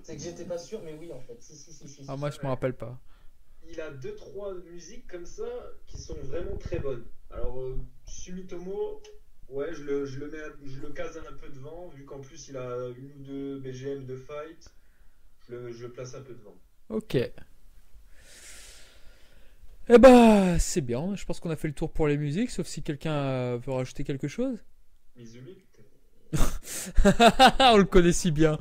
C'est que j'étais pas sûr, mais oui en fait. Si. Ah, moi je me rappelle pas. Il a 2-3 musiques comme ça qui sont vraiment très bonnes. Alors, Sumitomo, ouais, je le case un peu devant, vu qu'en plus il a une ou deux BGM de fight. Je le place un peu devant. Ok. Eh bah, c'est bien. Je pense qu'on a fait le tour pour les musiques, sauf si quelqu'un veut rajouter quelque chose. Mizumi, on le connaît si bien.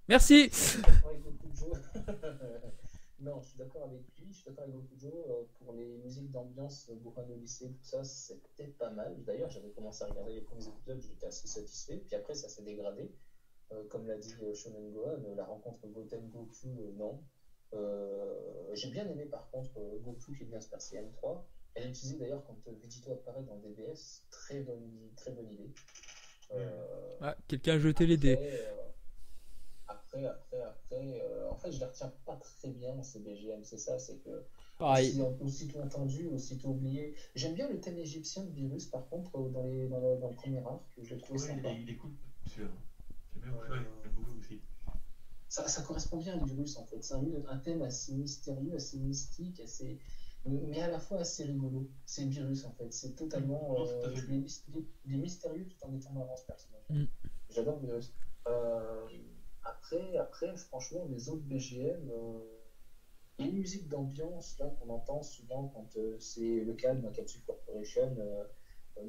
Merci. Non, je suis d'accord avec lui, je suis d'accord avec Gokujo. Pour les musiques d'ambiance, Gohan au lycée, tout ça, c'était pas mal. D'ailleurs, j'avais commencé à regarder les premiers épisodes, j'étais assez satisfait. Puis après, ça s'est dégradé. Comme l'a dit Shonen Gohan, la rencontre Goten-Goku, non. J'ai bien aimé par contre Goku qui devient Super Saiyan 3. Elle est utilisée d'ailleurs quand Vegito apparaît dans DBS. Très bonne idée. Quelqu'un a jeté les dés. Après, en fait, je les retiens pas très bien, ces BGM, c'est ça, c'est que Pareil. aussitôt entendu, aussitôt oublié. J'aime bien le thème égyptien de Virus, par contre, dans le premier arc, je le trouve sympa. Il est cool, sûr. J'aime beaucoup aussi. Ça correspond bien à Virus, en fait. C'est un thème assez mystérieux, assez mystique, mais à la fois assez rigolo. C'est Virus, en fait. C'est totalement. Il est mystérieux tout en étant marrant, ce personnage. J'adore Virus. Après, franchement, les autres BGM, il y a une musique d'ambiance là qu'on entend souvent quand c'est le cas de Makatsu Corporation,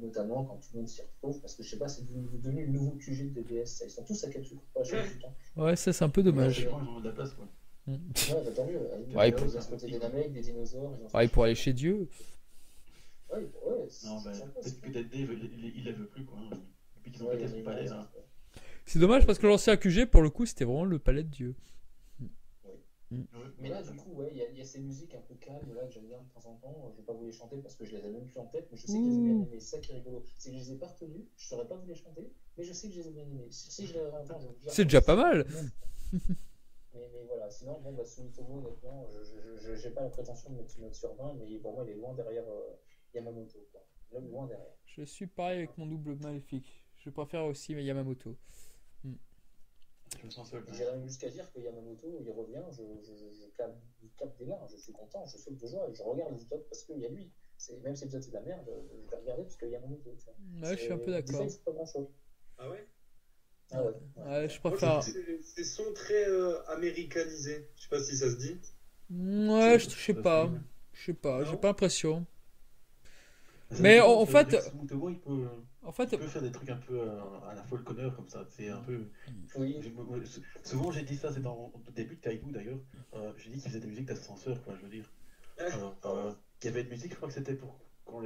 notamment quand tout le monde s'y retrouve, parce que je sais pas, c'est devenu le nouveau QG de DBS, ça. Ils sont tous à Makatsu Corporation tout le temps. Ouais, ça c'est un peu dommage. Ils ont de la place, quoi. Ouais, bah, tant mieux. Ouais, Ils ont exploité des Namek, des dinosaures. Il pourrait aller chez Dieu. Ouais, non, peut-être que Dead Dave, il la veut plus, quoi. Et puis qu'ils ont pété son palais, là. C'est dommage parce que l'ancien QG, pour le coup, c'était vraiment le palais de Dieu. Mais là, du coup, il y a ces musiques un peu calmes là que j'aime bien de temps en temps. Je vais pas vous les chanter parce que je les ai même plus en tête, mais je sais que je les ai bien aimées. C'est ça qui est rigolo. C'est que je les ai pas retenues, je saurais pas vous les chanter, mais je sais que je les ai bien aimées. Si je les réentends, je vais vous dire. C'est déjà pas mal. Mais voilà, sinon, Sumitomo, honnêtement, je n'ai pas la prétention de mettre une note sur 20, mais pour moi, il est loin derrière Yamamoto. Quoi. Loin derrière. Je suis pareil avec mon double maléfique. Je préfère aussi Yamamoto. J'irais même jusqu'à dire que Yamamoto, il revient, je capte des mains, je suis content, je saute de joie et je regarde les épisodes parce qu'il y a lui. Même si l'épisode c'est de la merde, je vais regarder parce qu'il y a Yamamoto. Ouais, je suis un peu d'accord. C'est pas grand chose. Ah ouais? Ah ouais. Je préfère. C'est son très américanisé. Je sais pas si ça se dit. Ouais, je sais pas. J'ai pas l'impression. Mais en fait, il peut faire des trucs un peu à la Fall Connor comme ça. C'est un peu. Oui. Souvent j'ai dit ça, c'est dans le début de Kaibu d'ailleurs. J'ai dit qu'il faisait des musiques d'ascenseur, quoi. Je veux dire. Il y avait une musique, je crois que c'était pour quand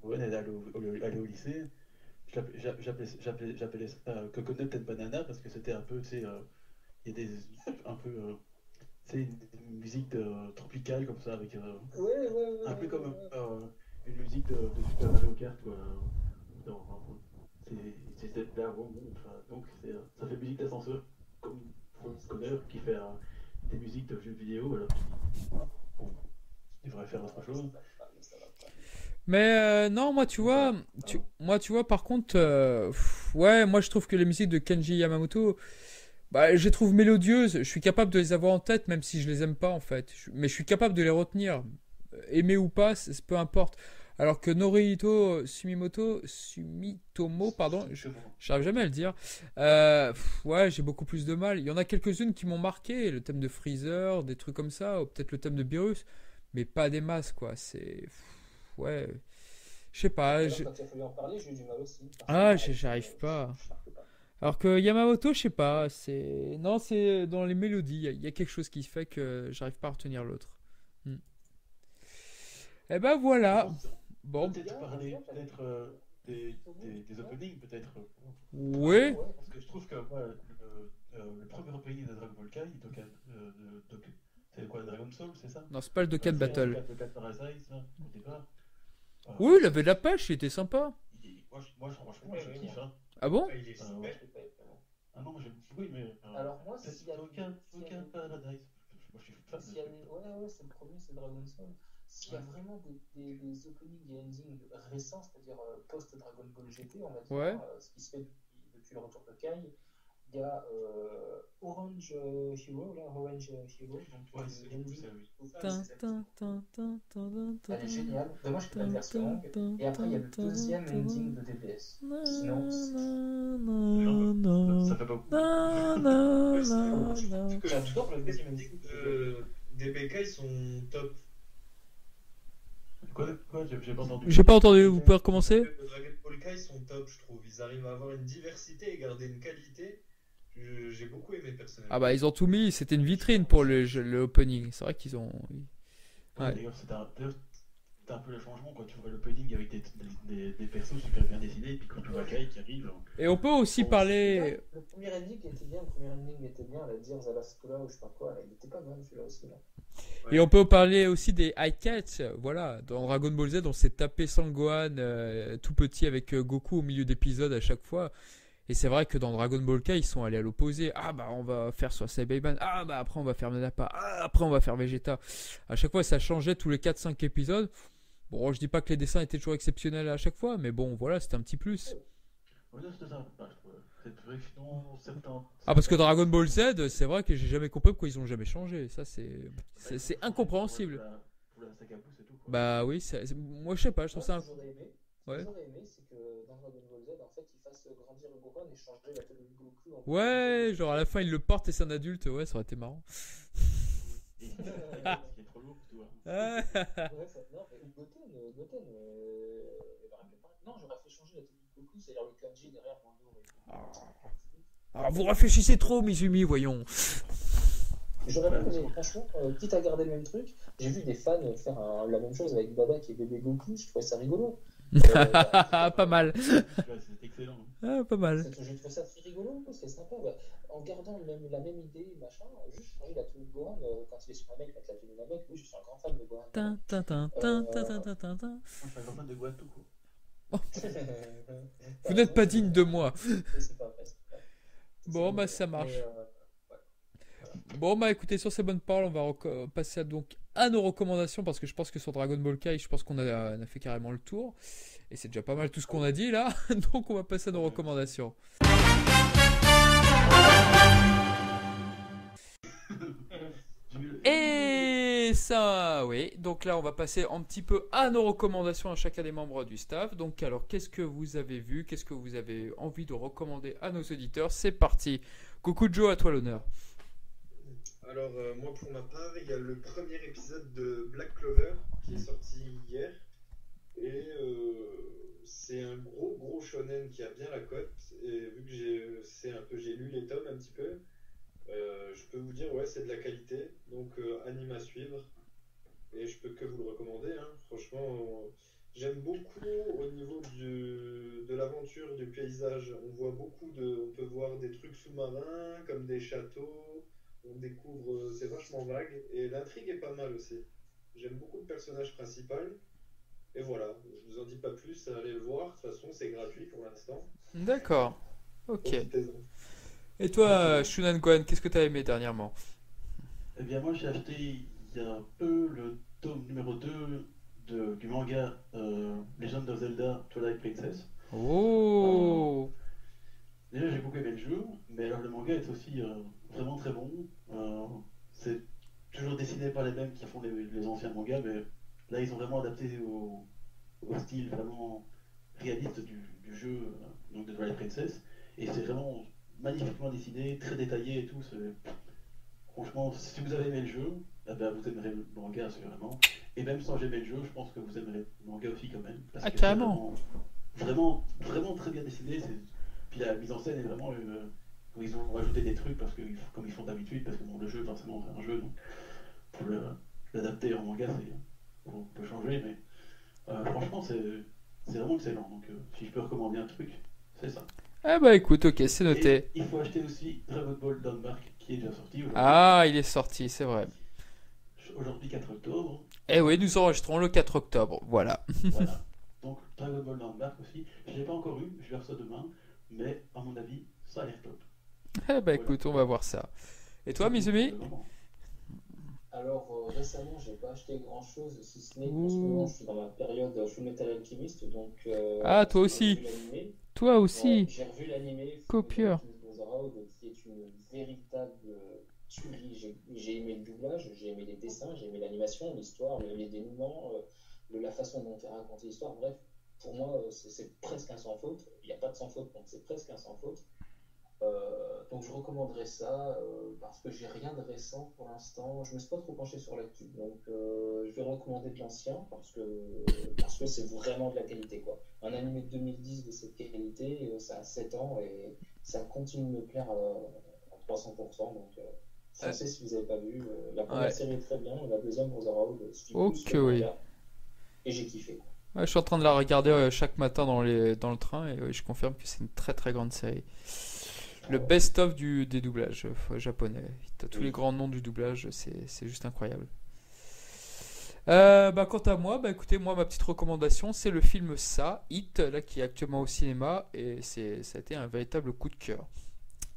Gohan allait au lycée. J'appelais ça Coconut and Banana parce que c'était un peu, tu sais, il y a des un peu, tu sais, une musique tropicale comme ça avec un peu comme une musique de Super Mario Kart, quoi. C'est là, donc ça fait musique d'ascenseur comme Connor qui fait des musiques de jeux vidéo, alors il devrait faire autre chose. Mais non, moi tu vois, par contre, ouais, moi je trouve que les musiques de Kenji Yamamoto, bah, je les trouve mélodieuses. Je suis capable de les avoir en tête, même si je les aime pas en fait. Mais je suis capable de les retenir, aimer ou pas, peu importe. Alors que Norihito Sumitomo, pardon, j'arrive jamais à le dire. Ouais, j'ai beaucoup plus de mal. Il y en a quelques-unes qui m'ont marqué, le thème de Freezer, des trucs comme ça, ou peut-être le thème de Beerus, mais pas des masses quoi. C'est ouais, je sais pas. Quand il a fallu en parler, j'ai eu du mal aussi. J'arrive pas. Alors que Yamamoto, je sais pas. Non, c'est dans les mélodies. Il y a quelque chose qui fait que j'arrive pas à retenir l'autre. Et ben voilà. Bon. Peut-être parler des openings, peut-être. Oui. Parce que je trouve que le premier opening de Dragon Ball Kai, c'est quoi, Dragon Soul, c'est ça? Non, c'est pas le Dokkan Battle. Le Dokkan Parasite, au départ. Oui, il avait de la pêche, il était sympa. Moi, franchement, je kiffe. Hein. Ah bon? Ah non, oui, mais. Alors, moi, c'est Dokkan Paradise. Moi, je suis fan. Ouais, c'est le premier, c'est Dragon Soul. S'il y a vraiment des openings et endings récents, c'est-à-dire post-Dragon Ball GT, on va dire, ce qui se fait depuis le retour de Kai, il y a Orange Hero, donc elle est géniale. Dommage que c'est pas une version longue. Et après, il y a le deuxième ending de DBS. Sinon, ça fait pas beaucoup. J'adore le deuxième ending de DBK, ils sont top. Quoi? J'ai pas entendu. J'ai pas entendu, vous pouvez recommencer? Les Dragon Ball Kai sont top, je trouve. Ils arrivent à avoir une diversité et garder une qualité. J'ai beaucoup aimé personnellement. Ah bah ils ont tout mis, c'était une vitrine pour le opening. C'est vrai qu'ils ont. Ouais. D'ailleurs, c'était un peu le changement quand tu vois l'opening avec des persos super bien dessinés, et puis quand tu vois Kai qui arrive. Et on peut aussi parler. Le premier ending était bien, la Dear the Last Scholar ou je sais pas quoi, il était pas mal celui-là aussi. Là. Ouais. Et on peut parler aussi des high catch. Voilà, dans Dragon Ball Z, on s'est tapé Sangohan tout petit avec Goku au milieu d'épisodes à chaque fois. Et c'est vrai que dans Dragon Ball Kai, ils sont allés à l'opposé. Ah bah on va faire soit Saibaman. Ah bah après on va faire Nanapa. Ah après on va faire Vegeta. À chaque fois ça changeait tous les 4-5 épisodes. Bon, je dis pas que les dessins étaient toujours exceptionnels à chaque fois, mais bon voilà, c'était un petit plus. Ouais, c'était ça. C'est vrai que sinon, Ah parce que Dragon Ball Z, c'est vrai que j'ai jamais compris pourquoi ils ont jamais changé. Ça c'est incompréhensible. Pour la saga Buu, c'est tout. Quoi. Bah oui, moi je sais pas, je trouve ça. J'aurais aimé. Ouais. J'aurais aimé, c'est que dans Dragon Ball Z, en fait, ils fassent grandir le Gohan et changer la tenue de Goku. Ouais, genre à la fin, il le porte et c'est un adulte. Ouais, ça aurait été marrant. Ce qui est trop lourd, tu vois. Ouais, non, mais Goten, non, j'aurais fait changer la tenue de Goku, c'est-à-dire le kanji derrière mon dos. Ah, vous réfléchissez trop, Mizumi, voyons. J'aurais pas aimé, franchement, quitte à garder le même truc, j'ai vu des fans faire la même chose avec Baba qui est bébé Goku, je trouvais ça rigolo. Pas mal. C'est excellent. Ah, pas mal. J'ai trouvé ça très rigolo, c'est sympa. En gardant la même idée, machin, juste changer la tenue de Gohan quand il est sur un mec, mettre la tenue d'un mec. Oui, je suis un grand fan de Gohan. Je suis un grand fan de Gohan tout court. Vous n'êtes pas digne de moi. C'est pas vrai. Bon, bah ça marche. Bon, bah écoutez, sur ces bonnes paroles, on va passer donc à nos recommandations parce que je pense que sur Dragon Ball Kai, je pense qu'on a fait carrément le tour. Et c'est déjà pas mal tout ce qu'on a dit là. Donc on va passer à nos recommandations. Et ça, oui. Donc là, on va passer un petit peu à nos recommandations à chacun des membres du staff. Donc alors, qu'est-ce que vous avez vu? Qu'est-ce que vous avez envie de recommander à nos auditeurs? C'est parti. Coucou Joe, à toi l'honneur. Alors, moi pour ma part, il y a le premier épisode de Black Clover qui est sorti hier. Et c'est un gros shonen qui a bien la cote. Et vu que j'ai lu les tomes un petit peu, je peux vous dire, ouais, c'est de la qualité. Donc, anime à suivre. Et je peux que vous le recommander. Hein. Franchement, j'aime beaucoup au niveau de l'aventure, du paysage. On peut voir des trucs sous-marins, comme des châteaux. On découvre, c'est vachement vague. Et l'intrigue est pas mal aussi. J'aime beaucoup le personnage principal. Et voilà, je vous en dis pas plus, allez le voir. De toute façon, c'est gratuit pour l'instant. D'accord. Ok. Et toi, Shunan Gohan, qu'est-ce que tu as aimé dernièrement? Eh bien, moi, j'ai acheté il y a un peu le tome numéro 2 du manga Legend of Zelda Twilight Princess. Oh Déjà, j'ai beaucoup aimé le jeu, mais alors le manga est aussi vraiment très bon. C'est toujours dessiné par les mêmes qui font les anciens mangas, mais là, ils ont vraiment adapté au style vraiment réaliste du jeu donc de Twilight Princess. Et c'est vraiment magnifiquement dessiné, très détaillé et tout. Franchement, si vous avez aimé le jeu, eh ben, vous aimerez le manga assurément. Et même sans aimer le jeu, je pense que vous aimerez le manga aussi quand même. Parce que carrément. C'est vraiment très bien dessiné. Puis la mise en scène est vraiment où ils ont rajouté des trucs parce que comme ils font d'habitude, parce que bon, le jeu forcément c'est un jeu, donc pour l'adapter en manga, on peut changer, mais franchement c'est vraiment excellent. Donc si je peux recommander un truc, c'est ça. Ah bah écoute, ok, c'est noté. Et il faut acheter aussi Dragon Ball Dawnmark qui est déjà sorti aujourd'hui. Ah, il est sorti, c'est vrai. Aujourd'hui 4 octobre. Eh oui, nous enregistrons le 4 octobre, voilà. Voilà. Donc Dragon Ball Dawnmark aussi, je ne l'ai pas encore eu, je vais faire ça demain, mais à mon avis, ça a l'air top. Eh bah écoute, on va voir ça. Et toi, Mizumi? Alors récemment, j'ai pas acheté grand chose, si ce n'est qu'en ce moment, je suis dans ma période Fullmetal Alchemist, donc. Ah, toi aussi. Toi aussi. J'ai revu l'animé Copieur. qui est une véritable tuerie. J'ai aimé le doublage, j'ai aimé les dessins, j'ai aimé l'animation, l'histoire, les dénouements, la façon dont est racontée l'histoire. Bref, pour moi, c'est presque un sans faute. Il n'y a pas de sans faute, donc c'est presque un sans faute. Donc je recommanderais ça parce que j'ai rien de récent pour l'instant. Je me suis pas trop penché sur l'actu, donc je vais recommander de l'ancien parce que c'est vraiment de la qualité quoi. Un animé de 2010 de cette qualité, ça a 7 ans et ça continue de me plaire 300%. Donc, foncez si vous n'avez pas vu. La première série est très bien, la deuxième, Brotherhood, suit plus le manga. Et j'ai kiffé. Ouais, je suis en train de la regarder chaque matin dans le train et je confirme que c'est une très très grande série. Le best-of des doublages japonais. T'as tous les grands noms du doublage, c'est juste incroyable. Quant à moi, écoutez, moi ma petite recommandation, c'est le film It, là qui est actuellement au cinéma et ça a été un véritable coup de cœur.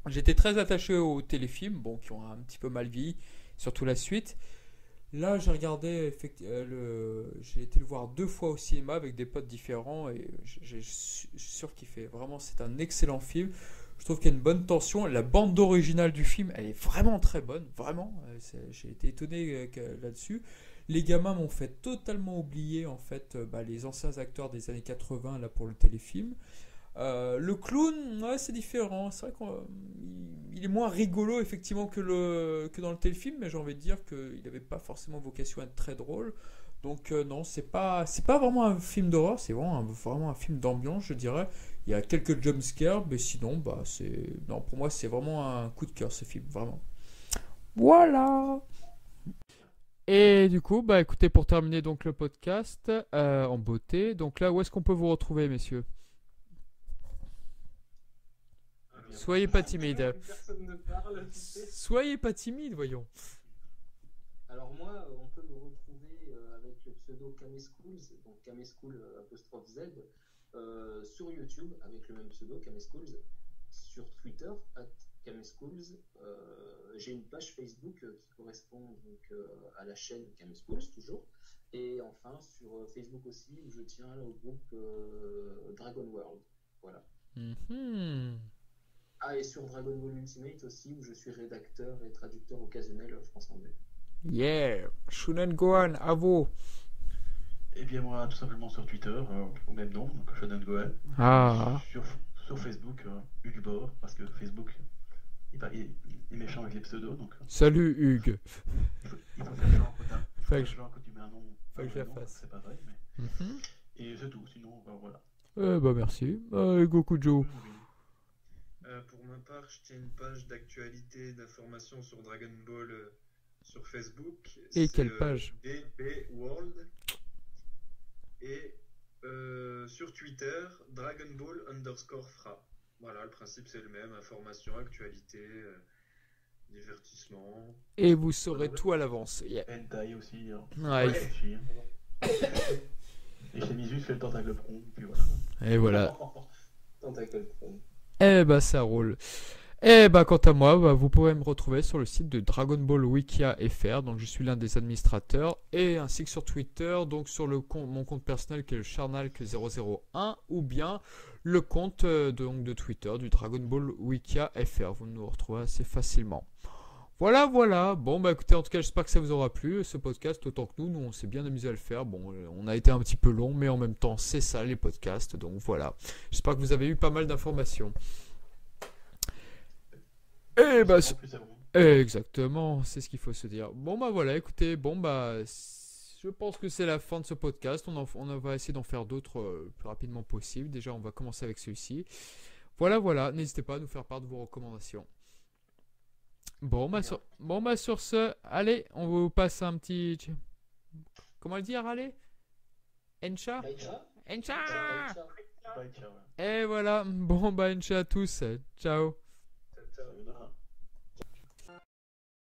J'étais très attaché aux téléfilms, qui ont un petit peu mal vieilli, surtout la suite. Là, j'ai regardé, j'ai été le voir 2 fois au cinéma avec des potes différents et j'ai surkiffé. Vraiment, c'est un excellent film. Je trouve qu'il y a une bonne tension. La bande originale du film, elle est vraiment très bonne. Vraiment, j'ai été étonné là-dessus. Les gamins m'ont fait totalement oublier en fait les anciens acteurs des années 80 là pour le téléfilm. Le clown, ouais, c'est différent. C'est vrai qu'il est moins rigolo effectivement que dans le téléfilm, mais j'ai envie de dire qu'il n'avait pas forcément vocation à être très drôle. Donc non, c'est pas vraiment un film d'horreur, c'est vraiment un film d'ambiance, je dirais. Il y a quelques jumpscares, mais sinon, non, pour moi, c'est vraiment un coup de cœur ce film, vraiment. Voilà. Et du coup, écoutez, pour terminer donc le podcast en beauté, donc là, où est-ce qu'on peut vous retrouver, messieurs? Soyez pas timide. Personne ne parle. Soyez pas timide, voyons. Alors moi, on peut me retrouver avec le pseudo Kameschools, donc Kameschool apostrophe Z, sur YouTube avec le même pseudo Kameschools, sur Twitter @Kameschools. J'ai une page Facebook qui correspond donc à la chaîne Kameschools toujours, et enfin sur Facebook aussi où je tiens au groupe Dragon World. Voilà. Mm-hmm. Ah, et sur Dragon Ball Ultimate aussi, où je suis rédacteur et traducteur occasionnel français-anglais. Yeah, Shonen Gohan, à vous. Et bien moi, tout simplement sur Twitter, au même nom, donc Shonen Gohan. Ah. Sur Facebook, Hugbor, parce que Facebook, il est méchant avec les pseudos. Donc, salut Hugues. Il faut faire genre quand tu mets un nom. Faut que je la fasse. C'est pas vrai, mais... Et c'est tout, sinon, voilà. Merci. Goku Joe. Pour ma part, je tiens une page d'actualité, d'information sur Dragon Ball sur Facebook. Et quelle page? DB World. Et sur Twitter, Dragon Ball _ Voilà, le principe c'est le même, information, actualité, divertissement. Et vous saurez tout à l'avance. Yeah. Hentai aussi. Ouais. Et chez Misus fait le tentacle prong, puis voilà. Et voilà. Tentacle prong. Ça roule. Quant à moi, vous pourrez me retrouver sur le site de Dragon Ball Wikia FR, donc je suis l'un des administrateurs, et ainsi que sur Twitter, donc sur mon compte personnel qui est le Charnalk001, ou bien le compte de Twitter du Dragon Ball Wikia FR. Vous nous retrouvez assez facilement. Voilà. Bon, écoutez, en tout cas, j'espère que ça vous aura plu, ce podcast, autant que nous on s'est bien amusé à le faire. Bon, on a été un petit peu long, mais en même temps, c'est ça, les podcasts, donc voilà. J'espère que vous avez eu pas mal d'informations. Exactement, c'est ce qu'il faut se dire. Bon, voilà, écoutez, je pense que c'est la fin de ce podcast. On va essayer d'en faire d'autres le plus rapidement possible. Déjà, on va commencer avec celui-ci. Voilà, n'hésitez pas à nous faire part de vos recommandations. Sur ce, allez, on vous passe un petit... Comment le dire, allez? Encha. Et voilà, Encha à tous, ciao. Ciao.